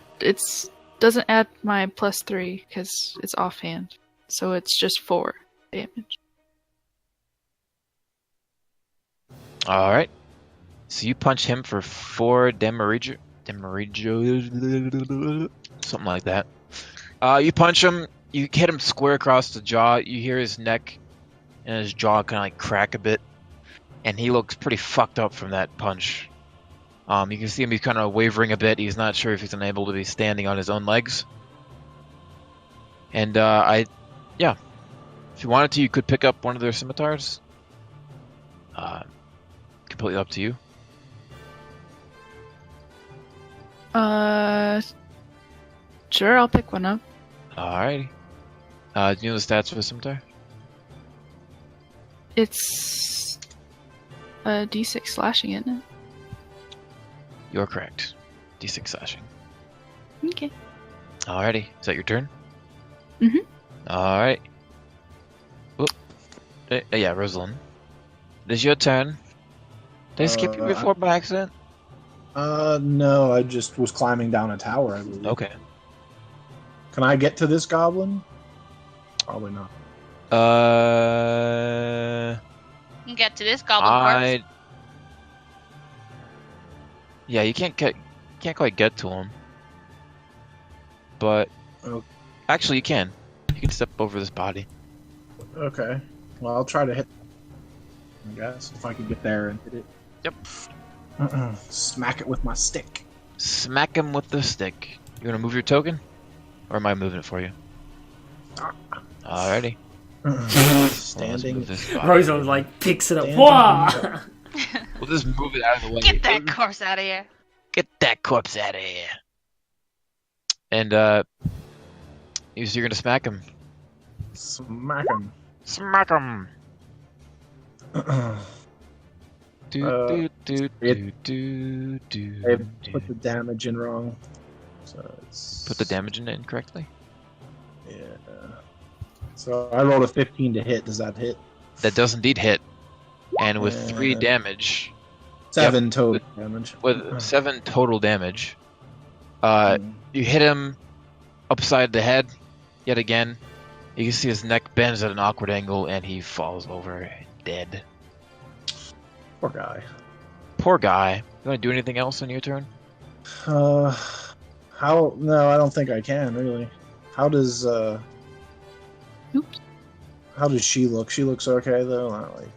Doesn't add my +3 because it's offhand. So it's just 4 damage. All right. So you punch him for 4 damage, something like that. You punch him. You hit him square across the jaw. You hear his neck and his jaw kind of like crack a bit, and he looks pretty fucked up from that punch. You can see him. He's kind of wavering a bit. He's not sure if he's unable to be standing on his own legs. And yeah, if you wanted to, you could pick up one of their scimitars. Completely up to you. Sure, I'll pick one up. Alrighty. Do you know the stats for the scimitar? It's a D6 slashing, isn't it? You're correct. D6 slashing. Okay. Alrighty. Is that your turn? Mhm. Alright. Whoop. Yeah, Rosalind. It is your turn. Did I skip you before by accident? No, I just was climbing down a tower, I believe. Okay. Can I get to this goblin? Probably not. You can get to this goblin corpse. Yeah, you can't quite get to him. But actually, you can. You can step over this body. Okay. Well, I'll try to hit. I guess if I can get there and hit it. Yep. Smack it with my stick. Smack him with the stick. You want to move your token, or am I moving it for you? Alrighty. Standing. Rosa like picks it up. Standing. Wah! We'll just move it out of the way. Get that corpse out of here. Get that corpse out of here. And you're gonna smack him. Smack him. Smack him. Do. I put the damage in wrong. So it's... Put the damage in incorrectly? Yeah. So I rolled a 15 to hit. Does that hit? That does indeed hit. And with 3 damage... 7 total damage. With 7 total damage, you hit him upside the head yet again. You can see his neck bends at an awkward angle and he falls over dead. Poor guy. Poor guy. You want to do anything else on your turn? How? No, I don't think I can really. How does Oops. How does she look? She looks okay though. Not like.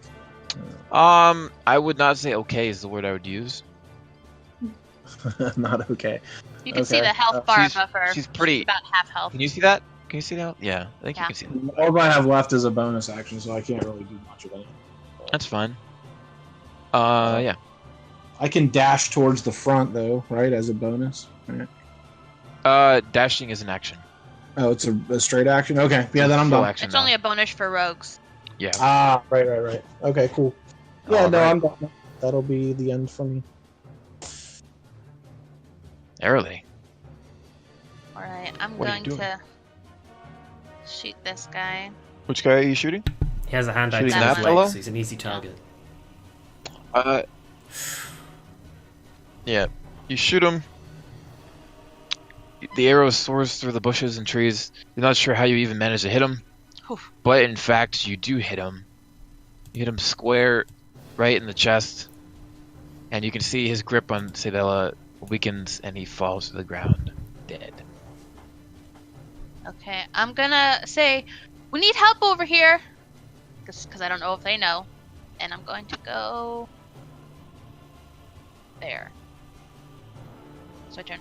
I would not say okay is the word I would use. Not okay. You can see the health bar above her. She's pretty. About half health. Can you see that? Can you see that? Yeah, I think you can see that. All I have left is a bonus action, so I can't really do much of anything. That's fine. Yeah. I can dash towards the front though, right? As a bonus. Right. Dashing is an action. Oh, it's a straight action. Okay, yeah, then I'm Full done. action It's now. only a bonus for rogues. Yeah. Ah, right. Okay, cool. Yeah, no, Alright. I'm done. That'll be the end for me. Early. Alright, I'm What are you going doing? to shoot this guy. Which guy are you shooting? He has a hand out Shooting to that his fellow? legs. He's an easy target. Yeah. You shoot him. The arrow soars through the bushes and trees. You're not sure how you even managed to hit him. Oof. But in fact, you do hit him. You hit him square right in the chest. And you can see his grip on Sabella weakens and he falls to the ground dead. Okay, I'm gonna say, we need help over here. Because I don't know if they know. And I'm going to go... there. It's my turn.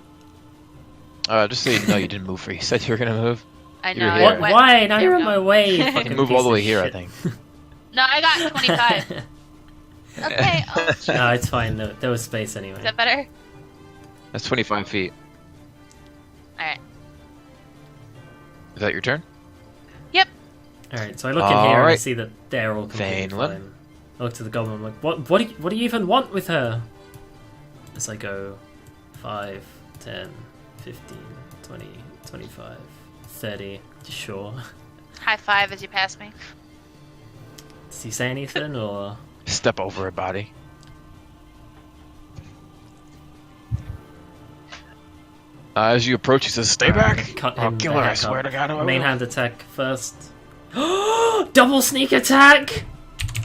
Just so you know, you didn't move where you said you were gonna move. I You're know. here. I What? went- Why? Now There you're we in my go. way. You fucking can move all piece the of way here, I shit. think. No, I got 25. Okay, oh, is No, it's fine. There was space anyway. that better? That's 25 feet. Alright. Is that your turn? Alright, so I look in here and I Alright. see that they're all completely Vainland. fine. I look to the goblin, I'm like, what do you even want with her? As I go 5, 10, 15, 20, 25, 30, sure. High five as you pass me. Does he say anything or Step over her body. As you approach, he says, "Stay back! cut I'll him kill the her, I heck swear up. to God, I Main will." hand attack first. Double sneak attack!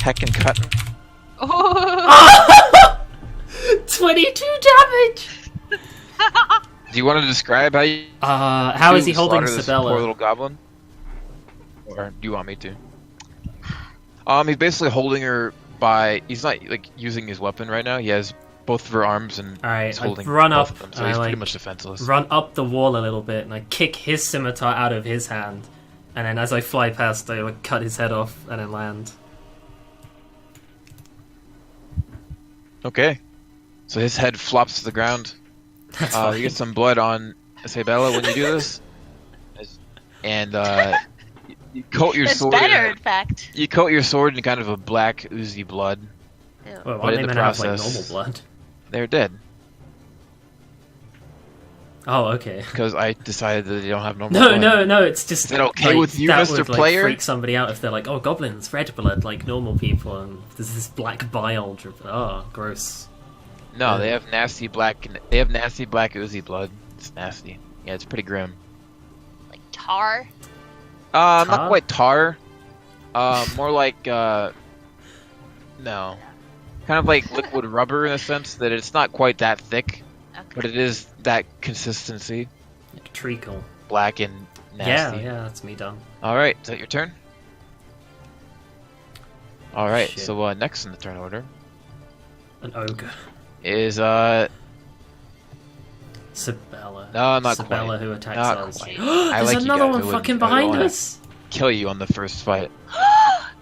Heck and cut. Oh! 22 damage! Do you want to describe how you How is he holding slaughter this Sabella? poor little goblin? Or do you want me to? He's basically holding her by. He's not like using his weapon right now. He has both of her arms and Alright, he's I holding run both up of them, so and I, he's pretty like, much defenseless. Run up the wall a little bit and I kick his scimitar out of his hand. And then as I fly past, I like cut his head off and then land. Okay. So his head flops to the ground. That's You fine. get some blood on Sabella when you do this, and you coat your It's sword. better, in fact. You coat your sword in kind of a black, oozy blood. Ew. Well, but why in don't they the have like process- normal blood? They're dead. Oh, okay. because I decided that they don't have normal blood. No, it's just... Is that okay with you, that Mr. would, Player? freak somebody out if they're like, oh, goblins, red blood, like normal people, and there's this black bile dripping. Oh, gross. No, they have nasty black. They have nasty black oozy blood. It's nasty. Yeah, it's pretty grim. Like tar. Not Tar? quite tar. More like no, kind of like liquid rubber in a sense that it's not quite that thick, Okay. but it is that consistency. Like treacle. Black and nasty. Yeah, that's me done. All right, is that your turn? All right. Shit. So next in the turn order An ogre. is Sabella. No, not Sabella quite. who attacks Not us. quite. There's I like you another guys. one I fucking wouldn't- I behind wanna- us. kill you on the first fight,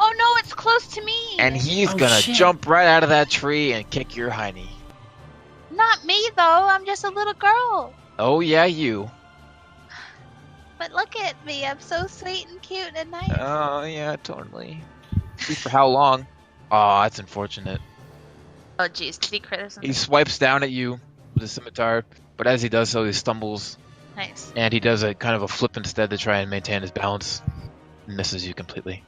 Oh no, it's close to me. and he's Oh, gonna shit. jump right out of that tree and kick your hiney. Not me though. I'm just a little girl. Oh yeah, you. But look at me. I'm so sweet and cute and nice. Oh yeah, totally. See for how long? Oh, that's unfortunate. Oh jeez, did he crit or He something? swipes down at you with his scimitar, but as he does so, he stumbles, Nice. and he does a kind of a flip instead to try and maintain his balance. Misses you completely.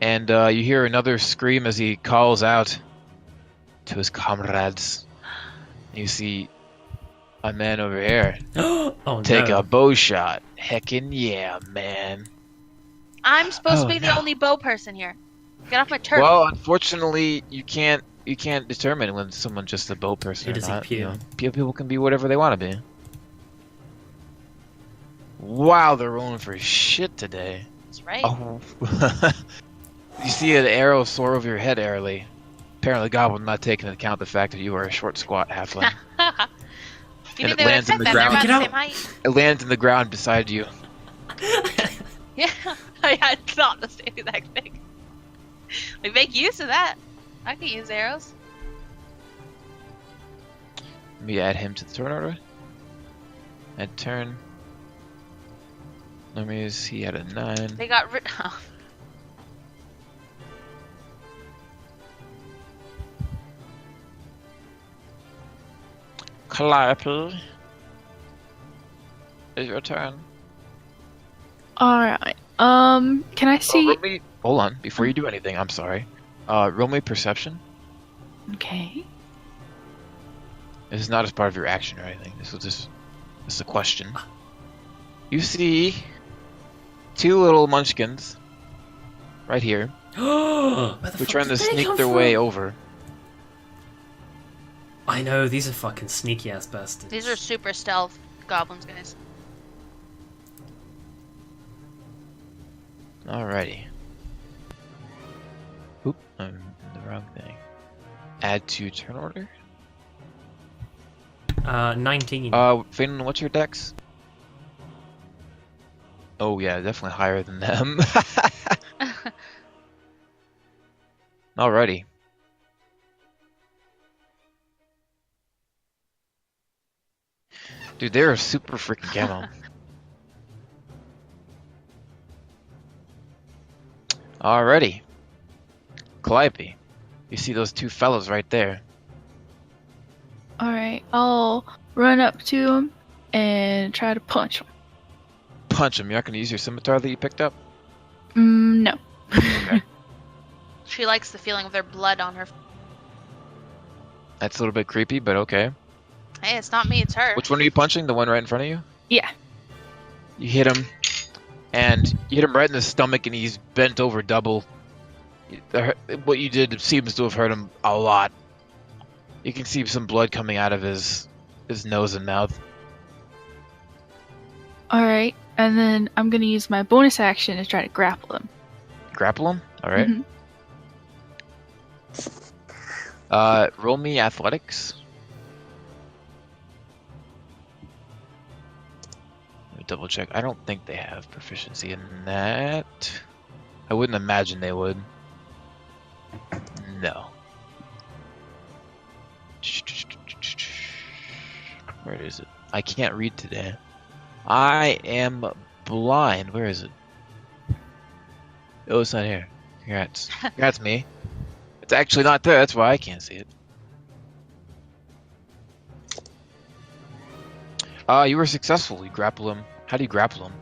And you hear another scream as he calls out to his comrades. You see a man over here Oh take no. a bow shot. Heckin' yeah, man. I'm supposed Oh, to be the no. only bow person here. Get off my turf. Well, unfortunately, you can't determine when someone's just a bow person Who or does he not. pew? You know, people can be whatever they want to be. Wow, they're rolling for shit today. That's right. Oh. You see an arrow soar over your head, Airly. Apparently, Goblin not taking into account the fact that you are a short, squat halfling. You and think it they would lands in accept the that? They're ground. about Get the out. same height. It lands in the ground beside you. Yeah, yeah, it's not the same exact thing. We make use of that. I can use arrows. Let me add him to the turn order. Add turn. Let me see, he had a 9. They got rid. Oh. Calliope. Is your turn. Alright. Can I see? roll me, hold on, before you do anything, I'm sorry. Roll me perception. Okay. This is not as part of your action or anything. This is a question. You see 2 little munchkins right here Where the who fuck trying to did they sneak come their from? way over. I know, these are fucking sneaky ass bastards. These are super stealth goblins, guys. Alrighty. Oop, I'm in the wrong thing. Add to turn order. 19. Phelan, what's your dex? Oh yeah, definitely higher than them. Alrighty. Dude, they're super freaking camo. Alrighty. Calliope, you see those 2 fellows right there. Alright. I'll run up to him and try to punch him. Punch them. You're not going to use your scimitar that you picked up? No. Okay. She likes the feeling of their blood on her. That's a little bit creepy, but okay. Hey, it's not me, it's her. Which one are you punching? The one right in front of you? Yeah. You hit him, and you hit him right in the stomach, and he's bent over double. What you did seems to have hurt him a lot. You can see some blood coming out of his nose and mouth. Alright. And then I'm gonna use my bonus action to try to grapple him. Grapple him? Alright. Mhm. Roll me athletics. Let me double check. I don't think they have proficiency in that. I wouldn't imagine they would. No. Where is it? I can't read today. I am blind. Where is it? Oh, it's not here. Congrats. Congrats, me. It's actually not there. That's why I can't see it. You were successful. You grapple him. How do you grapple him?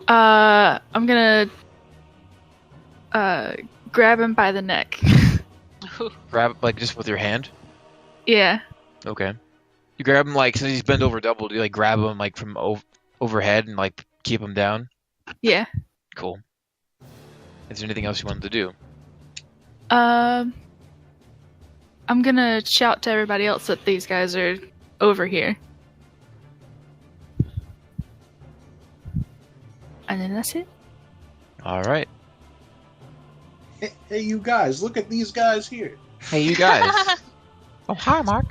I'm gonna grab him by the neck. Grab like just with your hand? Yeah. Okay. You grab him like since he's bent over double. Do you like grab him like from overhead and like keep him down? Yeah. Cool. Is there anything else you wanted to do? I'm gonna shout to everybody else that these guys are over here. And then that's it. All right. Hey, you guys! Look at these guys here. Hey, you guys. Oh, hi, Mark.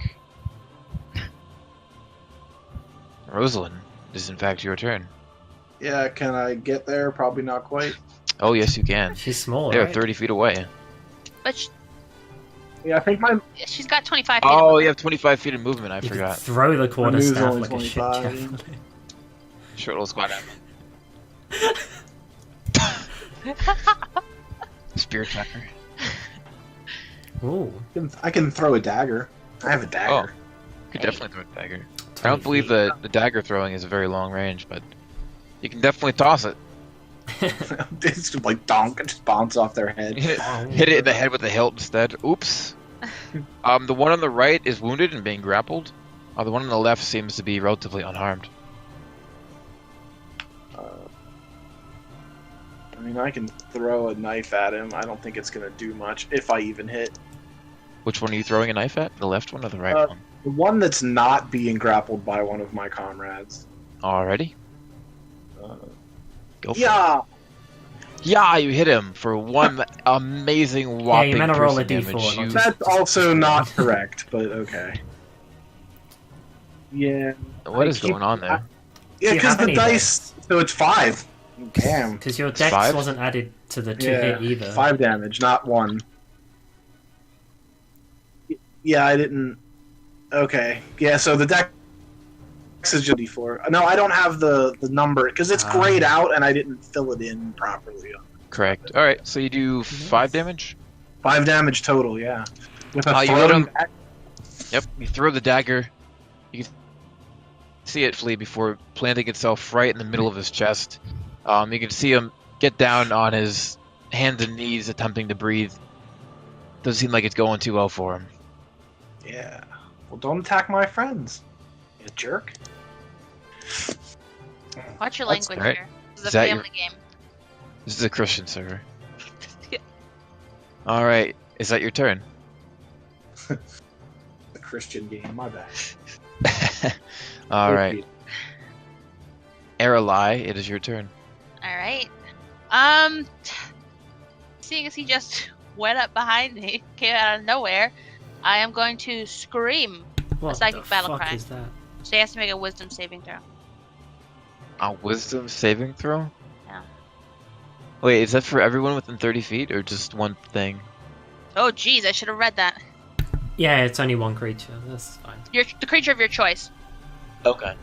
Rosalind, this is in fact your turn. Yeah, can I get there? Probably not quite. Oh, yes, you can. She's small, They're right? 30 feet away. But Yeah, I think my she's got 25 feet. Oh, you have 25 feet of movement. I You can forgot. throw the quarterstaff only like a shit 25. javelin. Short little squad. Spear attacker. Ooh. I can throw a dagger. I have a dagger. You could definitely throw a dagger. I 20 don't believe feet. the dagger throwing is a very long range, but you can definitely toss it. It's just like donk and just bounce off their head. Hit it in the head with the hilt instead. Oops. The one on the right is wounded and being grappled. The one on the left seems to be relatively unharmed. I mean, I can throw a knife at him. I don't think it's gonna do much, if I even hit. Which one are you throwing a knife at? The left one or the right one? The one that's not being grappled by one of my comrades. Already? Uh, Go for it. yeah! Yeah, you hit him for one amazing whopping meant to roll a piercing D4, damage. not You- just- That's also not correct, but okay. Yeah. What is going on there? Yeah, Do you because have the any dice. So it's 5. Damn. Because your It's dex 5? wasn't added to the 2 Yeah, hit either. 5 damage, not 1. Yeah, I didn't. Okay. Yeah, so the dex is just D4. No, I don't have the number because it's grayed out and I didn't fill it in properly. Correct. Alright, so you do 5 damage? 5 damage total, yeah. With a You hit thrown him. Yep, you throw the dagger. You can see it flee before planting itself right in the middle of his chest. You can see him get down on his hands and knees, attempting to breathe. Doesn't seem like it's going too well for him. Yeah. Well, don't attack my friends, you jerk. Watch your That's language right. here. This Is is a that your- family game. This is a Christian server. Yeah. Alright, is that your turn? The Christian game, my bad. Alright. Aralai, it is your turn. All right. Seeing as he just went up behind me, came out of nowhere, I am going to scream. What psychic the battle fuck cry. is that? So he has to make a wisdom saving throw. A wisdom saving throw? Yeah. Wait, is that for everyone within 30 feet or just one thing? Oh, geez, I should have read that. Yeah, it's only one creature. That's fine. The creature of your choice. Okay.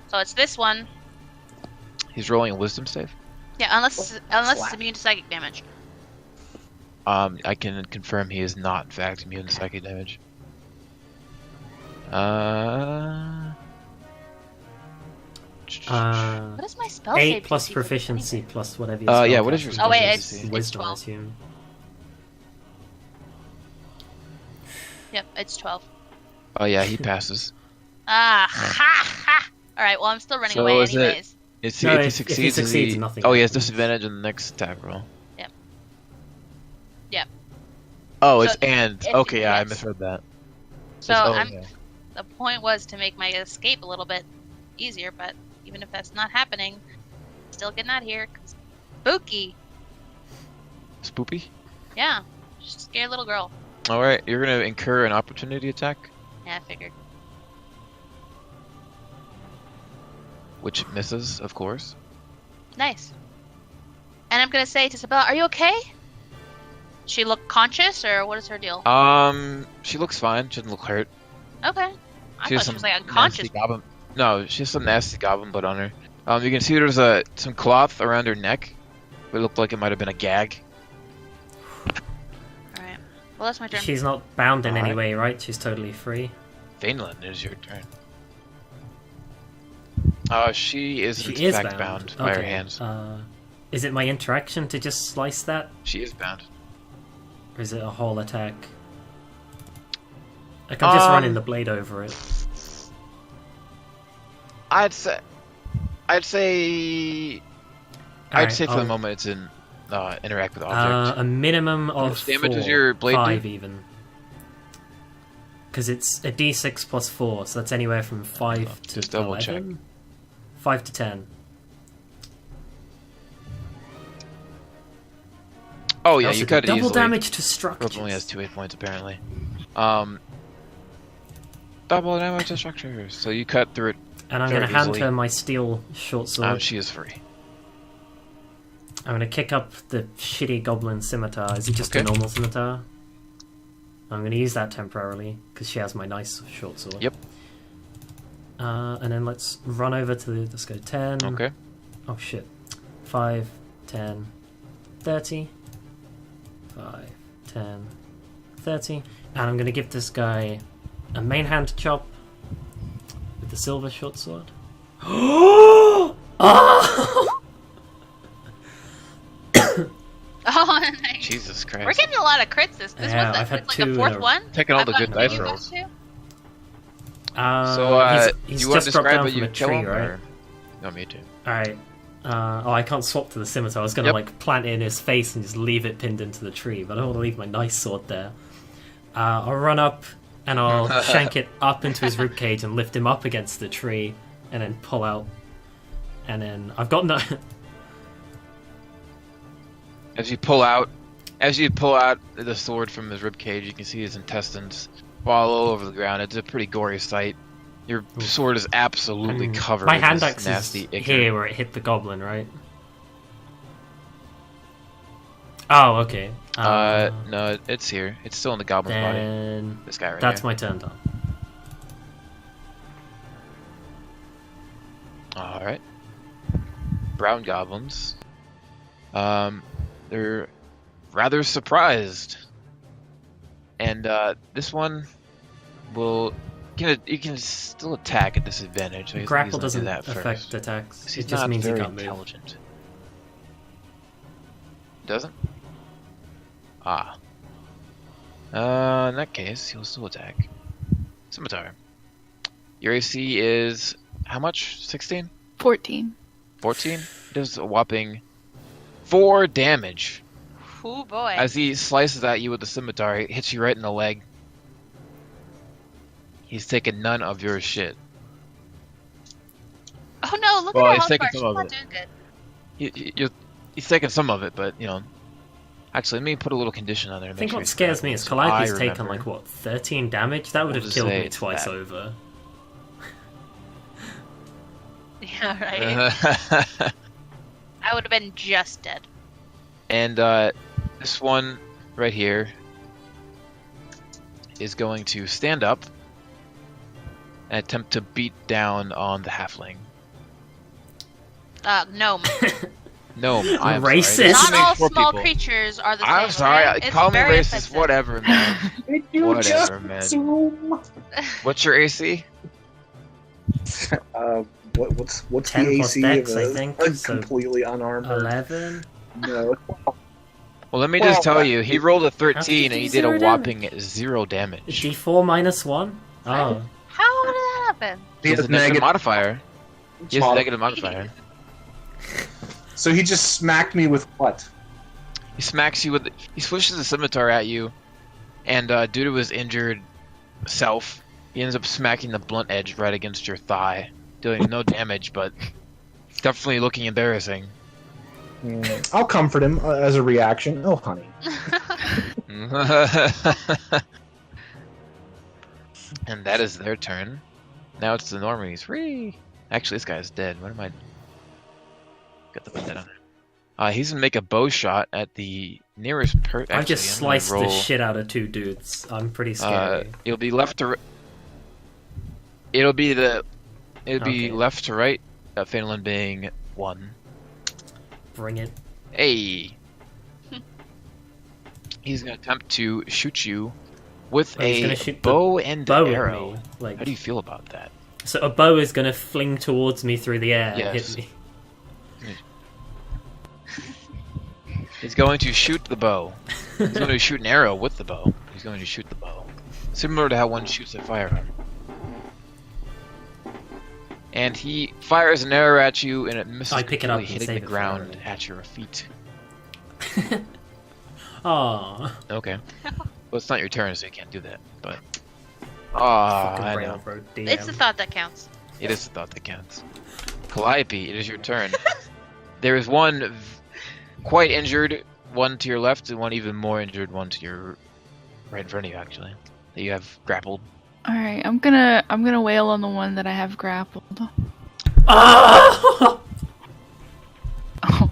So it's this one. He's rolling a wisdom save? Yeah, unless it's Slap. immune to psychic damage. I can confirm he is not, in fact, immune to psychic damage. Uh, What is my spell save? 8 plus DC? proficiency plus whatever your yeah, what is your spellcasting Oh, wait, is. it's Wisdom, I 12. assume. Yep, it's 12. Oh yeah, he passes. Ah, ha, ha! Alright, well, I'm still running So away is it- anyways. If No, he if he succeeds, is succeeds, nothing Oh, he has happens. disadvantage on the next attack roll. Yep. Yep. Oh, So it's and. if- Okay, yeah, I yes. misread that. So It's- yeah. the point was to make my escape a little bit easier, but even if that's not happening, still getting out of here. 'Cause spooky. Spoopy? Yeah. Just a scared little girl. Alright, you're gonna incur an opportunity attack, Yeah, I figured. which misses, of course. Nice. And I'm gonna say to Sabella, are you okay? She look conscious, or what is her deal? She looks fine. She doesn't look hurt. Okay. I She has thought she was some like unconscious. nasty goblin. No, she has some nasty goblin blood on her. You can see there's some cloth around her neck. It looked like it might have been a gag. Alright. Well, that's my turn. She's not bound in any Alright. way, right? She's totally free. Vainland, it is your turn. She is She in is fact bound by her Okay. hands. Is it my interaction to just slice that? She is bound. Or is it a whole attack? Like, I'm just running the blade over it. I'd say for the moment it's in interact with object. A minimum of much damage 4, does your blade do? 5 even. Because it's a d6 plus 4, so that's anywhere from 5 to just double 11? check. 5 to 10. Oh yeah, Also you do cut it double easily. damage to Rope structures. only has 2 hit points apparently. Double damage to structures. So you cut through it. And I'm very going to hand easily. her my steel short sword. She is free. I'm going to kick up the shitty goblin scimitar. Is it just a Okay. normal scimitar? I'm going to use that temporarily, because she has my nice short sword. Yep. And then let's run over to the... Let's go 10. Okay. Oh shit. 5, 10, 30. 5, 10, 30. And I'm going to give this guy a main hand chop with the silver short sword. Oh! Oh, nice. Jesus Christ. We're getting a lot of crits. This Yeah, was I've had like 2 the in fourth a- one. Taking all the I've good gotten dice two rolls. too. So, he's do you want to just dropped describe down what from you a kill tree, him, right? or... No, me too. Alright. I can't swap to the scimitar. I was gonna Yep. like plant it in his face and just leave it pinned into the tree, but I don't want to leave my nice sword there. I'll run up and I'll shank it up into his ribcage and lift him up against the tree, and then pull out. And then I've got no. As you pull out the sword from his ribcage, you can see his intestines fall all over the ground. It's a pretty gory sight. Your sword is absolutely covered My with hand this axe nasty is ichor. here where it hit the goblin, right? Oh, okay. No, it's here. It's still in the goblin's body. Then This guy right that's here. my turn done. Alright. Brown goblins. They're rather surprised. And this one will... You can still attack at disadvantage. So he's Grapple gonna do doesn't that affect first. attacks. 'Cause It he's just not means you very can't move. intelligent. Doesn't? Ah. In that case, he'll still attack. Scimitar. Your AC is how much? 16? 14. 14? It does a whopping 4 damage. Oh boy. As he slices at you with the scimitar, it hits you right in the leg. He's taking none of your shit. Oh no! Look Well, at he's her taking health bar. She's some of not it. doing good. He's taking some of it, but, you know. Actually, let me put a little condition on there. I think what scares me is Calliope's taken remember. like what 13 damage. That would We'll have just killed say me it's twice that. over. Yeah, right. I would have been just dead. And this one right here is going to stand up and attempt to beat down on the halfling. Gnome. No, I'm Racist. sorry. This Not makes all 4 small people. creatures are the same. I'm sorry. okay? It's Call me very racist. offensive. Whatever, man. Did you Whatever, just man. assume? What's your AC? What's 10 the plus AC dex, of I a, think, a so completely unarmed? 11. No. Well, let me just Well, tell you, he rolled a How 13 did and you he did do a 0 whopping 0 damage. D4 minus 1? Oh. How did that happen? He has a negative modifier. He has a negative modifier. So he just smacked me with what? He smacks you with. He swishes the scimitar at you, and due to his injured self, he ends up smacking the blunt edge right against your thigh, doing no damage, but definitely looking embarrassing. I'll comfort him as a reaction. Oh, honey. And that is their turn. Now it's the normies. Free. Actually, this guy's dead. What am I? Got to put that on there. He's gonna make a bow shot at the nearest I just sliced the shit out of 2 dudes. I'm pretty scary. It'll be left to. It'll be Okay. left to right. Finland being 1. Bring it. Hey. He's gonna attempt to shoot you with Oh, he's gonna a shoot the bow and Bow at arrow. me. Like, How do you feel about that? So a bow is going to fling towards me through the air and Yes. hit me. He's going to shoot the bow. He's going to shoot an arrow with the bow. He's going to shoot the bow. Similar to how one shoots a firearm. And he fires an arrow at you, and it misses, I pick it up and hitting save the it for ground later. at your feet. Aww. Okay. Well, it's not your turn, so you can't do that. But I Fucking know. railroad DM. It's the thought that counts. It is the thought that counts. Calliope, it is your turn. There is one quite injured, one to your left, and one even more injured, one to your right in front of you, actually. That you have grappled. All right, I'm gonna wail on the one that I have grappled. Ah! Oh.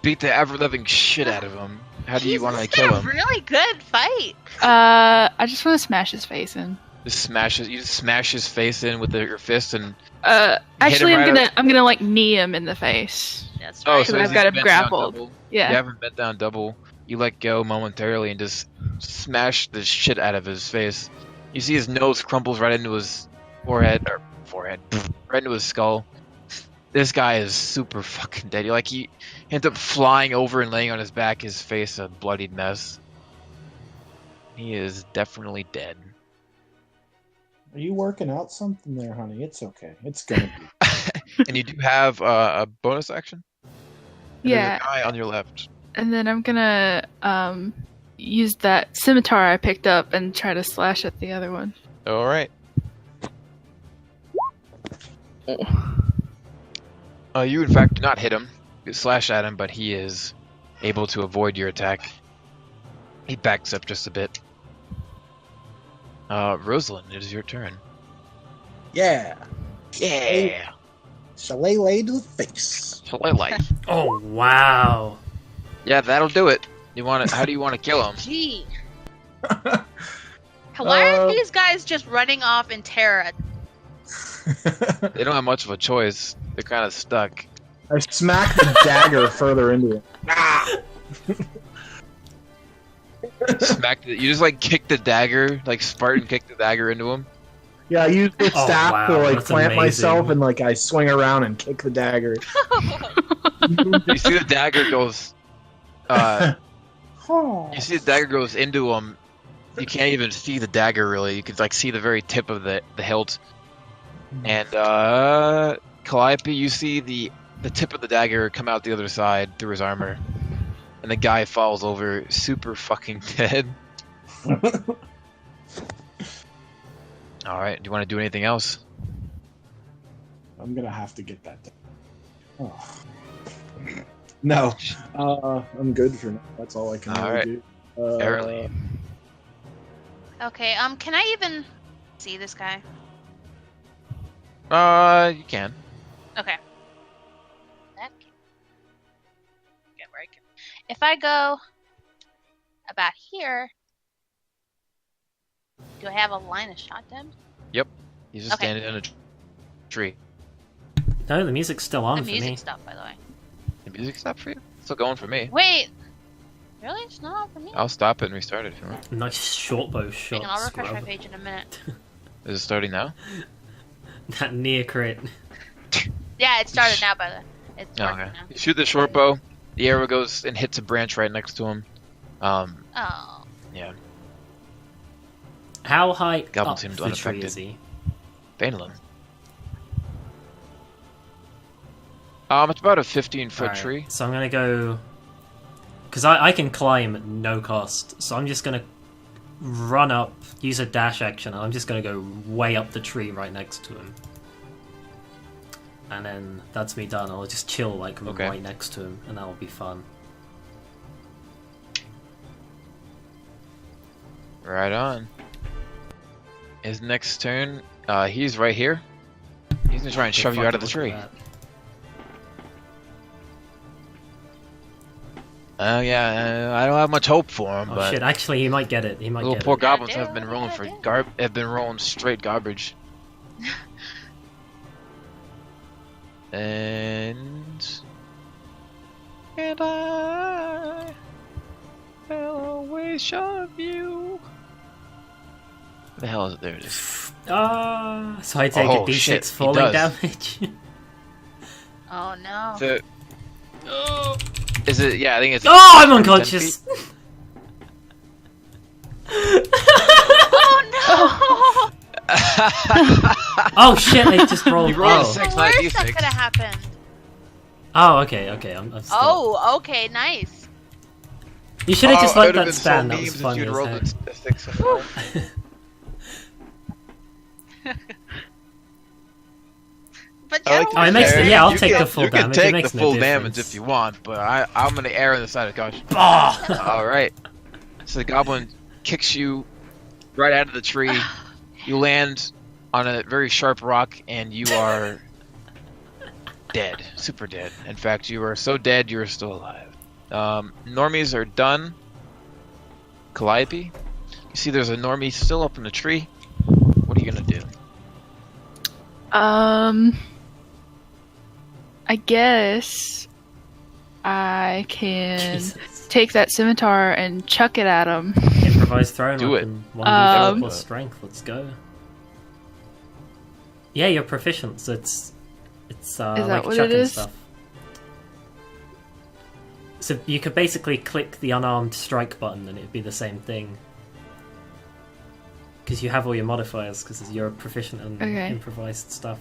Beat the ever-living shit out of him. How do you want to This kill is a him? really good fight. I just want to smash his face in. You just smash his face in with your fist and... Actually, right I'm gonna like knee him in the face. That's Oh, right. so I've he's got him bent down grappled. double. Yeah. You haven't bent down double. You let go momentarily and just smash the shit out of his face. You see his nose crumples right into his forehead, right into his skull. This guy is super fucking dead. He ends up flying over and laying on his back, his face a bloodied mess. He is definitely dead. Are you working out something there, honey? It's okay. It's gonna be. And you do have a bonus action? And Yeah. There's a guy on your left. And then I'm gonna use that scimitar I picked up and try to slash at the other one. Alright. You in fact do not hit him. You slash at him, but he is able to avoid your attack. He backs up just a bit. Rosalind, it is your turn. Yeah. Yeah. Shillelagh to the face. Shillelagh. Oh, wow. Yeah, that'll do it. How do you want to kill him? Gee. Why are these guys just running off in terror? They don't have much of a choice. They're kind of stuck. I smack the dagger further into it. You just kick the dagger, like Spartan kick the dagger into him. Yeah, I use the Oh, staff wow, to that's plant amazing. myself, and I swing around and kick the dagger. You see the dagger goes. You see the dagger goes into him. You can't even see the dagger really. You can see the very tip of the hilt. And Calliope, you see the tip of the dagger come out the other side through his armor, and the guy falls over, super fucking dead. All right. Do you want to do anything else? I'm gonna have to get that. Oh. No, I'm good for now. That's all I can All really right. do. Early. Okay, can I even see this guy? You can. Okay. That can get where I can. If I go about here, do I have a line of shot to him? He's just Okay. standing in a tree. No, the music's still on The for music me. stopped, by the way. The music stopped for you? It's still going for me. Wait, really? It's not on for me. I'll stop it and restart it if you want. Nice short bow shot. Hang on, I'll refresh my scrub. page in a minute. Is it starting now? That near crit. Yeah, it started now, by the way. It's Oh, working okay. now. You shoot the short bow. The arrow goes and hits a branch right next to him. Oh. Yeah. How high Goblin up seems the tree unaffected. is he? Phelan. It's about a 15-foot Alright, tree. So I'm gonna go... Because I can climb at no cost. So I'm just gonna run up, use a dash action, and I'm just gonna go way up the tree right next to him. And then that's me done. I'll just chill Okay. right next to him, and that'll be fun. Right on. His next turn, he's right here. He's gonna try and shove you out of the tree. Oh yeah, I don't have much hope for him, Oh but shit! Actually, he might get it. He might little get poor it. goblins Yeah, have been do, rolling yeah, have been rolling straight garbage. And I will always shove you. What the hell is it? There it is. So I take a Oh, d6 shit, he falling does. damage. Oh no. So, is it? Yeah, I think it's. Oh, I'm 10 unconscious. feet. Oh Oh shit! I just rolled. You rolled a Oh. no! six. The worst D6. that could have happened. Oh, okay. I'm still... Oh, okay, nice. You should have just Oh, let it would've that been so stand. That mean was if funny you'd as rolled heck. a 6 or 4. But I like yeah, to Oh, it be makes fair. the- yeah, I'll You take can- the full You can damage, it take makes the no full difference. damage if you want, but I'm gonna err on the side of caution. Oh! All right. So the goblin kicks you right out of the tree. You land on a very sharp rock, and you are dead, super dead. In fact, you are so dead you are still alive. Normies are done. Calliope, you see there's a normie still up in the tree. What are you gonna do? I guess I can Jesus. take that scimitar and chuck it at him. Improvised throwing Do it. weapon. 1d4 Um, plus strength. Let's go. Yeah, you're proficient, so it's that like what it chucking is? stuff. So you could basically click the unarmed strike button and it'd be the same thing. Because you have all your modifiers, because you're proficient in Okay. improvised stuff.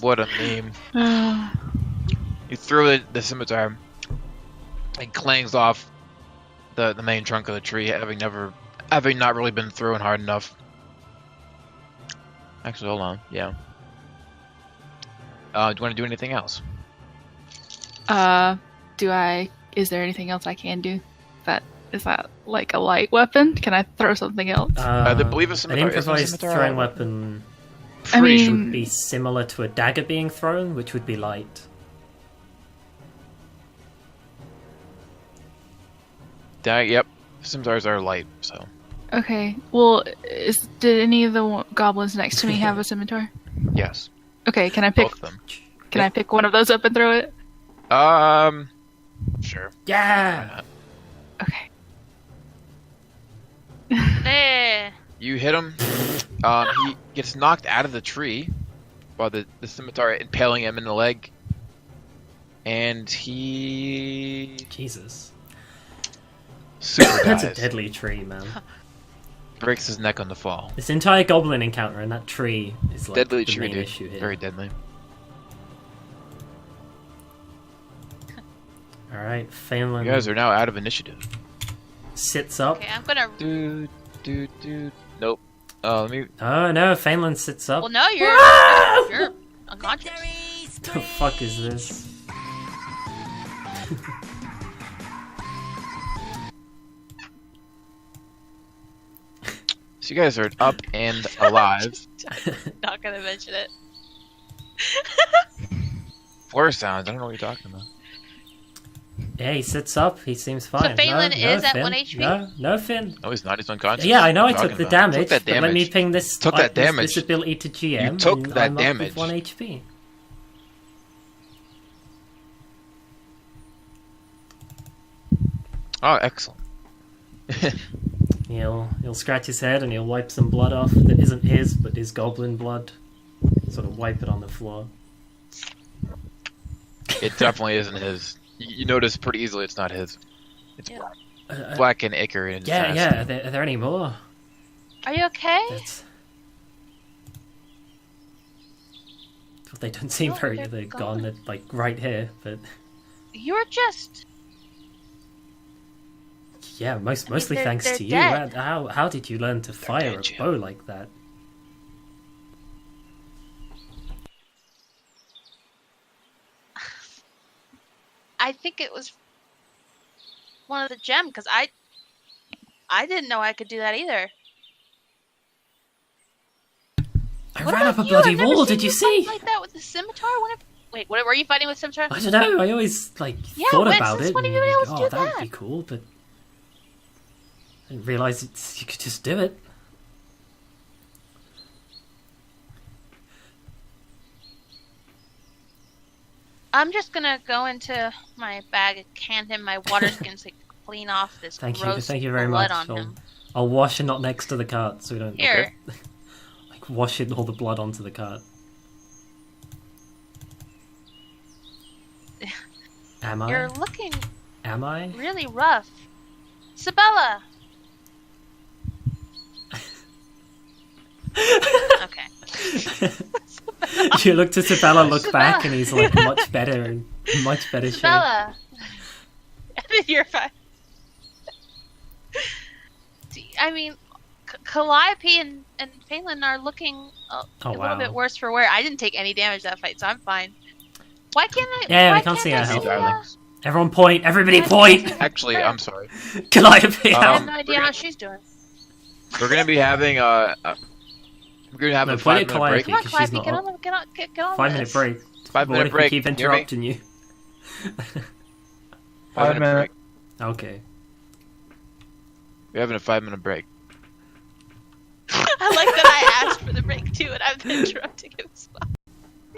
What a meme. You throw the scimitar. It clangs off the main trunk of the tree, having not really been thrown hard enough. Actually, hold on. Yeah. Do you want to do anything else? Is there anything else I can do? Is that like a light weapon? Can I throw something else? I believe a An scimitar is a improvised scimitar. throwing weapon I Pretty mean- would be similar to a dagger being thrown, which would be light. Yep. Scimitars are light, so. Okay. Well, did any of the goblins next to me have a scimitar? Yes. Okay. Can I pick? Both of them. Can I pick one of those up and throw it? Sure. Yeah! Okay. Eh. You hit him. He gets knocked out of the tree by the scimitar impaling him in the leg. And he Jesus. super That's a dies. deadly tree, man. Breaks his neck on the fall. This entire goblin encounter and that tree is like Deadly the tree, main dude. issue here. Very deadly. Alright, Phelan You guys are now out of initiative. sits up. Okay, I'm gonna. Dude. Nope. Let me. Oh no, Phelan sits up. Well, no, you're Ah! you're unconscious. The fuck is this? So you guys are up and alive. Not gonna mention it. Floor sounds. I don't know what you're talking about. Yeah, he sits up, he seems fine. Phelan no, is at Finn. 1 HP? No, Finn. No, he's not. He's unconscious. Yeah, I know I What are you took the talking about? damage, Took that but let me damage. ping this, Took that this damage. ability to GM. You took and that I'm up damage. with 1 HP. Oh, excellent. He'll scratch his head and he'll wipe some blood off that isn't his, but is goblin blood. Sort of wipe it on the floor. It definitely isn't his. You notice pretty easily it's not his. It's Yeah. black and ichor in his Yeah, ass. yeah. Are there any more? Are you okay? That's... Well, they don't seem Oh, very. they're They're gone. gone. They're like right here, but You were just. yeah, mostly they're- thanks they're to you. dead. How did you learn to fire dead, a Jim. bow like that? I think it was one of the gem because I didn't know I could do that either. I What ran up about a you? I've bloody never wall. seen Did you fight see? like that with the scimitar? Wait, what were you fighting with scimitar? I don't know. I always like Yeah, thought when- about since it. when have and you been able think, to oh, do that would be that? cool, but I didn't realize you could just do it. I'm just gonna go into my bag and hand him my water skin. Say, clean off this Thank you gross very blood much. on him. I'll wash it not next to the cart so we don't Here. like wash it all the blood onto the cart. Am I? You're looking Am I? really rough. Sabella! Okay. You look to Sabella, look back, and he's like much better and much better shape. Sabella! You're fine. I mean, Calliope and Phelan are looking a little bit worse for wear. I didn't take any damage that fight, so I'm fine. Why can't I? Yeah, why we can't see our health. Darlings. Everyone point! Everybody point! Actually, I'm sorry. Calliope! I have no idea how she's doing. We're gonna be having a 5-minute point at break. Calliope. Come on, Because she's Calliope, not get on 5 minute this. break. 5 What minute if break. we keep Hear me? interrupting you? 5 minutes. Okay. We're having a 5-minute break. I like that I asked for the break too, and I've been interrupting him as well.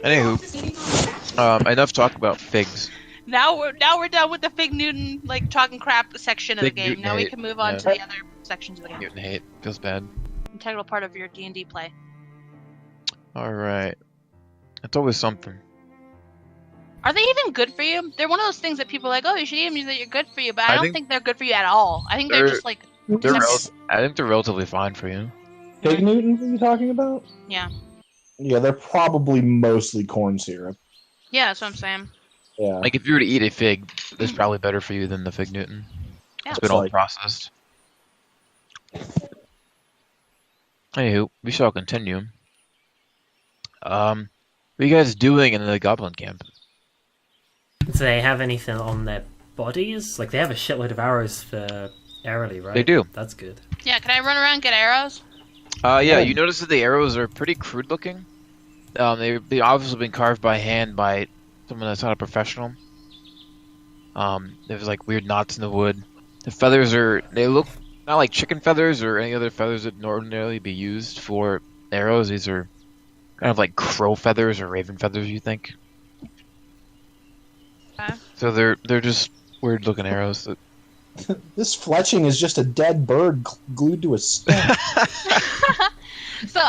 Anywho, enough talk about figs. Now we're done with the Fig Newton like talking crap section of the Fig game. Newton Now we hate. can move on Yeah. to the other sections of the game. Mutant hate feels bad. Integral part of your D&D play. All right, it's always something. Are they even good for you? They're one of those things that people are like, oh, you should eat them, that you're good for you, but I I don't think think they're good for you at all. I think they're just like, I think they're relatively fine for you. Pig Newtons are you talking about? yeah. Yeah, they're probably mostly corn syrup. Yeah, that's what I'm saying. Yeah. Like if you were to eat a fig, it's probably better for you than the Fig Newton. Yeah. It's been all Like- processed. Anywho, we shall continue. What are you guys doing in the goblin camp? Do they have anything on their bodies? Like, they have a shitload of arrows for Airly, right? They do. That's good. Yeah, can I run around and get arrows? Yeah, you notice that the arrows are pretty crude looking. They obviously been carved by hand by someone that's not a professional. There's like weird knots in the wood. The feathers they look not like chicken feathers or any other feathers that would ordinarily be used for arrows. These are kind of like crow feathers or raven feathers, you think. Okay. So they're just weird looking arrows. This fletching is just a dead bird glued to a stick. So,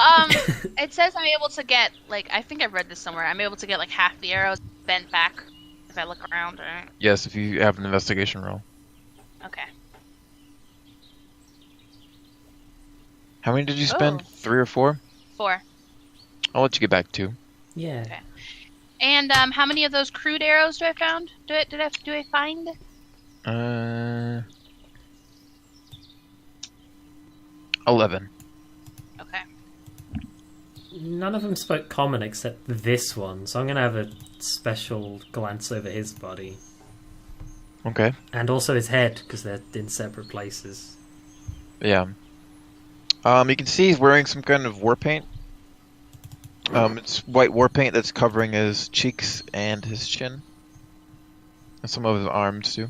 it says I'm able to get, like, I think I've read this somewhere, I'm able to get, like, half the arrows bent back if I look around, right? Yes, if you have an investigation roll. Okay. How many did you spend? Oh. 3 or 4? 4. I'll let you get back 2. Yeah. Okay. And, how many of those crude arrows do I find? Do I find? 11. Okay. None of them spoke common except this one, so I'm gonna have a special glance over his body. Okay. And also his head, because they're in separate places. Yeah. You can see he's wearing some kind of war paint. It's white war paint that's covering his cheeks and his chin. And some of his arms, too.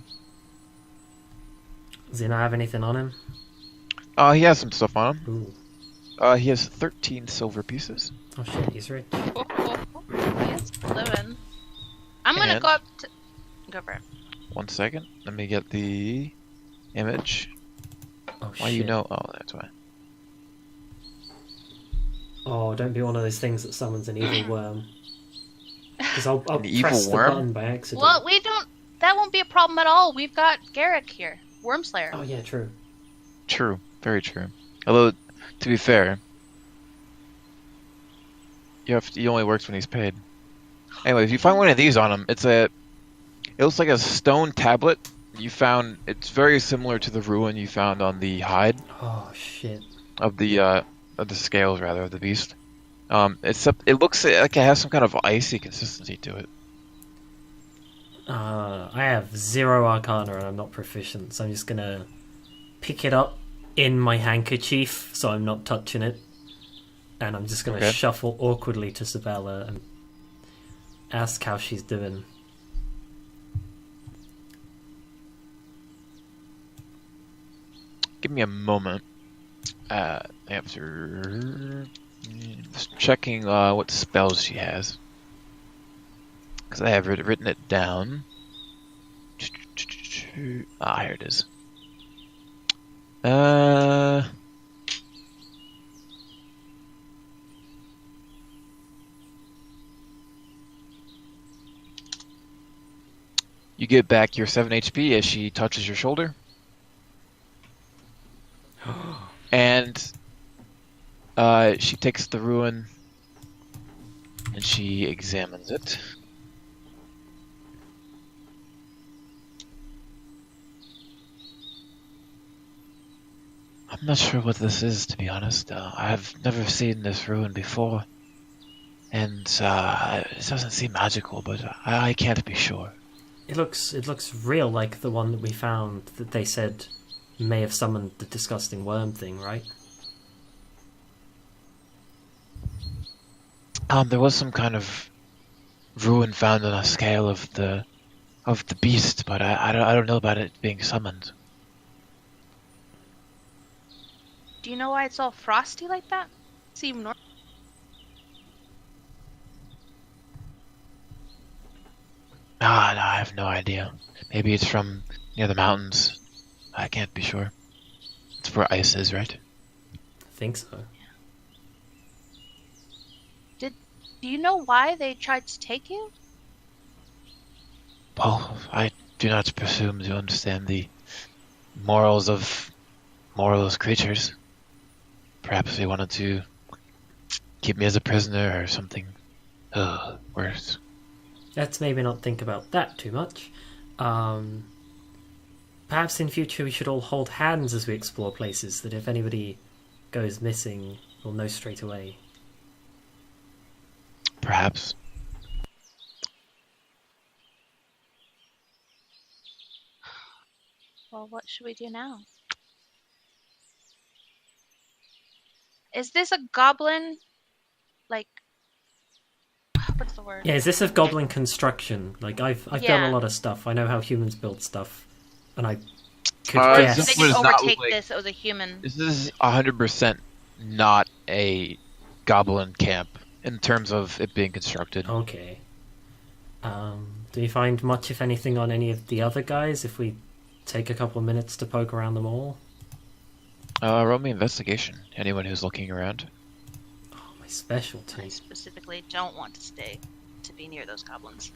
Does he not have anything on him? He has some stuff on him. Ooh. He has 13 silver pieces. Oh shit, he's rich. Yes, living. I'm gonna And- go up to... Go for it. 1 second. Let me get the image. Oh shit. Why you know? Oh, that's why. Oh, don't be one of those things that summons an evil worm. Because I'll An evil press the worm? button by accident. Well, we don't... That won't be a problem at all. We've got Garrick here. Wormslayer. Oh yeah, true. True. Very true. Although, to be fair, he only works when he's paid. Anyway, if you find one of these on him, it looks like a stone tablet you found. It's very similar to the ruin you found on the hide Oh shit. of the scales, rather, of the beast. It looks like it has some kind of icy consistency to it. I have 0 Arcana and I'm not proficient, so I'm just gonna pick it up in my handkerchief so I'm not touching it. And I'm just gonna Okay. shuffle awkwardly to Sabella and ask how she's doing. Give me a moment. After just checking what spells she has, because I have written it down. Ah, here it is. Uh, you get back your 7 HP as she touches your shoulder. And she takes the ruin and she examines it. I'm not sure what this is, to be honest. I've never seen this ruin before. And it doesn't seem magical, but I can't be sure. It looks real, like the one that we found that they said may have summoned the disgusting worm thing, right? There was some kind of ruin found on a scale of the beast, but I don't know about it being summoned. Do you know why it's all frosty like that? Seem normal. No, I have no idea. Maybe it's from near the mountains. I can't be sure. It's where ice is, right? I think so. Do you know why they tried to take you? Well, I do not presume to understand the morals of moralist creatures. Perhaps they wanted to keep me as a prisoner or something. Worse. Let's maybe not think about that too much. Perhaps in future we should all hold hands as we explore places, that if anybody goes missing, we'll know straight away. Perhaps. Well, what should we do now? Is this a goblin? Like, what's the word? Yeah, is this a goblin construction? Like, I've done Yeah. a lot of stuff. I know how humans build stuff. And I could This They guess. one just does not overtake look like- this as a human. This is 100% not a goblin camp in terms of it being constructed. Okay. Do you find much, if anything, on any of the other guys if we take a couple of minutes to poke around them all? Roll me investigation. Anyone who's looking around. Oh, my specialty. I specifically don't want to be near those goblins.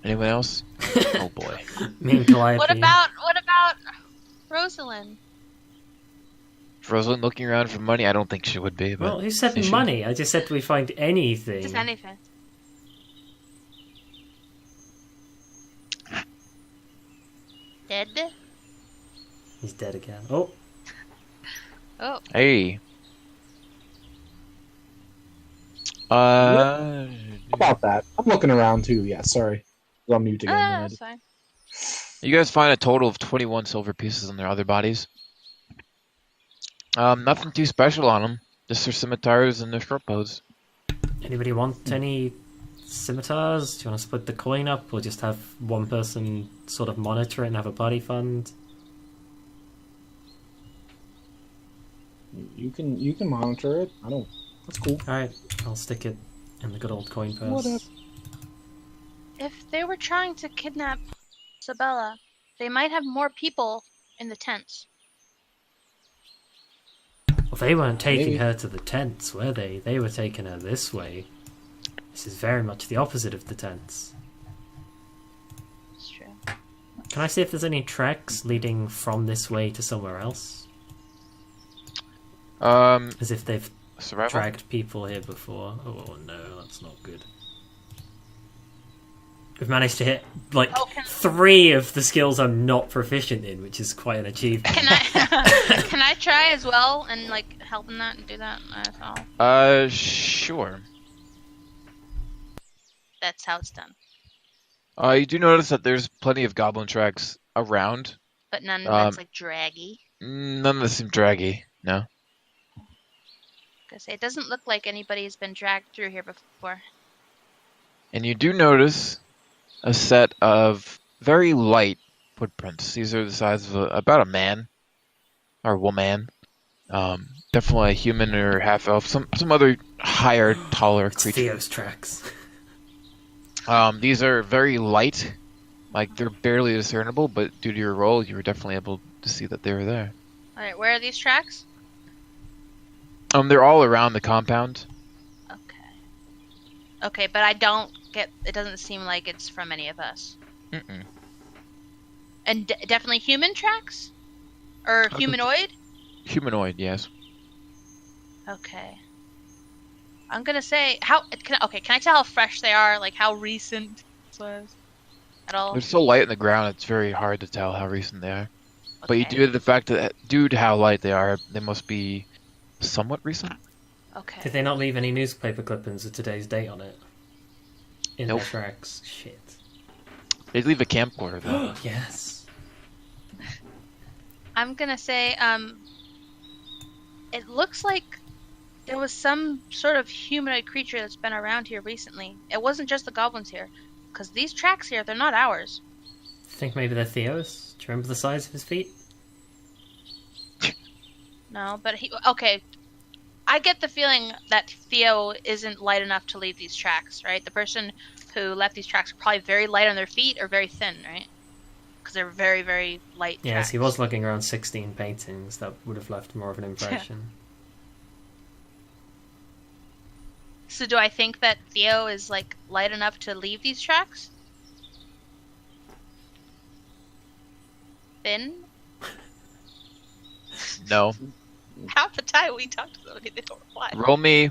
Anyone else? Oh boy. Me and Calliope. What about Rosalind? Is Rosalind looking around for money? I don't think she would be. But Well, who said is she? money? I just said we find anything. Just anything. Dead? He's dead again. Oh, Oh, Hey. How about that? I'm looking around too. Yeah, sorry. I was on mute again. that's fine. You guys find a total of 21 silver pieces on their other bodies. Nothing too special on them. Just their scimitars and their short bows. anybody want any scimitars? Do you want to split the coin up, or just have one person sort of monitor it and have a party fund? You can monitor it. I don't. That's cool. Alright, I'll stick it in the good old coin purse. Whatever. If they were trying to kidnap Sabella, they might have more people in the tents. Well, they weren't taking Maybe. her to the tents, were they? They were taking her this way. This is very much the opposite of the tents. It's true. Can I see if there's any tracks leading from this way to somewhere else? As if they've Survival? dragged people here before. Oh no, that's not good. We've managed to hit, like, Oh, can- 3 of the skills I'm not proficient in, which is quite an achievement. Can I can I try as well and like help in that and do that as well? Sure. That's how it's done. You do notice that there's plenty of goblin tracks around. But none that's like draggy. None of them seem draggy, no. Because it doesn't look like anybody's been dragged through here before. And you do notice a set of very light footprints. These are the size of about a man or woman. Definitely a human or half elf. Some other higher, taller It's creature. Theo's tracks. These are very light, Like, they're barely discernible, but due to your roll, you were definitely able to see that they were there. Alright, where are these tracks? They're all around the compound. Okay. Okay, but I don't get... It doesn't seem like it's from any of us. Mm-mm. And definitely human tracks? Or humanoid? Humanoid, yes. Okay. I'm gonna say... Can I tell how fresh they are? Like, how recent this was? At all? They're so light in the ground, it's very hard to tell how recent they are. But you Okay. do the fact that, due to how light they are, they must be somewhat recent. Okay. Did they not leave any newspaper clippings with today's date on it? In Nope. their tracks? Shit. They leave a camcorder, though. Yes. I'm gonna say, it looks like there was some sort of humanoid creature that's been around here recently. It wasn't just the goblins here. Because these tracks here, they're not ours. Think maybe they're Theo's? Do you remember the size of his feet? No, but okay. I get the feeling that Theo isn't light enough to leave these tracks, right? The person who left these tracks are probably very light on their feet or very thin, right? Because they're very, very light Yes, tracks. he was looking around 16 paintings. That would have left more of an impression. So do I think that Theo is, like, light enough to leave these tracks? Thin? No. Half the time we talk to somebody, they don't reply. Roll me,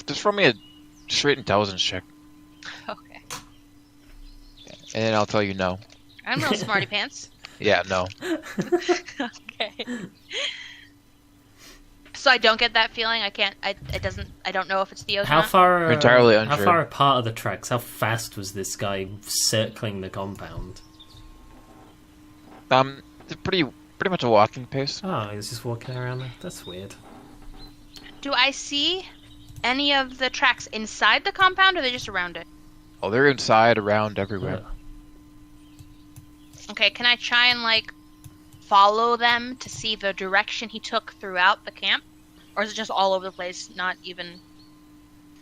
just roll me a straight intelligence check, Okay. and then I'll tell you no. I'm real smarty pants. Yeah, no. Okay. So I don't get that feeling. I can't. I don't know if it's Theo's. How far? You're entirely How unsure. far apart are the tracks? How fast was this guy circling the compound? It's pretty much a walking pace. Oh, he was just walking around there. That's weird. Do I see any of the tracks inside the compound, or are they just around it? Oh, they're inside, around, everywhere. Ugh. Okay. Can I try and like follow them to see the direction he took throughout the camp, or is it just all over the place, not even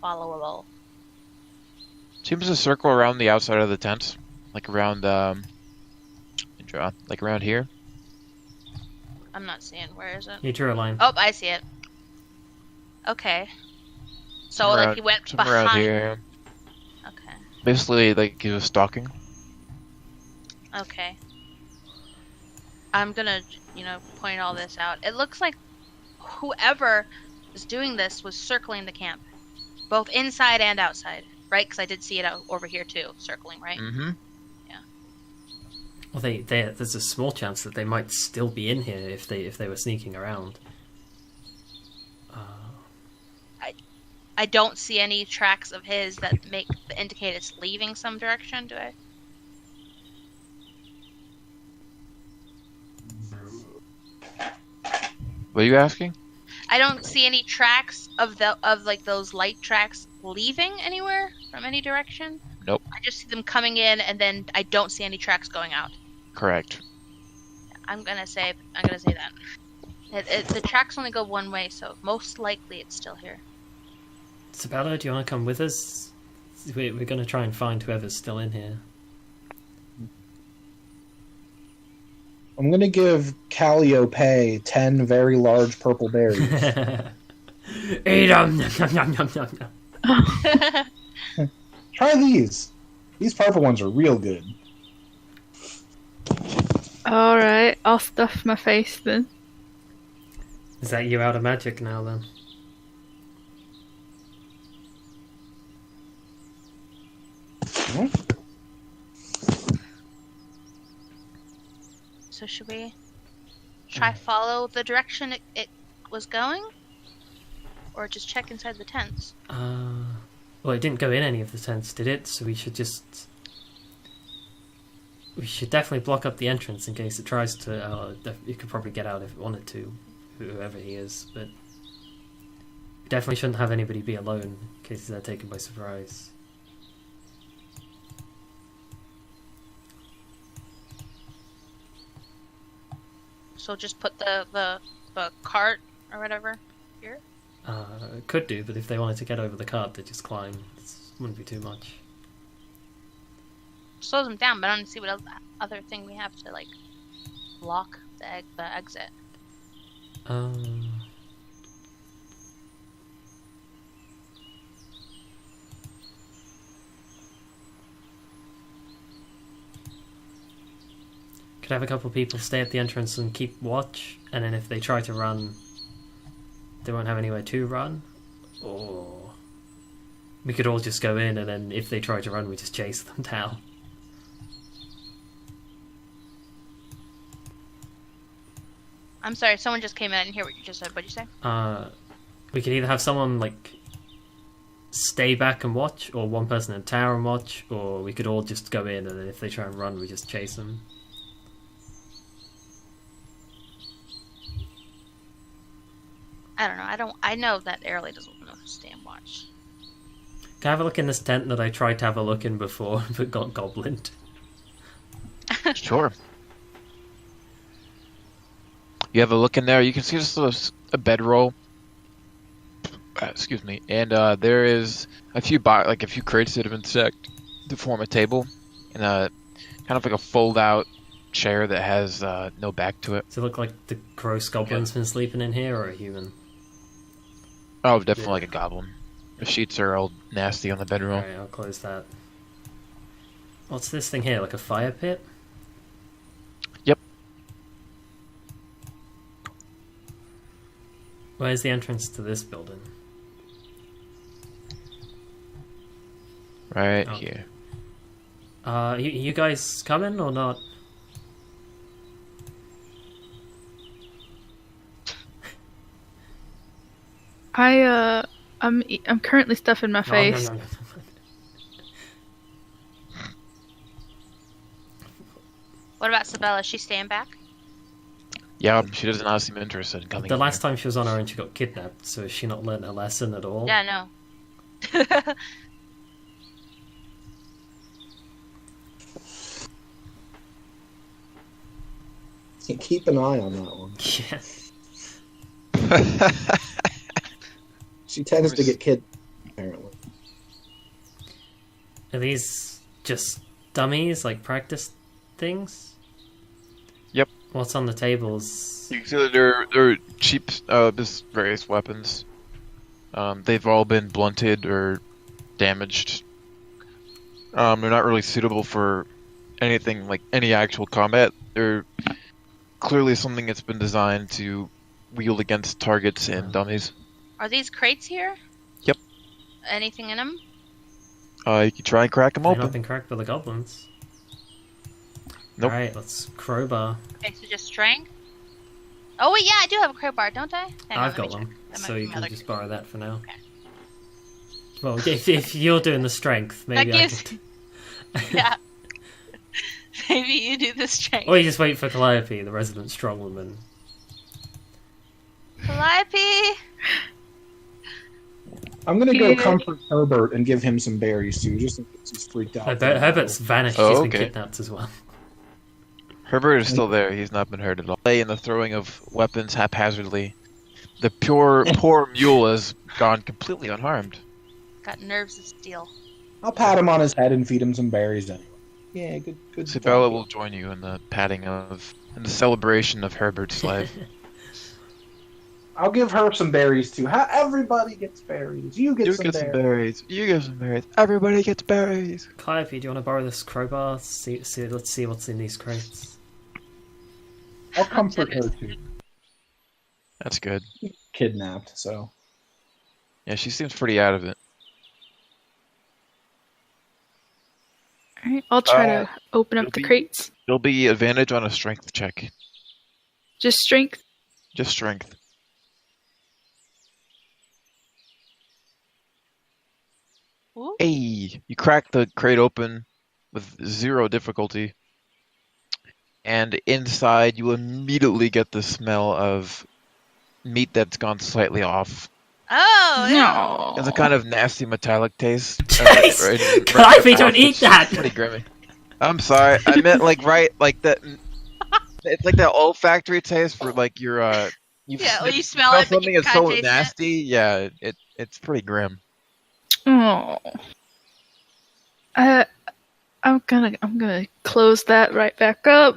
followable? Seems to circle around the outside of the tents, like around like around here. I'm not seeing. Where is it? You drew a line. Oh, I see it. Okay. So Somewhere like around- he went somewhere around behind. here. Okay. Basically, like he was stalking. Okay. I'm gonna, point all this out. It looks like whoever was doing this was circling the camp, both inside and outside, right? Because I did see it over here too, circling, right? Mm-hmm. Well, there's a small chance that they might still be in here if they were sneaking around. I don't see any tracks of his that indicate it's leaving some direction, do I? What are you asking? I don't see any tracks of like those light tracks leaving anywhere from any direction. Nope. I just see them coming in, and then I don't see any tracks going out. Correct. I'm gonna say that. The tracks only go one way, so most likely it's still here. Sabella, do you want to come with us? We're going to try and find whoever's still in here. I'm going to give Calliope 10 very large purple berries. Eat them! Nom, nom, nom, nom, nom. Try these. These purple ones are real good. Alright, I'll stuff my face then. Is that you out of magic now then? Hmm? So should we try follow the direction it was going, or just check inside the tents? Well, it didn't go in any of the tents, did it? So we should definitely block up the entrance in case it tries to. You could probably get out if it wanted to, whoever he is. But we definitely shouldn't have anybody be alone in case they're taken by surprise. So just put the cart or whatever here. Could do, but if they wanted to get over the cart, they'd just climb. It wouldn't be too much. slows them down, but I don't see what other thing we have to like block the exit. Could have a couple people stay at the entrance and keep watch, and then if they try to run, they won't have anywhere to run. Or we could all just go in, and then if they try to run, we just chase them down. I'm sorry, someone just came in. I didn't hear what you just said. What'd you say? We could either have someone like stay back and watch, or one person in the tower and watch, or we could all just go in, and then if they try and run, we just chase them. I don't know. I know that Airly doesn't want to stay and watch. Can I have a look in this tent that I tried to have a look in before, but got goblined? Sure. You have a look in there. You can see just a bedroll. Excuse me. And there is a few crates that have been stacked to form a table, and kind of like a fold-out chair that has no back to it. Does it look like the gross goblin's been sleeping in here, or a human? Oh, definitely like a goblin. The sheets are all nasty on the bedroll. Alright, I'll close that. What's this thing here? Like a fire pit? Yep. Where's the entrance to this building? Right Oh. here. You guys coming or not? I'm currently stuffing my face. No. What about Sabella? Is she staying back? Yeah, she does not seem interested in coming. The in last here. time she was on her own, she got kidnapped, so has she not learned a lesson at all? Yeah, no. Keep an eye on that one. Yeah. She tends to get kidnapped, apparently. Are these just dummies, like practice things? Yep. What's on the tables? You can see that they're cheap, just various weapons. They've all been blunted or damaged. They're not really suitable for anything like any actual combat. They're clearly something that's been designed to wield against targets and dummies. Are these crates here? Yep. Anything in them? You can try and crack them They've open. not been cracked by the goblins. Nope. Alright, let's crowbar. Okay, so just strength. Oh wait, yeah, I do have a crowbar, don't I? Hang on, I've let me got one, check. That might so be you my can other just crowbar. borrow that for now. Okay. Well, if you're doing the strength, maybe That I gives- could... Yeah. Maybe you do the strength. Or you just wait for Calliope, the resident strongwoman. Calliope! I'm gonna go Yeah. comfort Herbert and give him some berries too, just in case he's freaked out. Herbert's vanished, Oh, he's been okay. kidnapped as well. Herbert is still there. He's not been hurt at all. In the throwing of weapons haphazardly, the poor mule has gone completely unharmed. Got nerves of steel. I'll pat him on his head and feed him some berries anyway. Yeah, good. Sabella job. will join you in the patting of in the celebration of Herbert's life. I'll give her some berries too. Everybody gets berries. You get some berries. berries. You get some berries. Everybody gets berries. Calliope, do you want to borrow this crowbar? Let's see what's in these crates. I'll comfort her too. That's good. Kidnapped, so. Yeah, she seems pretty out of it. Alright, I'll try Uh, to open up it'll the be- crates. There'll be advantage on a strength check. Just strength. Just strength. Ooh. Hey, you crack the crate open with 0 difficulty, and inside you immediately get the smell of meat that's gone slightly off. Oh, yeah. No. It's a kind of nasty metallic taste. Jeez! Calliope, don't eat that! It's pretty grimy. I'm sorry. I meant like that. It's like that olfactory taste for like your Yeah, when you smell it, but something you that's so can't taste it. nasty. Yeah, it's pretty grim. Oh. I'm gonna close that right back up.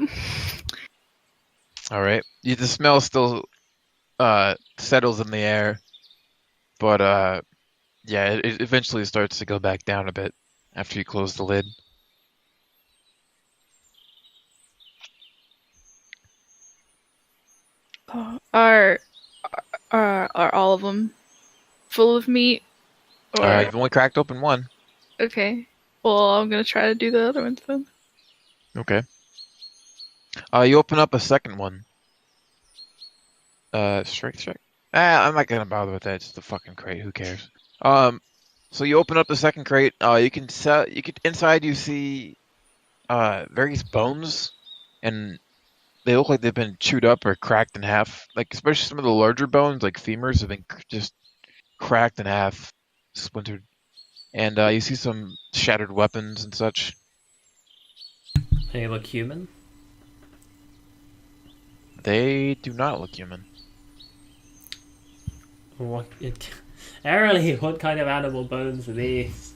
All right. The smell still settles in the air, but yeah, it eventually starts to go back down a bit after you close the lid. Are all of them full of meat? Or You've only cracked open one. okay. Well, I'm gonna try to do the other ones then. Okay. You open up a second one. Strike. I'm not gonna bother with that. It's the fucking crate. Who cares? So you open up the second crate. You can inside you see various bones, and they look like they've been chewed up or cracked in half. Like especially some of the larger bones, like femurs, have been just cracked in half, splintered. And you see some shattered weapons and such. They look human. They do not look human. What? Airily, what kind of animal bones are these?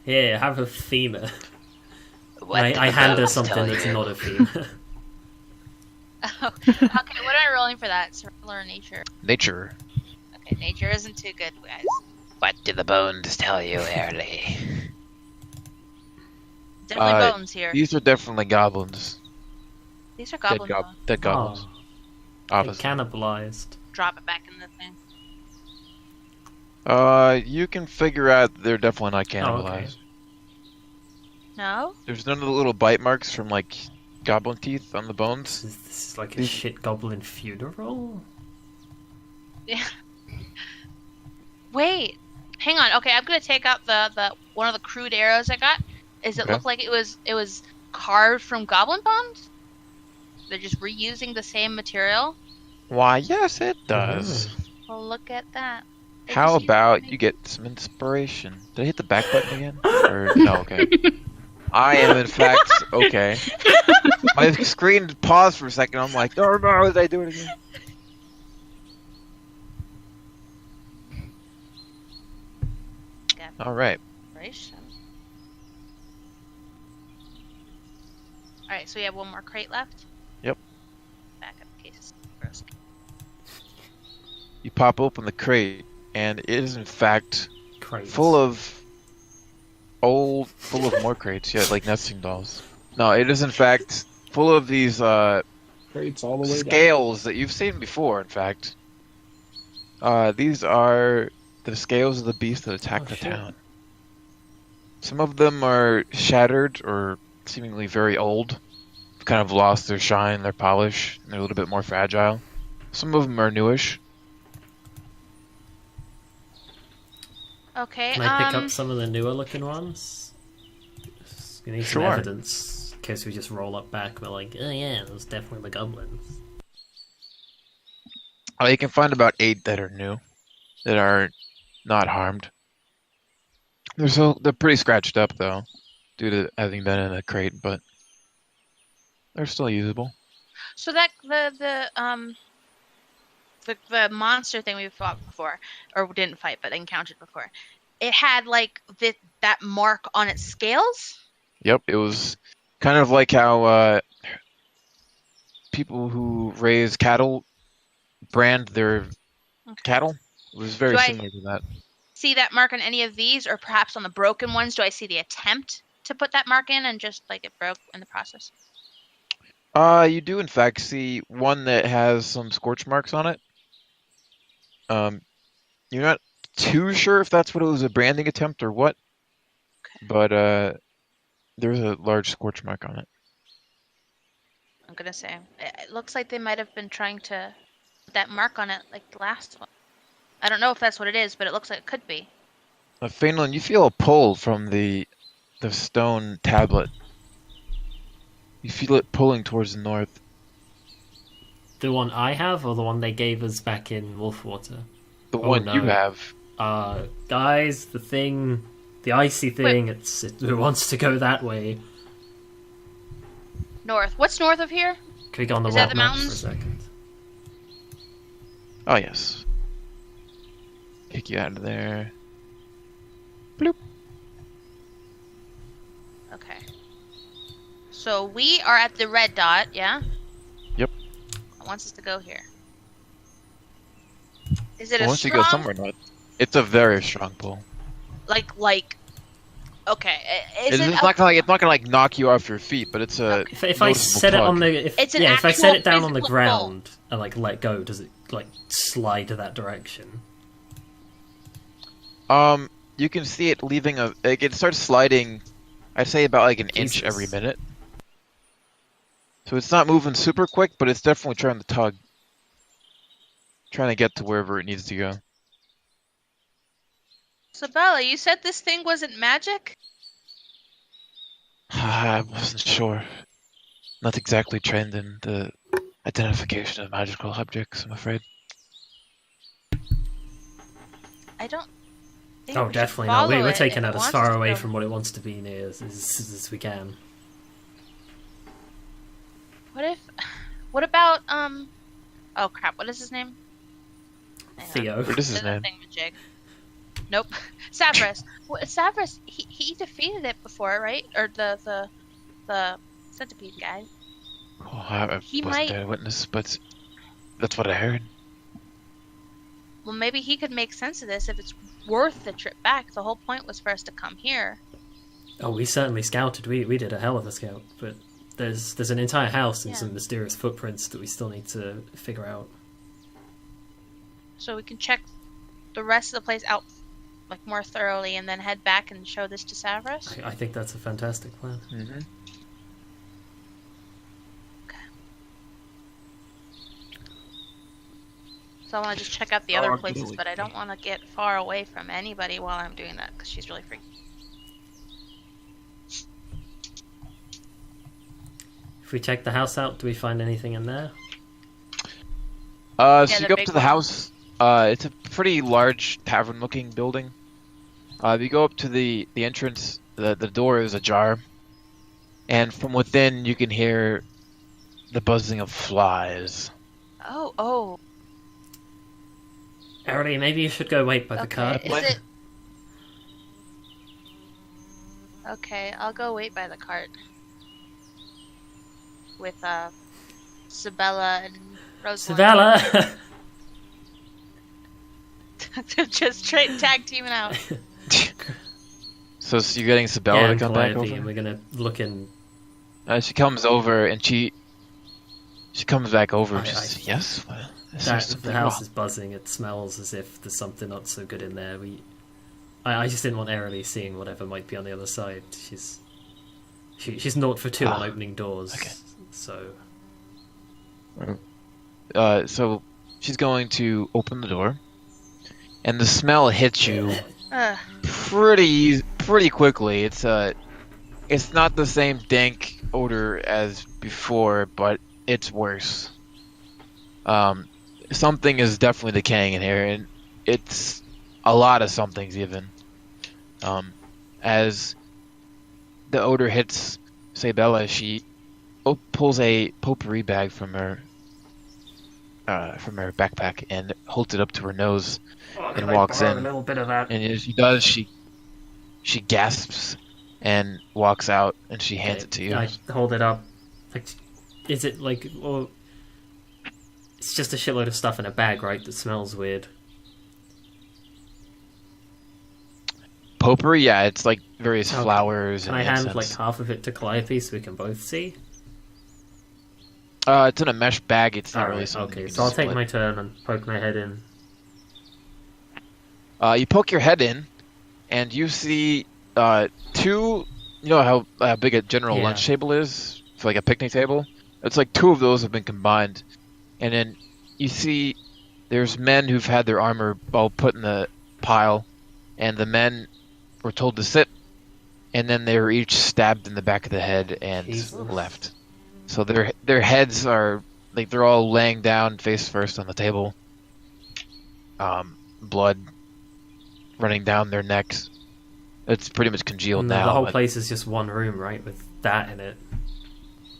Here, have a femur. I hand her something that's not a femur. Oh, okay, what am I rolling for that? Survival or nature? Nature. Okay, nature isn't too good, guys. What do the bones tell you, Early? Definitely bones here. These are definitely goblins. These are goblin bones. Dead goblins. Oh, they Obviously. cannibalized. Drop it back in the thing. You can figure out they're definitely not cannibalized. okay. No? There's none of the little bite marks from like goblin teeth on the bones. This is like a shit goblin funeral? Yeah. Wait. Hang on. Okay, I'm gonna take out the one of the crude arrows I got. Does it Okay. look like it was carved from goblin bones? They're just reusing the same material? Why, yes, it does. Well, look at that. They How just use about the you get some inspiration? Did I hit the back button again? Or no? Okay. I am in fact okay. My screen paused for a second. I'm like, oh no, did I do it again? All right. inspiration. Alright, so we have one more crate left? Yep. Back up in case. Gross. You pop open the crate, and it is in fact Crates. full of more crates. Yeah, like nesting dolls. No, it is in fact full of these Crates all the way down. scales that you've seen before. In fact, these are the scales of the beast that attacked the shit. town. Some of them are shattered or seemingly very old, kind of lost their shine, their polish, and they're a little bit more fragile. Some of them are newish. Okay, Can I pick up some of the newer looking ones? We need some Sure. evidence in case we just roll up back and we're like, oh yeah, those definitely the goblins. You can find about 8 that are new, that are not harmed. They're pretty scratched up though, due to having been in a crate, but they're still usable. so that the monster thing we fought before, or didn't fight but encountered before, it had like that mark on its scales? Yep, it was kind of like how people who raise cattle brand their cattle. It was very Do I- similar to that. See that mark on any of these, or perhaps on the broken ones? Do I see the attempt to put that mark in and just like it broke in the process? You do in fact see one that has some scorch marks on it. You're not too sure if that's what it was, a branding attempt or what, but there's a large scorch mark on it. I'm gonna say it looks like they might have been trying to put that mark on it like the last one. I don't know if that's what it is, but it looks like it could be. Fainlin, you feel a pull from the stone tablet. You feel it pulling towards the north. The one I have, or the one they gave us back in Wolfwater? The Oh, one no. you have. Guys, the icy thing, it wants to go that way. North. What's north of here? Can we go on the Is that world the map for a mountains? second? Oh yes. Kick you out of there. Bloop. Okay. So we are at the red dot, yeah? Yep. It wants us to go here. Is it Well, a once you strong... go somewhere, not. It's a very strong pull. Like... Okay, is it... It's not gonna like knock you off your feet, but it's a. Okay. If I noticeable set it tug. on the It's an if I set actual it down on the physical ground and like let go, does it like slide to that direction? You can see it leaving a. Like, it starts sliding. I'd say about like an inch Jesus. every minute. So it's not moving super quick, but it's definitely trying to tug. Trying to get to wherever it needs to go. Sabella, you said this thing wasn't magic? I wasn't sure. Not exactly trained in the identification of magical objects, I'm afraid. I don't think Oh, we should definitely not. follow We're it taking if it as wants far to away go. from what it wants to be near as we can. What about, oh crap, what is his name? Hang on. Theo. What is his There's a name? thingamajig. Nope. Savras. Savras, he defeated it before, right? Or the centipede guy. Oh, I He wasn't might- there to witness, but that's what I heard. Well, maybe he could make sense of this if it's worth the trip back. The whole point was for us to come here. Oh, we certainly scouted. We did a hell of a scout, but there's an entire house and Yeah. some mysterious footprints that we still need to figure out. So we can check the rest of the place out like more thoroughly and then head back and show this to Savras. I think that's a fantastic plan. Mm-hmm. So I want to just check out the other Oh, places, absolutely. but I don't want to get far away from anybody while I'm doing that because she's really freaky. If we check the house out, do we find anything in there? So the you go up big to the one. house. It's a pretty large tavern-looking building. If you go up to the entrance, the door is ajar, and from within you can hear the buzzing of flies. Oh. Arlie, maybe you should go wait by the Okay. cart. Is it? Okay, I'll go wait by the cart with Sabella and Rosalind. Sabella! Just straight tag teaming out. So you're getting Sabella Yeah, to and come back Calliope, over? and we're gonna look in. She comes over and she comes back over. I- She says, "Yes, well, is That, there the something house wrong?" is buzzing. It smells as if there's something not so good in there. I just didn't want Arlie seeing whatever might be on the other side. She's naught for two on opening doors. okay. So So she's going to open the door, and the smell hits you pretty quickly. It's not the same dank odor as before, but it's worse. Something is definitely decaying in here, and it's a lot of somethings even. As the odor hits Sabella, she pulls a potpourri bag from her backpack and holds it up to her nose and walks in. a little bit of that. And as she does, she gasps and walks out, and she hands it to you. I hold it up. Like, is it like? Well, it's just a shitload of stuff in a bag, right? That smells weird. Potpourri, yeah, it's like various Okay. flowers Can and I hand incense. like half of it to Calliope so we can both see? It's in a mesh bag. It's not Alright, really something. okay. you can So I'll just take split. my turn and poke my head in. You poke your head in, and you see two. You know how big a general Yeah. lunch table is for like a picnic table. It's like two of those have been combined, and then you see there's men who've had their armor all put in the pile, and the men were told to sit, and then they were each stabbed in the back of the head and Jesus. left. So their heads are like they're all laying down face first on the table. Blood running down their necks. It's pretty much congealed And now. the whole but- place is just one room, right? With that in it.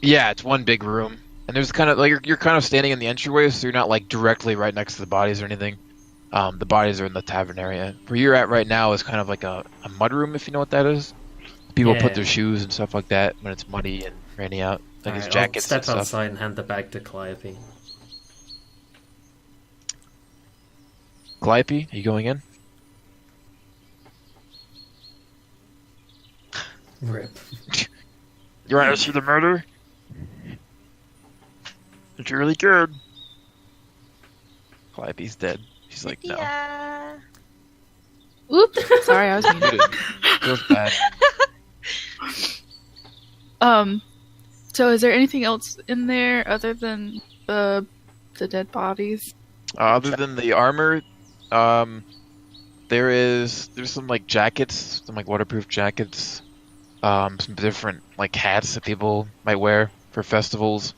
Yeah, it's one big room, and there's kind of like you're kind of standing in the entryway, so you're not like directly right next to the bodies or anything. The bodies are in the tavern area. Where you're at right now is kind of like a mud room, if you know what that is. People Yeah. put their shoes and stuff like that when it's muddy, and Rainy out. Like his Alright, I'll jackets step and stuff. outside and hand the bag to Calliope. Calliope, are you going in? Rip. You want to see the murder? It's really good. Calliope's dead. She's like, no. Yeah. Oops. Sorry, I was muted. Feels bad. So is there anything else in there other than the dead bodies? Other than the armor, there's some like jackets, some like waterproof jackets, some different like hats that people might wear for festivals.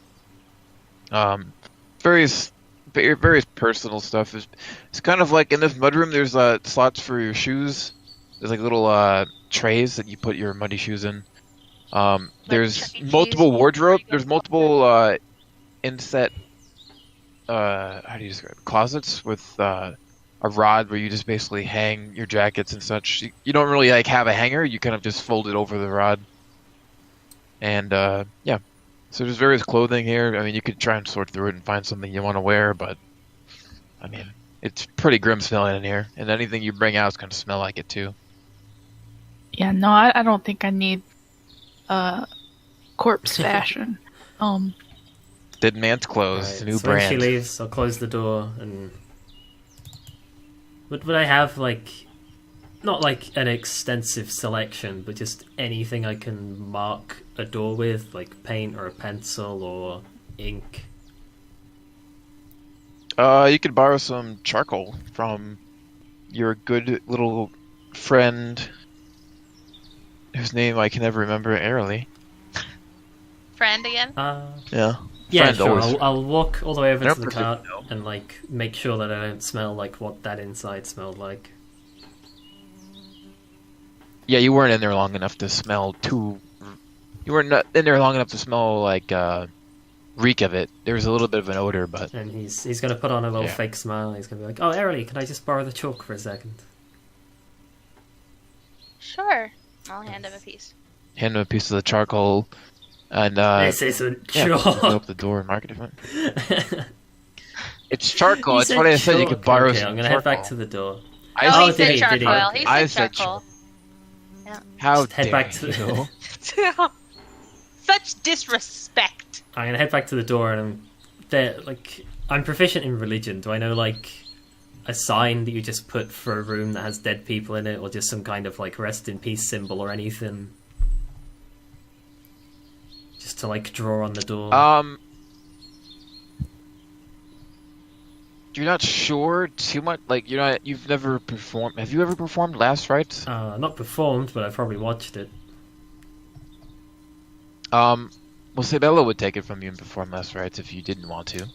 Various personal stuff. It's kind of like in this mudroom. There's slots for your shoes. There's like little trays that you put your muddy shoes in. There's Chuck E. Cheese multiple wardrobe. wardrobe. There's multiple inset. How do you describe it? Closets with a rod where you just basically hang your jackets and such. You don't really like have a hanger. You kind of just fold it over the rod. And yeah, so there's various clothing here. I mean, you could try and sort through it and find something you want to wear, but I mean, it's pretty grim smelling in here, and anything you bring out is going to smell like it too. Yeah, no, I don't think I need corpse fashion. Dead man's clothes, Alright, new so when she brand. leaves, I'll close the door and... Would I have, like... Not like an extensive selection, but just anything I can mark a door with, like paint or a pencil or ink? You could borrow some charcoal from your good little friend, whose name I can never remember, Airly. Friend again? Yeah. Yeah, Friend sure. always- I'll walk all the way over They're to the pretty cart no. and like make sure that I don't smell like what that inside smelled like. Yeah, you weren't in there long enough to smell too. You weren't in there long enough to smell like reek of it. There was a little bit of an odor, but And he's gonna put on a little Yeah. fake smile. He's gonna be like, "Oh, Airly, can I just borrow the chalk for a second?" Sure. I'll hand him a piece. hand him a piece of the charcoal, and This isn't yeah, open chalk. up the door and mark it different. It's charcoal. You That's what I said. You could chalk. borrow Okay, some I'm gonna charcoal. head back to the door. I Oh, Oh, he did said he? Did he? charcoal. He I said said charcoal. How Just head dare back to you? Such disrespect. I'm gonna head back to the door, and I'm proficient in religion. Do I know like a sign that you just put for a room that has dead people in it, or just some kind of like rest in peace symbol or anything? Just to like draw on the door. You're not sure too much. Like you've never performed. Have you ever performed last rites? Not performed, but I probably watched it. Well, Sabella would take it from you and perform last rites if you didn't want to.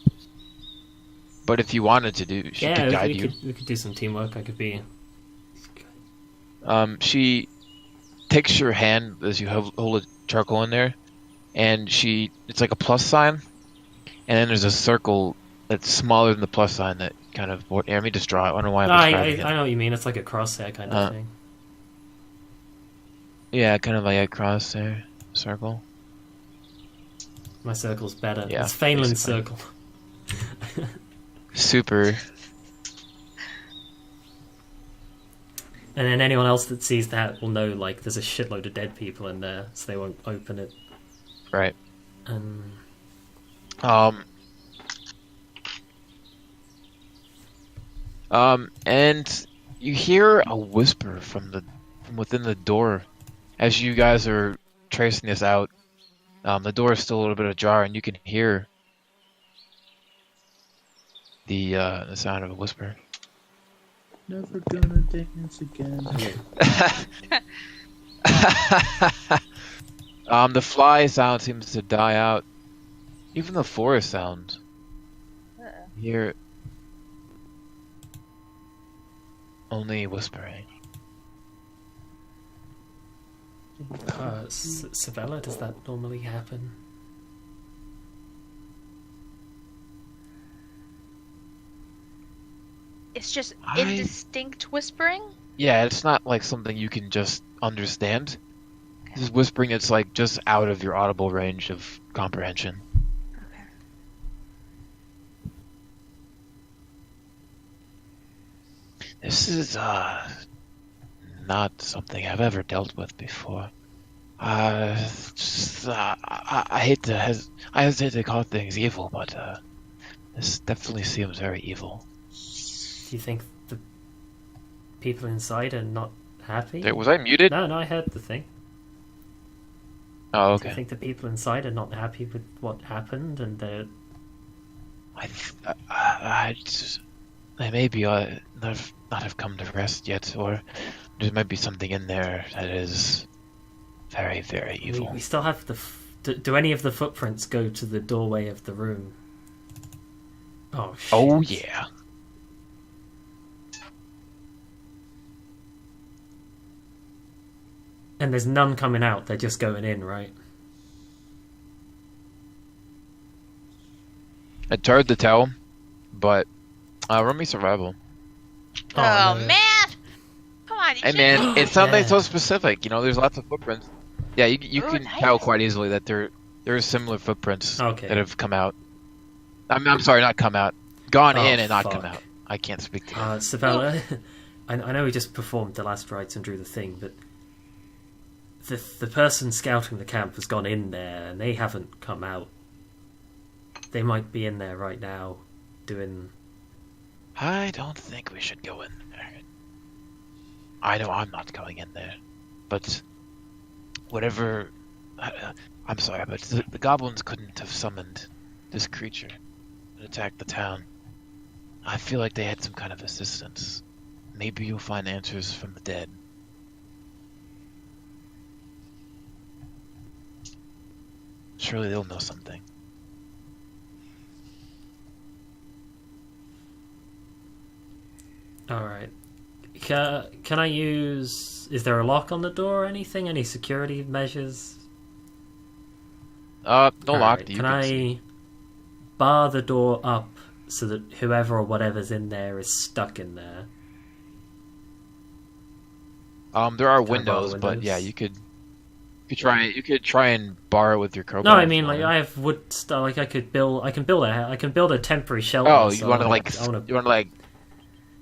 But if you wanted to do, she could guide you. we could do some teamwork. I could be. She takes your hand as you hold a charcoal in there, and it's like a plus sign, and then there's a circle that's smaller than the plus sign that kind of. Let me just draw it. I don't know why I'm describing it. I know what you mean. It's like a crosshair kind of thing. Yeah, kind of like a cross there, circle. My circle's better. Yeah, It's Fainland's basically. circle. Super. And then anyone else that sees that will know like there's a shitload of dead people in there, so they won't open it. Right. And And you hear a whisper from within the door as you guys are tracing this out. The door is still a little bit ajar, and you can hear the sound of a whisper. Never gonna dance again. The fly sound seems to die out. Even the forest sound. You hear only whispering. Sabella, does that normally happen? It's just I- indistinct whispering. Yeah, it's not like something you can just understand. This is whispering that's like just out of your audible range of comprehension. Okay. This is not something I've ever dealt with before. I hesitate to call things evil, but this definitely seems very evil. Do you think the people inside are not happy? Was I muted? No, I heard the thing. Oh, Do you okay. think the people inside are not happy with what happened, and they're... They may be not have come to rest yet, or there might be something in there that is very, very evil. We still have the... Do any of the footprints go to the doorway of the room? Oh, shit. Oh yeah. And there's none coming out, they're just going in, right? It's hard to tell, but run me survival. Oh, no. man! Come on, you Hey should- man, it's something Yeah. so specific. You know, there's lots of footprints. Yeah, you Ooh, can nice. tell quite easily that there are similar footprints Okay. that have come out. I'm sorry, not come out. Gone Oh, in and not fuck. come out. I can't speak to you. Sabella, I know we just performed the last rites and drew the thing, but the person scouting the camp has gone in there and they haven't come out. They might be in there right now, doing... I don't think we should go in there. I know I'm not going in there, but whatever. I'm sorry, but the goblins couldn't have summoned this creature to attack the town. I feel like they had some kind of assistance. Maybe you'll find answers from the dead. Surely they'll know something. Alright. Can I use... Is there a lock on the door or anything? Any security measures? No lock. Alright, You can can I see. bar the door up so that whoever or whatever's in there is stuck in there? There are Can I bar windows, the but windows? yeah, you could try and bar it with your crowbar. No, I if mean you like wanted. I have wood stuff. Like I can build a temporary shelter. Oh, so you want to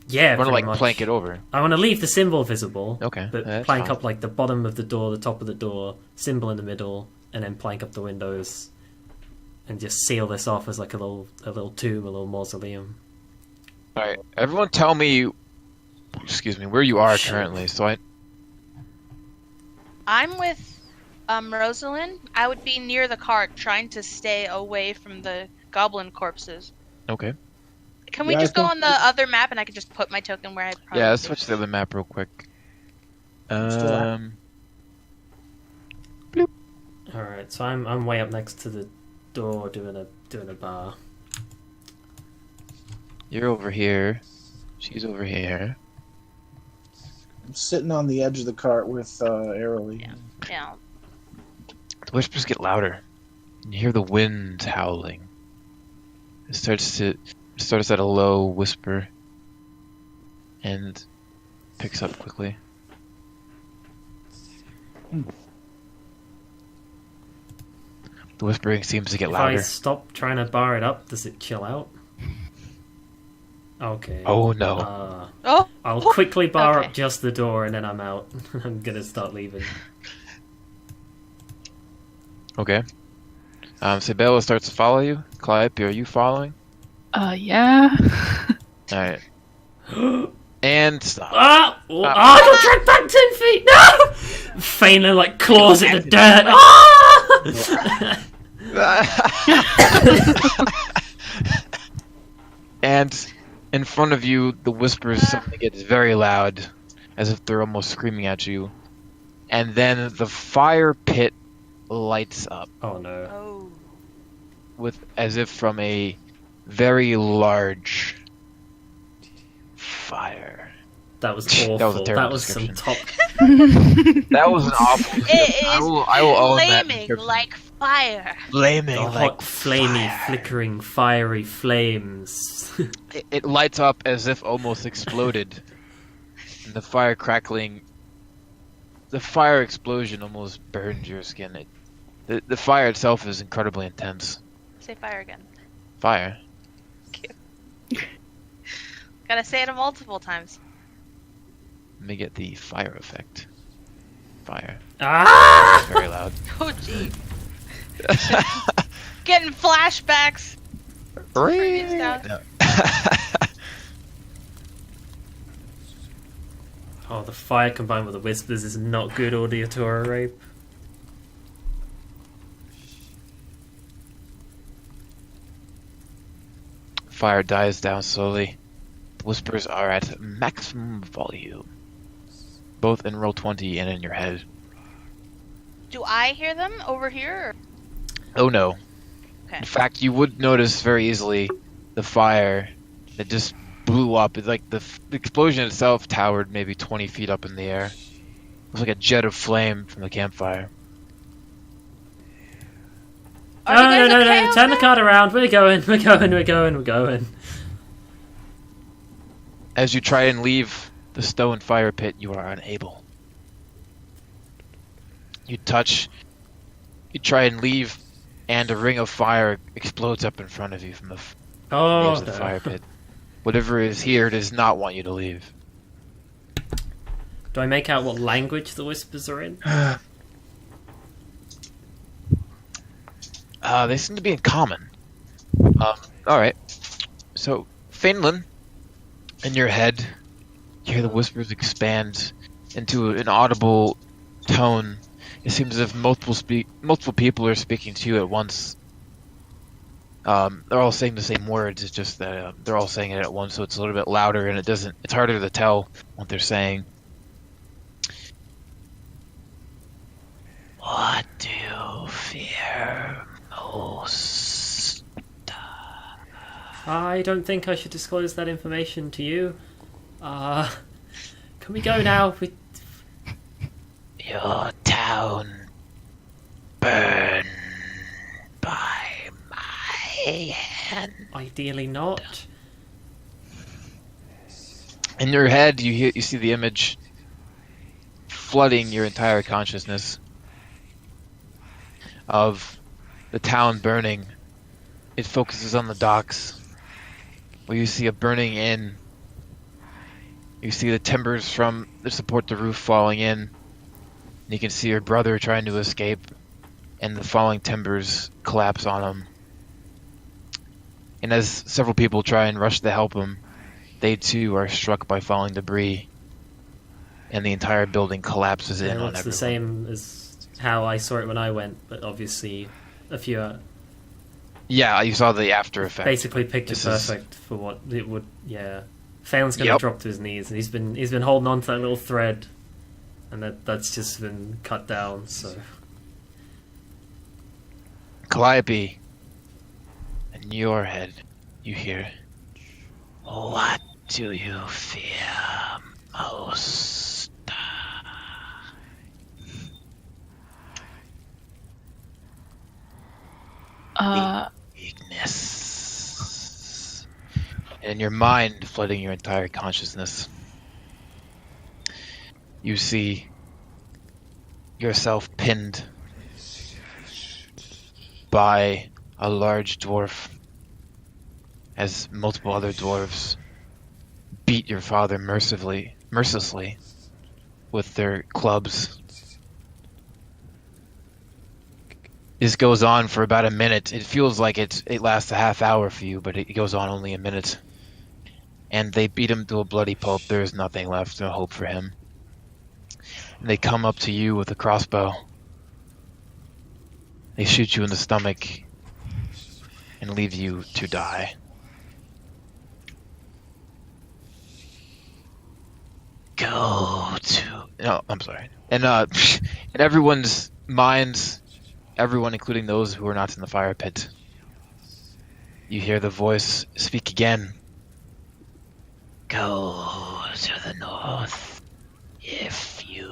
yeah, pretty like much. plank it over? I want to leave the symbol visible. Okay, But that's plank fine. up like the bottom of the door, the top of the door, symbol in the middle, and then plank up the windows, and just seal this off as like a little tomb, a little mausoleum. All right, everyone, tell me, excuse me, where you are Shit. currently. So I'm with Rosalind. I would be near the cart, trying to stay away from the goblin corpses. okay. Can we Yeah, I just go think on the other map and I can just put my token where I probably Yeah, let's switch to the other map real quick. that. All right, so I'm way up next to the door doing a bar. You're over here. She's over here. I'm sitting on the edge of the cart with Airly. Yeah. Yeah. The whispers get louder. You hear the wind howling. It starts at a low whisper and picks up quickly. The whispering seems to get If louder. I stop trying to bar it up, does it chill out? Okay. Oh no. Oh. I'll quickly bar Okay. up just the door and then I'm out. I'm gonna start leaving. Okay. Sabella starts to follow you. Calliope, are you following? Yeah. Alright. And stop. Ah! Oh, I got dragged back 10 feet! No! Feigning like claws in the dirt. Ah! And in front of you, the whispers suddenly get very loud, as if they're almost screaming at you. And then the fire pit lights up, Oh no. Oh. as if from a very large fire. That was That awful. was a terrible That was some top. That was an awful It description. is I will own that flaming description. like fire. Flaming The like hot, flamey, fire. flickering, fiery flames. It lights up as if almost exploded. And the fire crackling the fire explosion almost burned your skin. The fire itself is incredibly intense. Say fire again. Fire. Gotta say it multiple times. Let me get the fire effect. Fire. Ah! Very loud. Oh, gee. Getting flashbacks. Previous stuff. No. Oh, the fire combined with the whispers is not good auditory rape. Fire dies down slowly. The whispers are at maximum volume, both in roll 20 and in your head. Do I hear them over here? Oh no. Okay. In fact, you would notice very easily the fire that just blew up. It's like the explosion itself towered maybe 20 feet up in the air. It was like a jet of flame from the campfire. Are you guys No, okay turn the over card around. We're going. As you try and leave the stone fire pit, you are unable. You try and leave, and a ring of fire explodes up in front of you from the edge Oh, of the fire pit. Whatever is here does not want you to leave. Do I make out what language the whispers are in? They seem to be in common. Alright. So, Finland, in your head, you hear the whispers expand into an audible tone. It seems as if multiple people are speaking to you at once. They're all saying the same words, it's just that they're all saying it at once, so it's a little bit louder and it's harder to tell what they're saying. What do you fear most? I don't think I should disclose that information to you. Can we go now? Your town burned by my hand. Ideally not. In your head, you see the image flooding your entire consciousness of the town burning. It focuses on the docks, where you see a burning inn. You see the timbers from that support the roof falling in. And you can see your brother trying to escape, and the falling timbers collapse on him. And as several people try and rush to help him, they too are struck by falling debris, and the entire building collapses in It on looks everyone. the same as how I saw it when I went, but obviously a few Yeah, you saw the after effect. basically picture This is- perfect for what it would. Yeah, Phelan's gonna Yep. drop to his knees, and he's been holding on to that little thread, and that's just been cut down. So Calliope, in your head, you hear, what do you fear most? Weakness. And in your mind, flooding your entire consciousness, you see yourself pinned by a large dwarf, as multiple other dwarves beat your father mercilessly with their clubs. This goes on for about a minute. It feels like it lasts a half hour for you, but it goes on only a minute. And they beat him to a bloody pulp. There is nothing left, no hope for him. And they come up to you with a crossbow. They shoot you in the stomach and leave you to die. Go to... No, I'm sorry. And in everyone's minds, everyone, including those who are not in the fire pit, you hear the voice speak again. Go to the north if you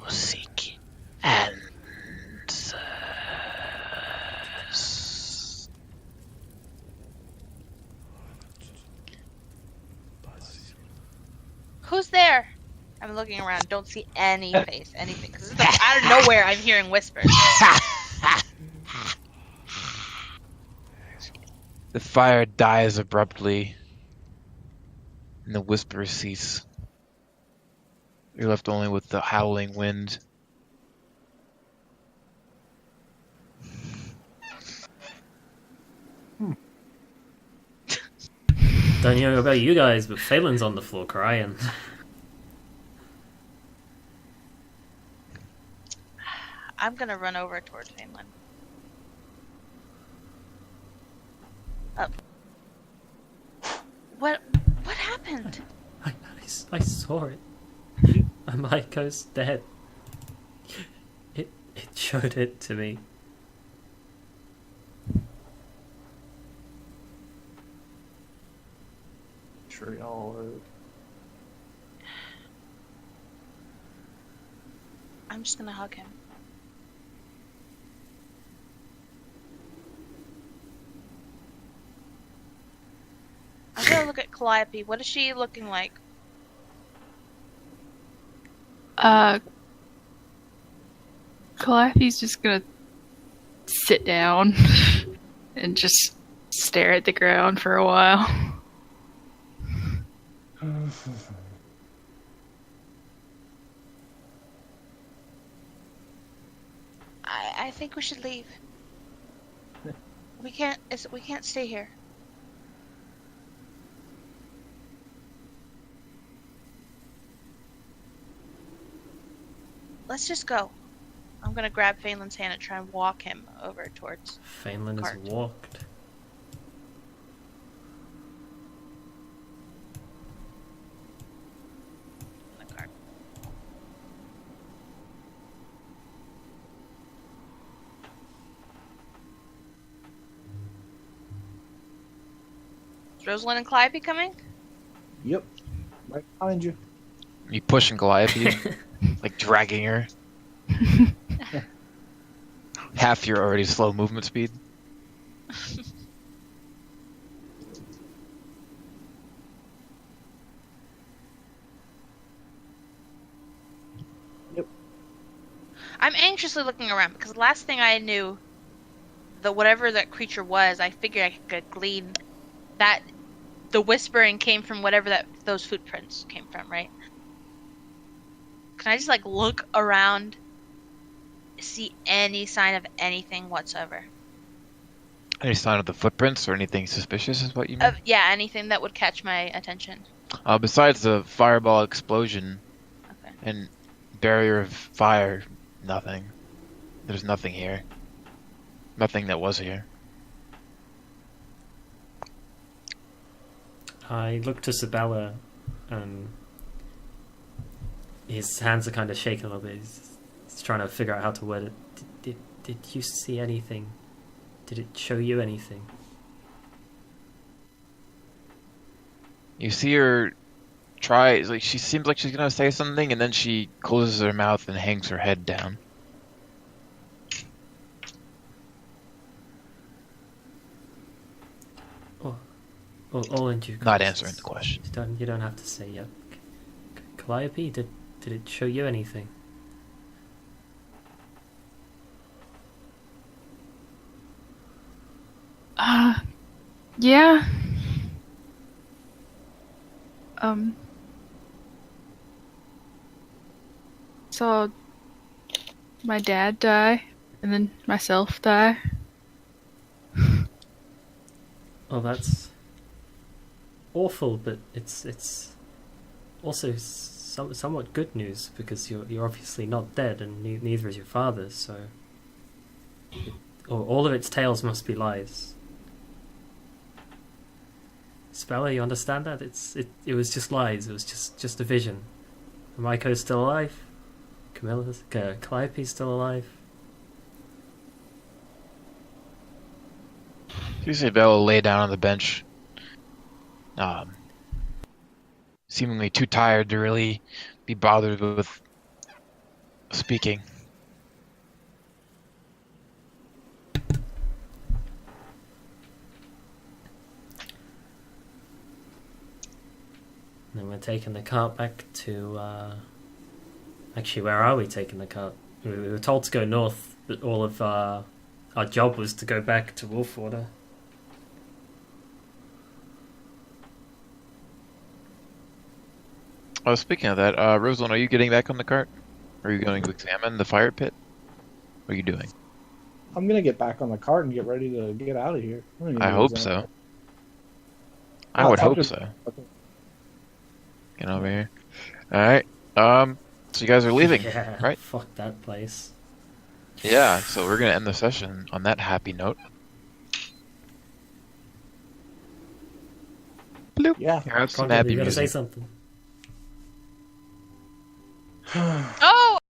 seek answers. Who's there? I'm looking around, don't see any face, anything. Because out of nowhere, I'm hearing whispers. The fire dies abruptly, and the whispers cease. You're left only with the howling wind. Don't know about you guys, but Phelan's on the floor crying. I'm gonna run over towards Phelan. Up. What happened? I saw it. Maiko's dead. It showed it to me. Sure, y'all are. I'm just gonna hug him. I'm gonna look at Calliope. What is she looking like? Calliope's just gonna sit down and just stare at the ground for a while. I think we should leave. We can't stay here. Let's just go. I'm gonna grab Phelan's hand and try and walk him over towards Phelan has cart. walked. The cart. Is Rosalind and Calliope coming? Yep. Right behind you. You pushing Calliope, like dragging her. Half your already slow movement speed. Yep. I'm anxiously looking around because the last thing I knew, whatever that creature was, I figured I could glean that the whispering came from whatever those footprints came from, right? Can I just like look around, see any sign of anything whatsoever? Any sign of the footprints or anything suspicious is what you mean? Yeah, anything that would catch my attention. Besides the fireball explosion Okay. and barrier of fire, nothing. There's nothing here. Nothing that was here. I look to Sabella, and his hands are kind of shaking a little bit. He's trying to figure out how to word it. Did you see anything? Did it show you anything? You see her try, like she seems like she's gonna say something, and then she closes her mouth and hangs her head down. All in due course. Not answering the question. You don't have to say yet. Calliope, did it show you anything? Yeah. Saw my dad die, and then myself die. Oh, that's awful, but it's also somewhat good news because you're obviously not dead, and neither is your father. So, all of its tales must be lies. Spella, you understand that? It was just lies. It was just a vision. Maiko's still alive. Calliope's still alive. Isabella lay down on the bench, seemingly too tired to really be bothered with speaking. And then we're taking the cart back to Actually, where are we taking the cart? We were told to go north, but all of our job was to go back to Wolfwater. Oh, speaking of that, Rosalind, are you getting back on the cart? Are you going to examine the fire pit? What are you doing? I'm gonna get back on the cart and get ready to get out of here. I hope so. I would hope so. Okay. Get over here. Alright, so you guys are leaving, Yeah, right? fuck that place. Yeah, so we're gonna end the session on that happy note. Bloop. Yeah. Here, have some Conrad, happy you gotta say music. something. Oh,